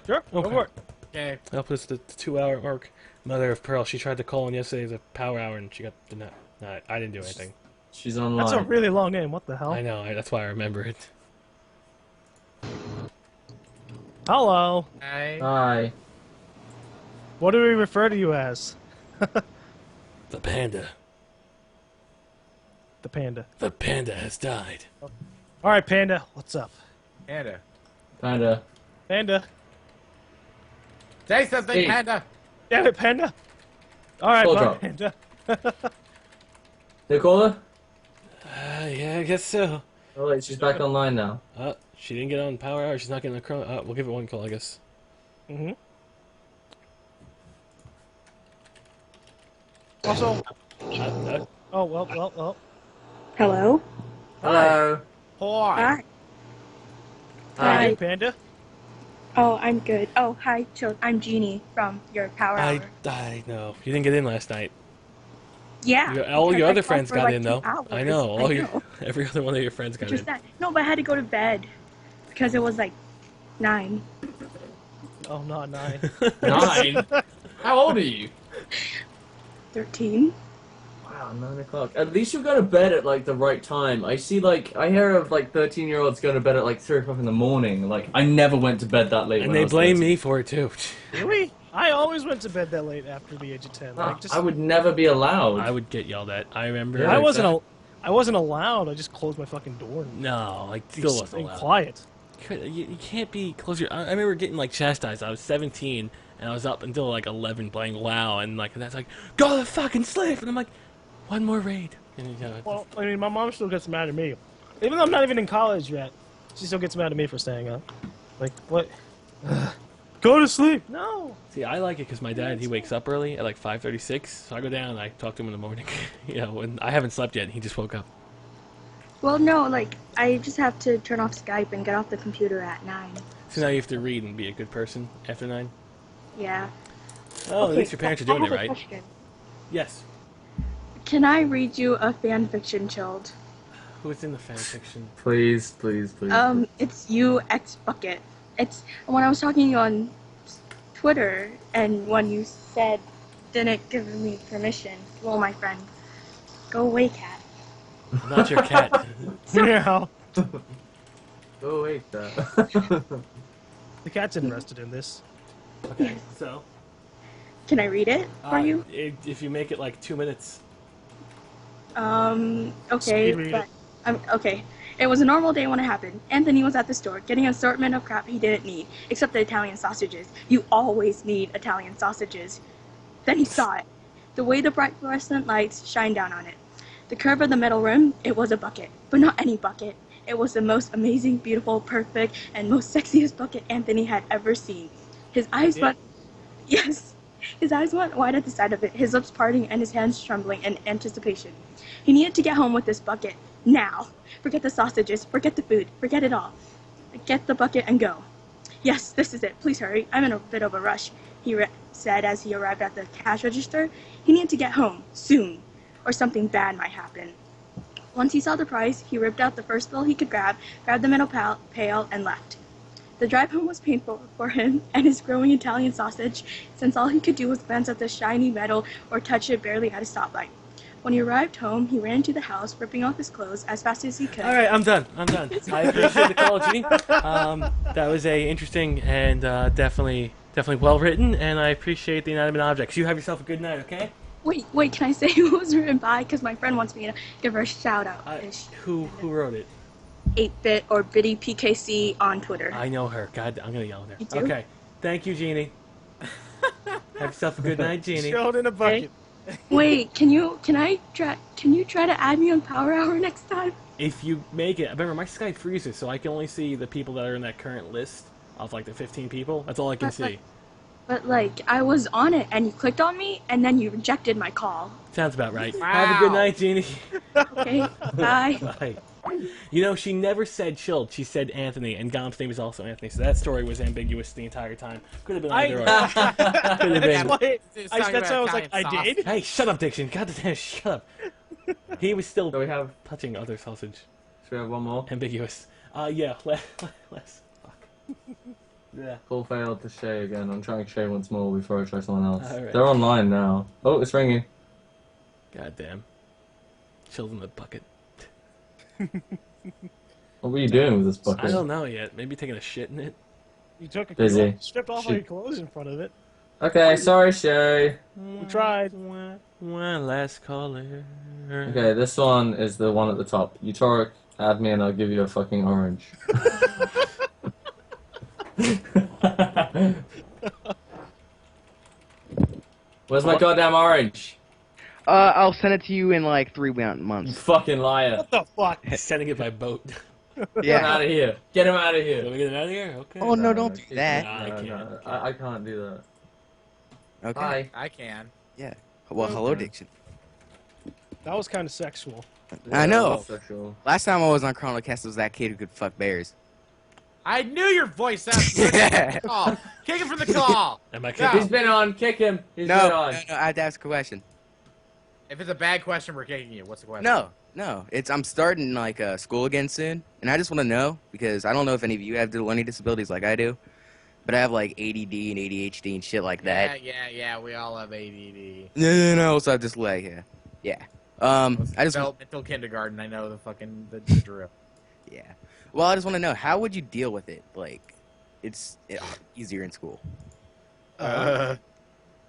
Sure, go Okay. for it. Okay. I'll put us to the 2-hour mark. Mother of Pearl, she tried to call in yesterday as a power hour, and she got denied. No, I didn't do anything. She's online. That's a really long name. What the hell? I know, that's why I remember it. Hello. Bye. Hi. What do we refer to you as? The panda. The panda. The panda has died. All right, panda. What's up? Panda. Panda. Panda. Say something, Hey. Panda. Damn it, panda. All right, Hold bye, up. panda. Nicola? Yeah, I guess so. Oh wait, she's back online now. She didn't get on Power Hour. She's not getting a Chrono. We'll give it one call, I guess. Mm-hmm. Also, oh well. Hello? Hello. Hi. Hi. Hey, panda. Oh, I'm good. Oh, hi, I'm Jeannie from your Power Hour. I know. You didn't get in last night. Yeah. All because your I other called friends for got like in, 2 though. hours. I know. Every other one of your friends got Which was in. that? No, but I had to go to bed because it was like 9. Oh, not 9. 9? How old are you? 13. Wow, 9 o'clock. At least you go to bed at like the right time. I hear of like 13-year-olds going to bed at like 3 o'clock in the morning. Like, I never went to bed that late. And when I they was blame 13. me for it, too. Really? I always went to bed that late after the age of 10. Like, just, I would never be allowed. I would get yelled at. I remember. I wasn't allowed. I just closed my fucking door. No, I still wasn't Stay allowed. quiet. You can't be close your. I remember getting like chastised. I was 17 and I was up until like 11 playing WoW, and like that's like go to fucking sleep, and I'm like, one more raid. And, you know, Well, I mean, my mom still gets mad at me, even though I'm not even in college yet. She still gets mad at me for staying up. Like, what? Go to sleep. No. see, I like it because my dad he wakes up early at like 5:36, so I go down and I talk to him in the morning. You know, when I haven't slept yet, and he just woke up. Well, no, like, I just have to turn off Skype and get off the computer at 9. So now you have to read and be a good person after 9. Yeah. Oh, at least your parents are doing I it have a right. question. Yes. Can I read you a fan fiction, Chilled? Who's in the fan fiction? Please, please, please. It's you, X Bucket. It's when I was talking on Twitter, and when you said didn't give me permission. Well, my friend, go away, cat. I'm not your cat. Meow. Oh wait, The cat's interested in this. Okay, so Can I read it for you? if you make it like 2 minutes. Okay, Speed read but it. okay. It was a normal day when it happened. Anthony was at the store getting an assortment of crap he didn't need, except the Italian sausages. You always need Italian sausages. Then he saw it. The way the bright fluorescent lights shined down on it. The curve of the metal rim, it was a bucket. But not any bucket. It was the most amazing, beautiful, perfect, and most sexiest bucket Anthony had ever seen. His eyes went... Yes. His eyes went wide at the sight of it, his lips parting and his hands trembling in anticipation. He needed to get home with this bucket. Now. Forget the sausages, forget the food, forget it all. Get the bucket and go. Yes, this is it. Please hurry. I'm in a bit of a rush, he said as he arrived at the cash register. He needed to get home, soon, or something bad might happen. Once he saw the price, he ripped out the first bill he could grab, grabbed the metal pail, and left. The drive home was painful for him and his growing Italian sausage, since all he could do was glance at the shiny metal or touch it barely at a stoplight. When he arrived home, he ran to the house, ripping off his clothes as fast as he could. All right, I'm done. I appreciate the call, Jeannie. That was a interesting and definitely well written, and I appreciate the inanimate objects. You have yourself a good night, okay? Wait, can I say who it was written by? Because my friend wants me to give her a shout out. Who wrote it? 8-bit or Biddy PKC on Twitter. I know her. God, I'm gonna yell at her. You do? Okay, thank you, Jeannie. Have yourself a good night, Jeannie. Showed in a bucket. Wait, can you try to add me on Power Hour next time? If you make it, remember my Skype freezes, so I can only see the people that are in that current list of like the 15 people. That's all I can see. But like, I was on it and you clicked on me and then you rejected my call. Sounds about right. Wow. Have a good night, Jeannie. Okay, bye. Bye. You know, she never said Chilled. She said Anthony, and Gom's name is also Anthony. So that story was ambiguous the entire time. Could have been either or. Could have been. That's why I was like, I did? Hey, shut up, Diction. God damn, shut up. He was still So we have. touching other sausage. Should we have one more? Ambiguous. Yeah, less. Fuck. Yeah. Call failed to Shay again. I'm trying Shay once more before I try someone else. Alright. They're online now. Oh, it's ringing. God damn. Chilled in the bucket. What were you doing with this bucket? I don't know yet. Maybe taking a shit in it. You took a Busy. stripped off all your clothes in front of it. Okay, sorry, Shay. We tried. One last caller. Okay, this one is the one at the top. Utorak, add me and I'll give you a fucking orange. Where's my goddamn orange? I'll send it to you in like 3 You months. fucking liar. What the fuck? Sending it by boat. Get him Yeah. out of here. Get him out of Can here. we get it out of here? Okay. Oh no, don't do that. Nah, I No, can't. no, I can't do that. Okay. Bye. I can. Well, hello, Diction. That was kind of sexual. I know. Sexual. Last time I was on ChronoCast was that kid who could fuck bears. I knew your voice sounded oh, kick him from the call. Am I No. kicking? He's been on. Kick him. He's No, been no, on. no, I had to ask a question. If it's a bad question, we're kicking you. What's the question? No, I'm starting like school again soon, and I just want to know because I don't know if any of you have learning disabilities like I do, but I have like ADD and ADHD and shit like that. Yeah. We all have ADD. No. So I just like yeah. I just Developmental kindergarten. I know the drill. yeah. Well, I just want to know how would you deal with it? Like, it's easier in school.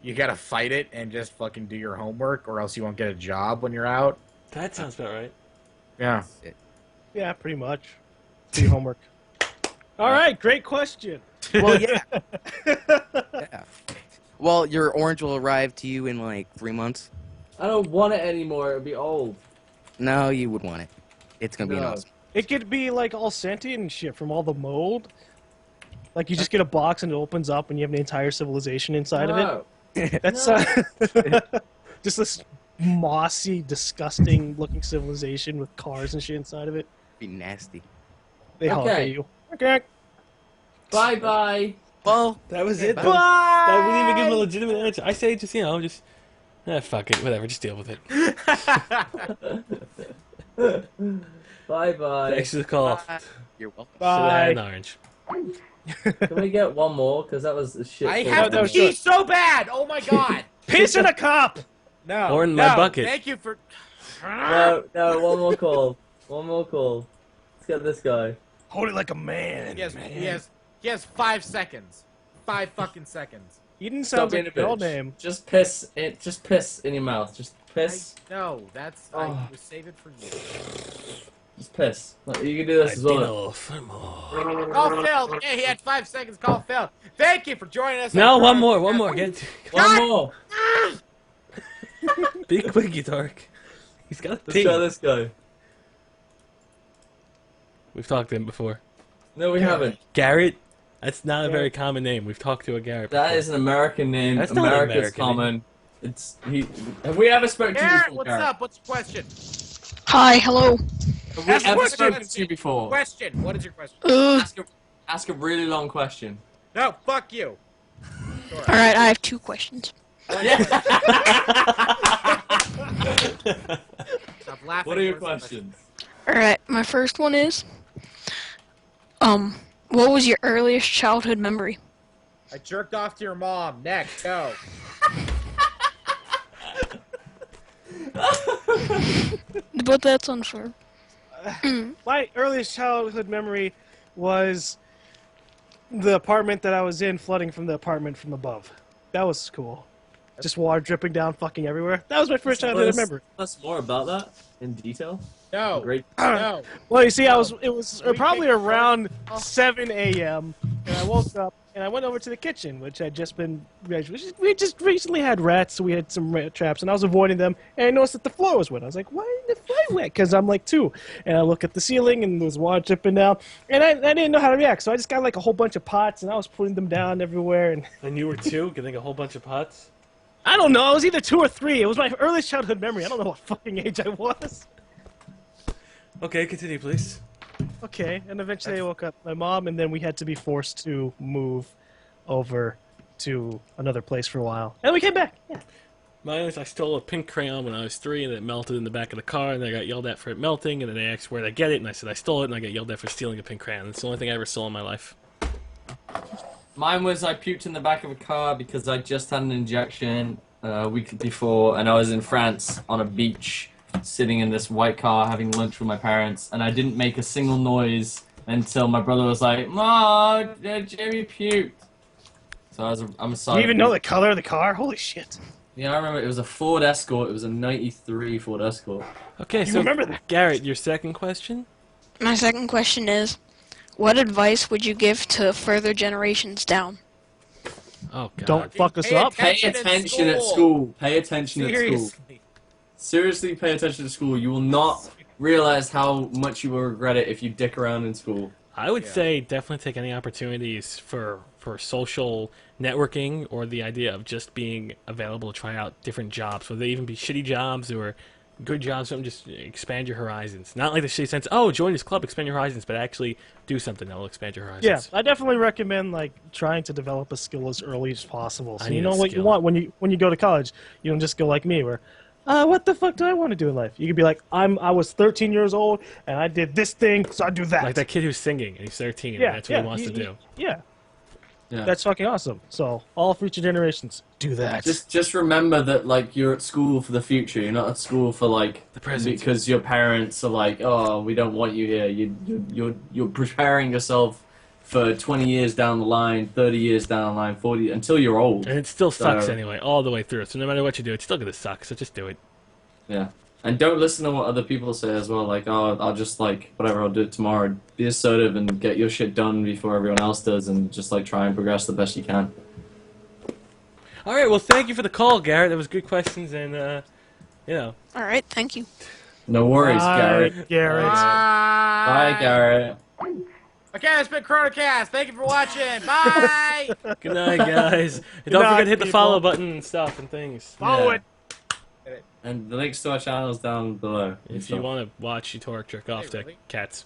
You gotta fight it and just fucking do your homework, or else you won't get a job when you're out. That sounds about right. Yeah. Yeah, pretty much. Do your homework. All right, great question. Well, yeah. Yeah. Well, your orange will arrive to you in like 3 months. I don't want it anymore. It'll be old. No, you would want it. It's gonna be an No. awesome. It could be like all sentient and shit from all the mold. Like you just get a box and it opens up and you have an entire civilization inside of it. No. That's just this mossy, disgusting-looking civilization with cars and shit inside of it. Be nasty. They honk Okay. at you. Okay. Bye. Well, That was it. Bye. That wouldn't even give him a legitimate answer. I say just fuck it, whatever, just deal with it. Bye. Thanks for the call. you're welcome. Should have had an Bye. orange. Can we get one more? Because that was a shit. I full have of to was pee good. so bad. Oh my god. Piss in a cup! No. Or in my no, bucket. Thank you for. No, one more call. One more call. Let's get this guy. Hold it like a man. He has 5 seconds. 5 fucking seconds. Eden Stop sounds being like a a girl bitch. name. Just piss in your mouth. Just piss. No, that's Oh. I was saving for you. Just piss. Like, you can do this as well. Call Phil. Yeah, he had 5 seconds. Call Phil. Thank you for joining us. No, on one Chrono. more. Get One more. be quick, you dark. He's got a Let's pee. try this guy. We've talked to him before. No, we haven't. Garrett? That's not a very common name. We've talked to a Garrett before. That is an American name. That's not an America's American common. It's he. Have we ever spoken to you Garrett, before? what's Garrett? up? What's your question? Hi, hello. Have we Ask a ever question. spoken to you before? Question. What is your question? Ask a really long question. No, fuck you. Alright, I have 2 questions. Stop laughing. What are your What's the questions? Alright, my first one is, what was your earliest childhood memory? I jerked off to your mom. Next, go. But that's unfair. My earliest childhood memory was the apartment that I was in flooding from the apartment from above. That was cool. Just water dripping down fucking everywhere. That was my first childhood memory. Tell us more about that in detail. No. Great. No. Well, you see, it was We probably picked- around 7 a.m. and I woke up and I went over to the kitchen, which had just been we just recently had rats, so we had some rat traps, and I was avoiding them. And I noticed that the floor was wet. I was like, "Why is the floor wet?" Because I'm like 2, and I look at the ceiling and there's water dripping down, and I didn't know how to react, so I just got like a whole bunch of pots and I was putting them down everywhere. And you were 2, getting a whole bunch of pots? I don't know. I was either 2 or 3. It was my earliest childhood memory. I don't know what fucking age I was. Okay, continue, please. Okay, and eventually I woke up my mom, and then we had to be forced to move over to another place for a while. And we came back. Yeah. Mine was I stole a pink crayon when I was 3, and it melted in the back of the car, and I got yelled at for it melting, and then they asked where did I get it, and I said I stole it, and I got yelled at for stealing a pink crayon. It's the only thing I ever stole in my life. Mine was I puked in the back of a car because I just had an injection a week before, and I was in France on a beach, sitting in this white car having lunch with my parents, and I didn't make a single noise until my brother was like, "Ma, Jamie puked." So I'm a Do side. you even know the color of the car? Holy shit! Yeah, I remember it was a Ford Escort. It was a '93 Ford Escort. Okay, You so remember that? Garrett, your second question? My second question is, what advice would you give to further generations down? Oh God. Don't fuck us Pay up. Pay attention attention at at school. Pay attention at school. Seriously. Seriously, pay attention to school. You will not realize how much you will regret it if you dick around in school. I would say definitely take any opportunities for social networking or the idea of just being available to try out different jobs, whether they even be shitty jobs or good jobs. Something, just expand your horizons. Not like the shitty sense, oh, join this club, expand your horizons, but actually do something that will expand your horizons. Yeah, I definitely recommend like trying to develop a skill as early as possible. So I you need know a what you skill. want when you go to college. You don't just go like me, where, what the fuck do I want to do in life? You could be like, I was 13 years old and I did this thing, so I do that. Like that kid who's singing and he's 13 Yeah, and that's what he wants to do. Yeah, Yeah. that's fucking awesome. So all future generations do that. Just remember that like you're at school for the future. You're not at school for like The present. because your parents are like, oh, we don't want you here. You're preparing yourself for 20 years down the line, 30 years down the line, 40 until you're old. And it still sucks So- anyway, all the way through. So no matter what you do, it's still gonna suck. So just do it. Yeah. And don't listen to what other people say as well. Like, oh, I'll just like whatever, I'll do it tomorrow. Be assertive and get your shit done before everyone else does, and just like try and progress the best you can. All right. Well, thank you for the call, Garrett. That was good questions, and you know. All right, thank you. No worries, Bye, Garrett. Garrett. Bye, Garrett. Okay, that's been ChronoCast. Thank you for watching. Bye. Good night, guys. And don't night, forget to hit the people. follow button and stuff and things. Follow Yeah. it. And the links to our channel is down below. If you want to watch Utorak jerk off Hey, to really? cats.